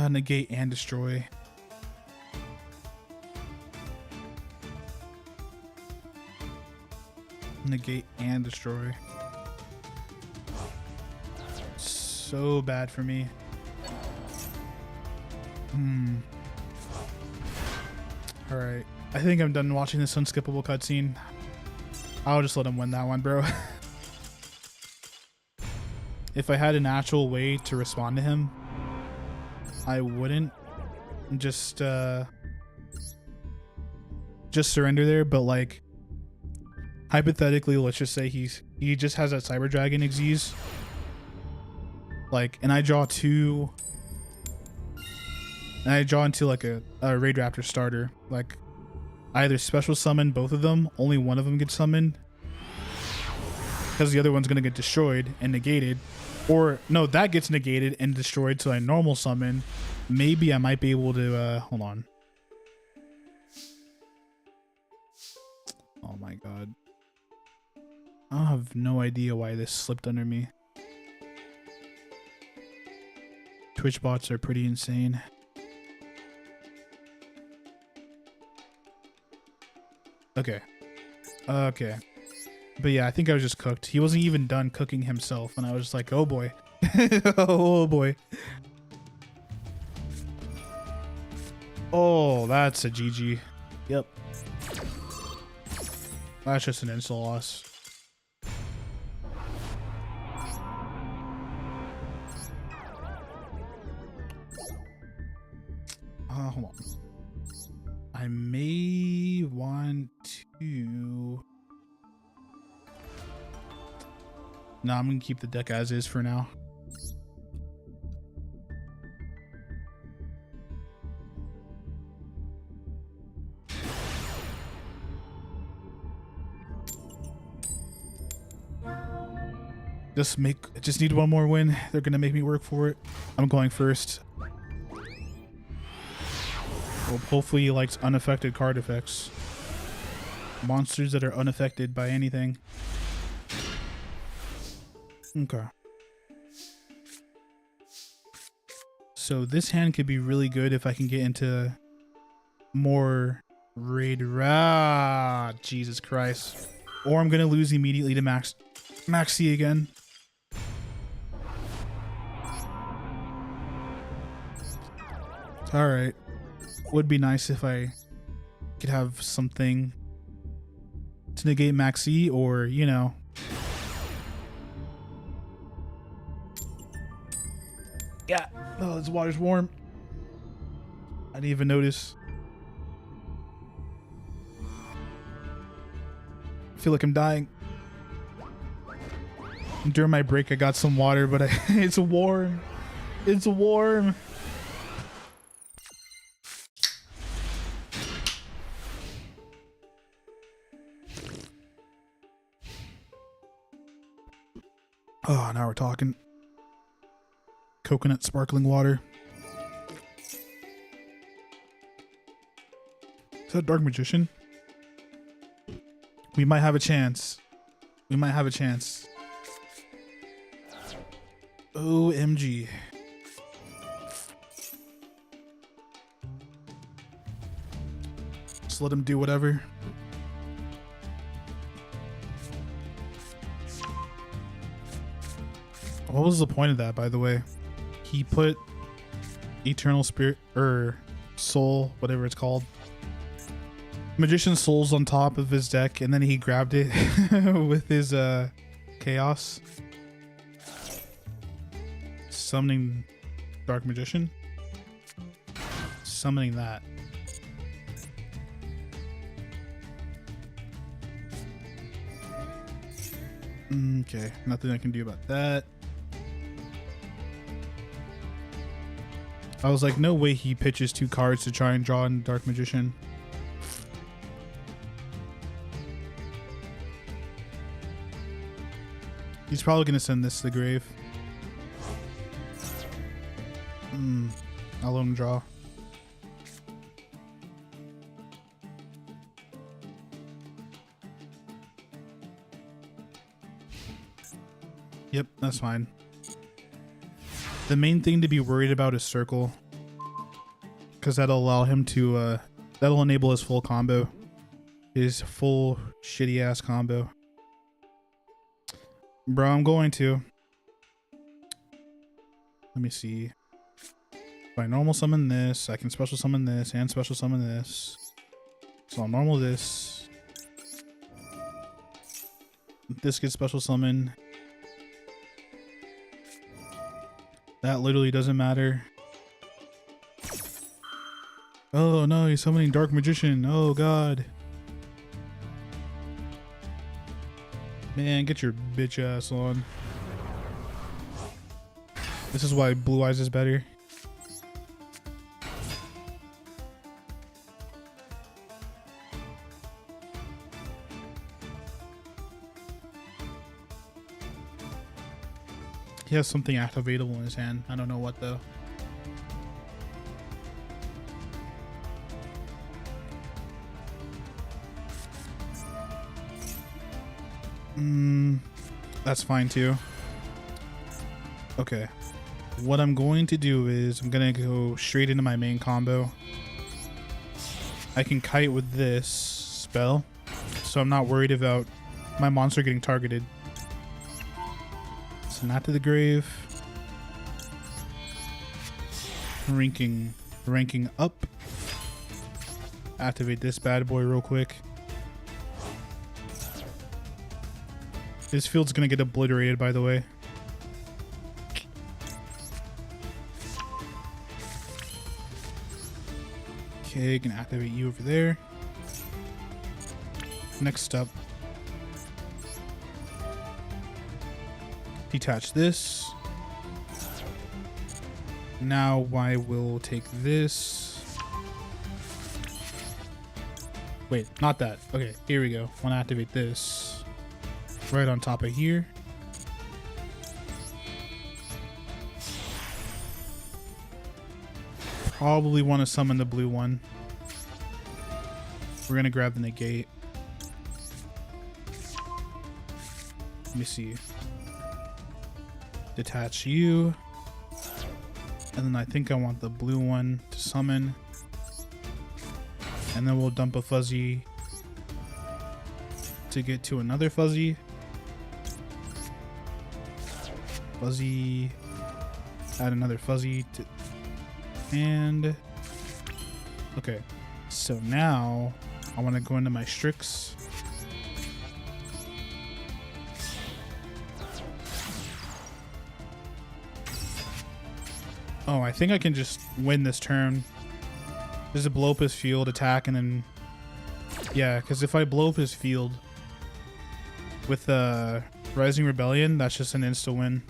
Negate and destroy. Negate and destroy. So bad for me. Alright. I think I'm done watching this unskippable cutscene. I'll just let him win that one, bro. If I had an actual way to respond to him, I wouldn't just surrender there, but like hypothetically, let's just say he just has that Cyber Dragon Xyz. Like, and I draw two and I draw into like a Raid Raptor starter. Like, I either special summon both of them, only one of them gets summoned, because the other one's gonna get destroyed and negated, or no, that gets negated and destroyed, so I normal summon. Maybe I might be able to hold on. Oh my god. I have no idea why this slipped under me. Twitch bots are pretty insane. Okay. Okay. But yeah, I think I was just cooked. He wasn't even done cooking himself, and I was just like, oh boy. Oh boy. Oh, that's a GG. Yep. That's just an instant loss. Hold on. I may want to... No, I'm gonna keep the deck as is for now. Just need one more win. They're gonna make me work for it. I'm going first. Well, hopefully he likes unaffected card effects. Monsters that are unaffected by anything. Okay. So this hand could be really good if I can get into more raid. Jesus Christ. Or I'm gonna lose immediately to Maxi again. Alright. Would be nice if I could have something to negate Maxi, or, you know. Yeah. Oh, this water's warm. I didn't even notice. I feel like I'm dying. During my break, I got some water, but it's warm. It's warm. Oh, now we're talking. Coconut sparkling water. Is that Dark Magician? We might have a chance. We might have a chance. OMG. Just let him do whatever. What was the point of that, by the way? He put Eternal Spirit, or Soul, whatever it's called, Magician Souls on top of his deck, and then he grabbed it with his Chaos. Summoning Dark Magician. Summoning that. Okay, nothing I can do about that. I was like, no way he pitches 2 cards to try and draw in Dark Magician. He's probably going to send this to the grave. I'll let him draw. Yep, that's fine. The main thing to be worried about is Circle, because that'll allow him to, that'll enable his full combo. His full shitty ass combo. Bro, I'm going to. Let me see. If I normal summon this, I can special summon this and special summon this. So I'll normal this. This gets special summon. That literally doesn't matter. Oh no, he's summoning Dark Magician. Oh god. Man, get your bitch ass on. This is why Blue Eyes is better. He has something activatable in his hand. I don't know what though. That's fine too. Okay. What I'm going to do is I'm going to go straight into my main combo. I can kite with this spell, so I'm not worried about my monster getting targeted. So not to the grave. Ranking up. Activate this bad boy real quick. This field's gonna get obliterated, by the way. Okay, gonna activate you over there. Next up, detach this. Now I will take this. Wait, not that. Okay, here we go. Want to activate this right on top of here. Probably want to summon the blue one. We're gonna grab the negate. Let me see. Detach you. And then I think I want the blue one to summon. And then we'll dump a fuzzy to get to another fuzzy. Fuzzy. Add another fuzzy to... And... Okay. So now I want to go into my Strix. Oh, I think I can just win this turn. Just to blow up his field, attack, and then... Yeah, because if I blow up his field with Rising Rebellion, that's just an insta-win.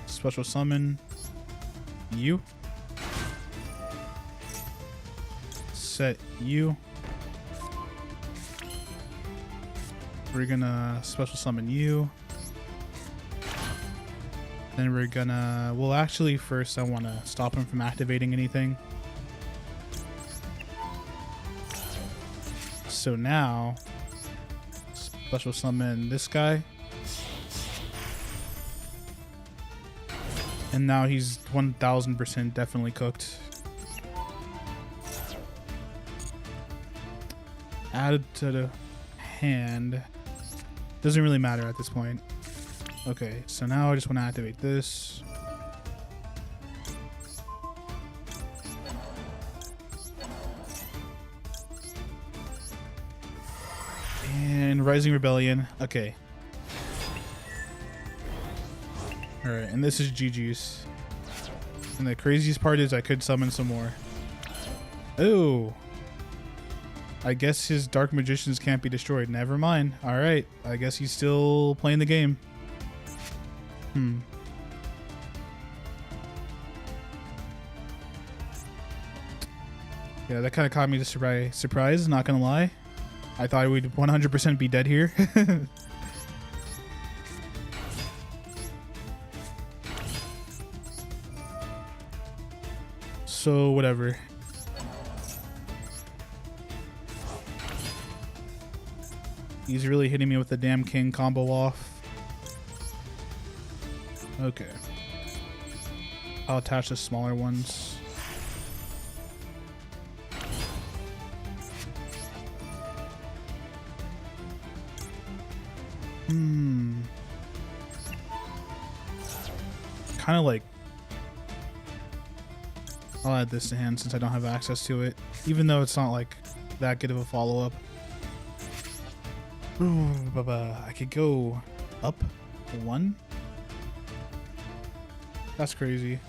Special summon you. Set you. We're gonna special summon you. Then we're gonna... Well, actually, first I want to stop him from activating anything. So now, special summon this guy. And now he's 1000% definitely cooked. Added to the hand. Doesn't really matter at this point. Okay, so now I just want to activate this. And Rising Rebellion. Okay. Alright, and this is GG's. And the craziest part is I could summon some more. Oh. I guess his Dark Magicians can't be destroyed. Never mind. Alright, I guess he's still playing the game. Yeah, that kind of caught me to surprise, not gonna lie. I thought we'd 100% be dead here. So, whatever. He's really hitting me with the damn king combo off. Okay. I'll attach the smaller ones. Kind of like... I'll add this to hand since I don't have access to it. Even though it's not like that good of a follow-up. I could go up one. That's crazy.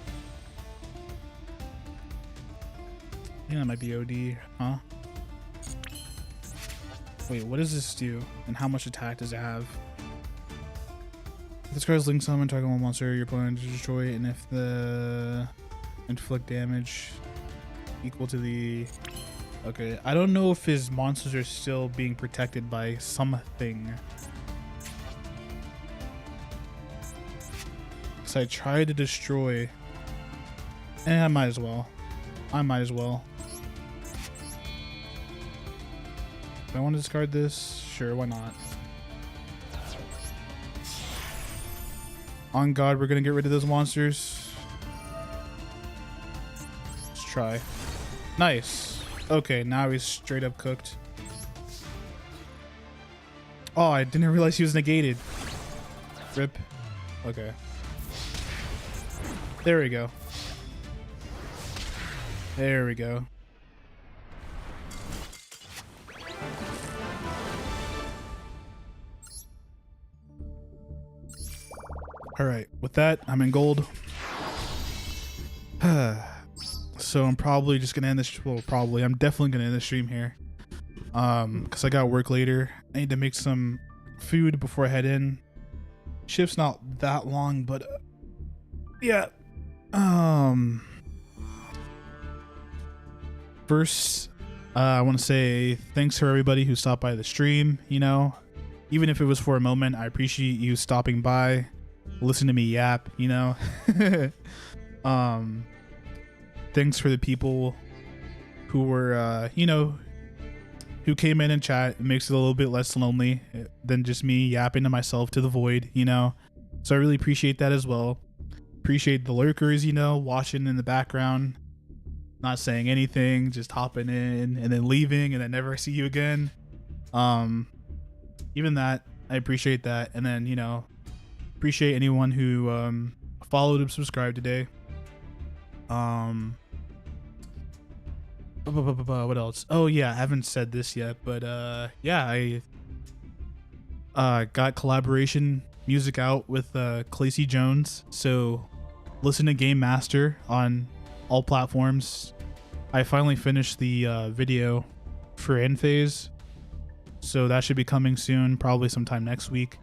I think that might be OD, huh? Wait, what does this do? And how much attack does it have? If this card's link summon, target one monster your opponent to destroy it, and if the inflict damage equal to the Okay, I don't know if his monsters are still being protected by something. Because I tried to destroy... I might as well. I might as well. Do I want to discard this? Sure, why not? On God, we're going to get rid of those monsters. Let's try. Nice. Okay, now he's straight up cooked. Oh, I didn't realize he was negated. Rip. Okay. There we go. There we go. All right, with that, I'm in gold. So I'm probably just gonna end this. Well, probably. I'm definitely gonna end the stream here. Because I got work later. I need to make some food before I head in. Shift's not that long, but yeah. First, I want to say thanks for everybody who stopped by the stream. You know, even if it was for a moment, I appreciate you stopping by, listen to me yap. You know, thanks for the people who were, you know, who came in and chat. It makes it a little bit less lonely than just me yapping to myself to the void. You know, so I really appreciate that as well. Appreciate the lurkers, you know, watching in the background, not saying anything, just hopping in and then leaving and then never see you again. Even that, I appreciate that. And then, you know, appreciate anyone who followed and subscribed today. What else? Oh yeah, I haven't said this yet, but yeah, I got collaboration music out with Clacy Jones, so listen to Game Master on all platforms. I finally finished the video for End Phase, so that should be coming soon, probably sometime next week.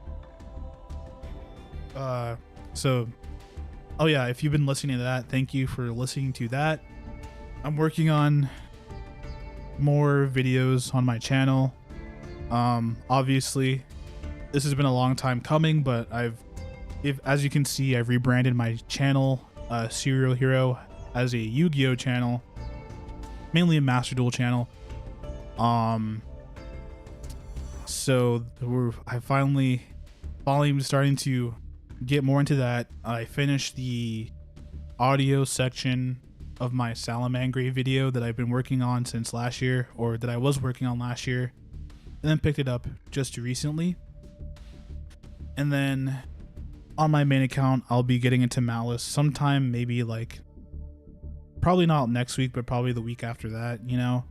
So oh yeah, if you've been listening to that, thank you for listening to that. I'm working on more videos on my channel. Obviously this has been a long time coming, but as you can see, I've rebranded my channel, CerealHero, as a Yu-Gi-Oh channel, mainly a MasterDuel channel. So I finally starting to get more into that. I finished the audio section of my Salamangre video that I've been working on since last year, or that I was working on last year, and then picked it up just recently. And then on my main account, I'll be getting into Malice sometime, maybe like, probably not next week, but probably the week after that, you know,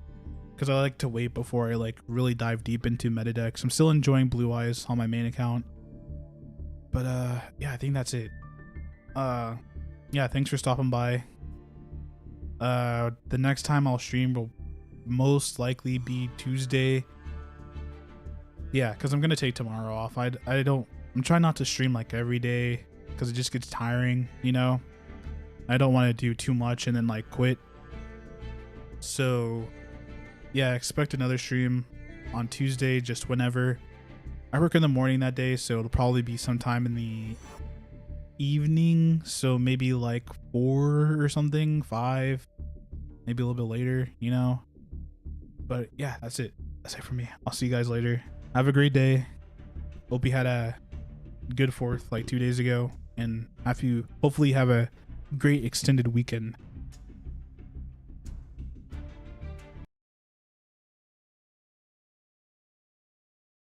because I like to wait before I like really dive deep into meta decks. I'm still enjoying Blue Eyes on my main account, but yeah, I think that's it. Yeah, thanks for stopping by. The next time I'll stream will most likely be Tuesday. Yeah, because I'm gonna take tomorrow off. I'm trying not to stream like every day because it just gets tiring, you know. I don't want to do too much and then like quit. So yeah, expect another stream on Tuesday, just whenever. I work in the morning that day, so it'll probably be sometime in the evening, so maybe like 4 or something, 5, maybe a little bit later, you know. But yeah, that's it for me. I'll see you guys later. Have a great day. Hope you had a good 4th like 2 days ago, and hopefully have a great extended weekend.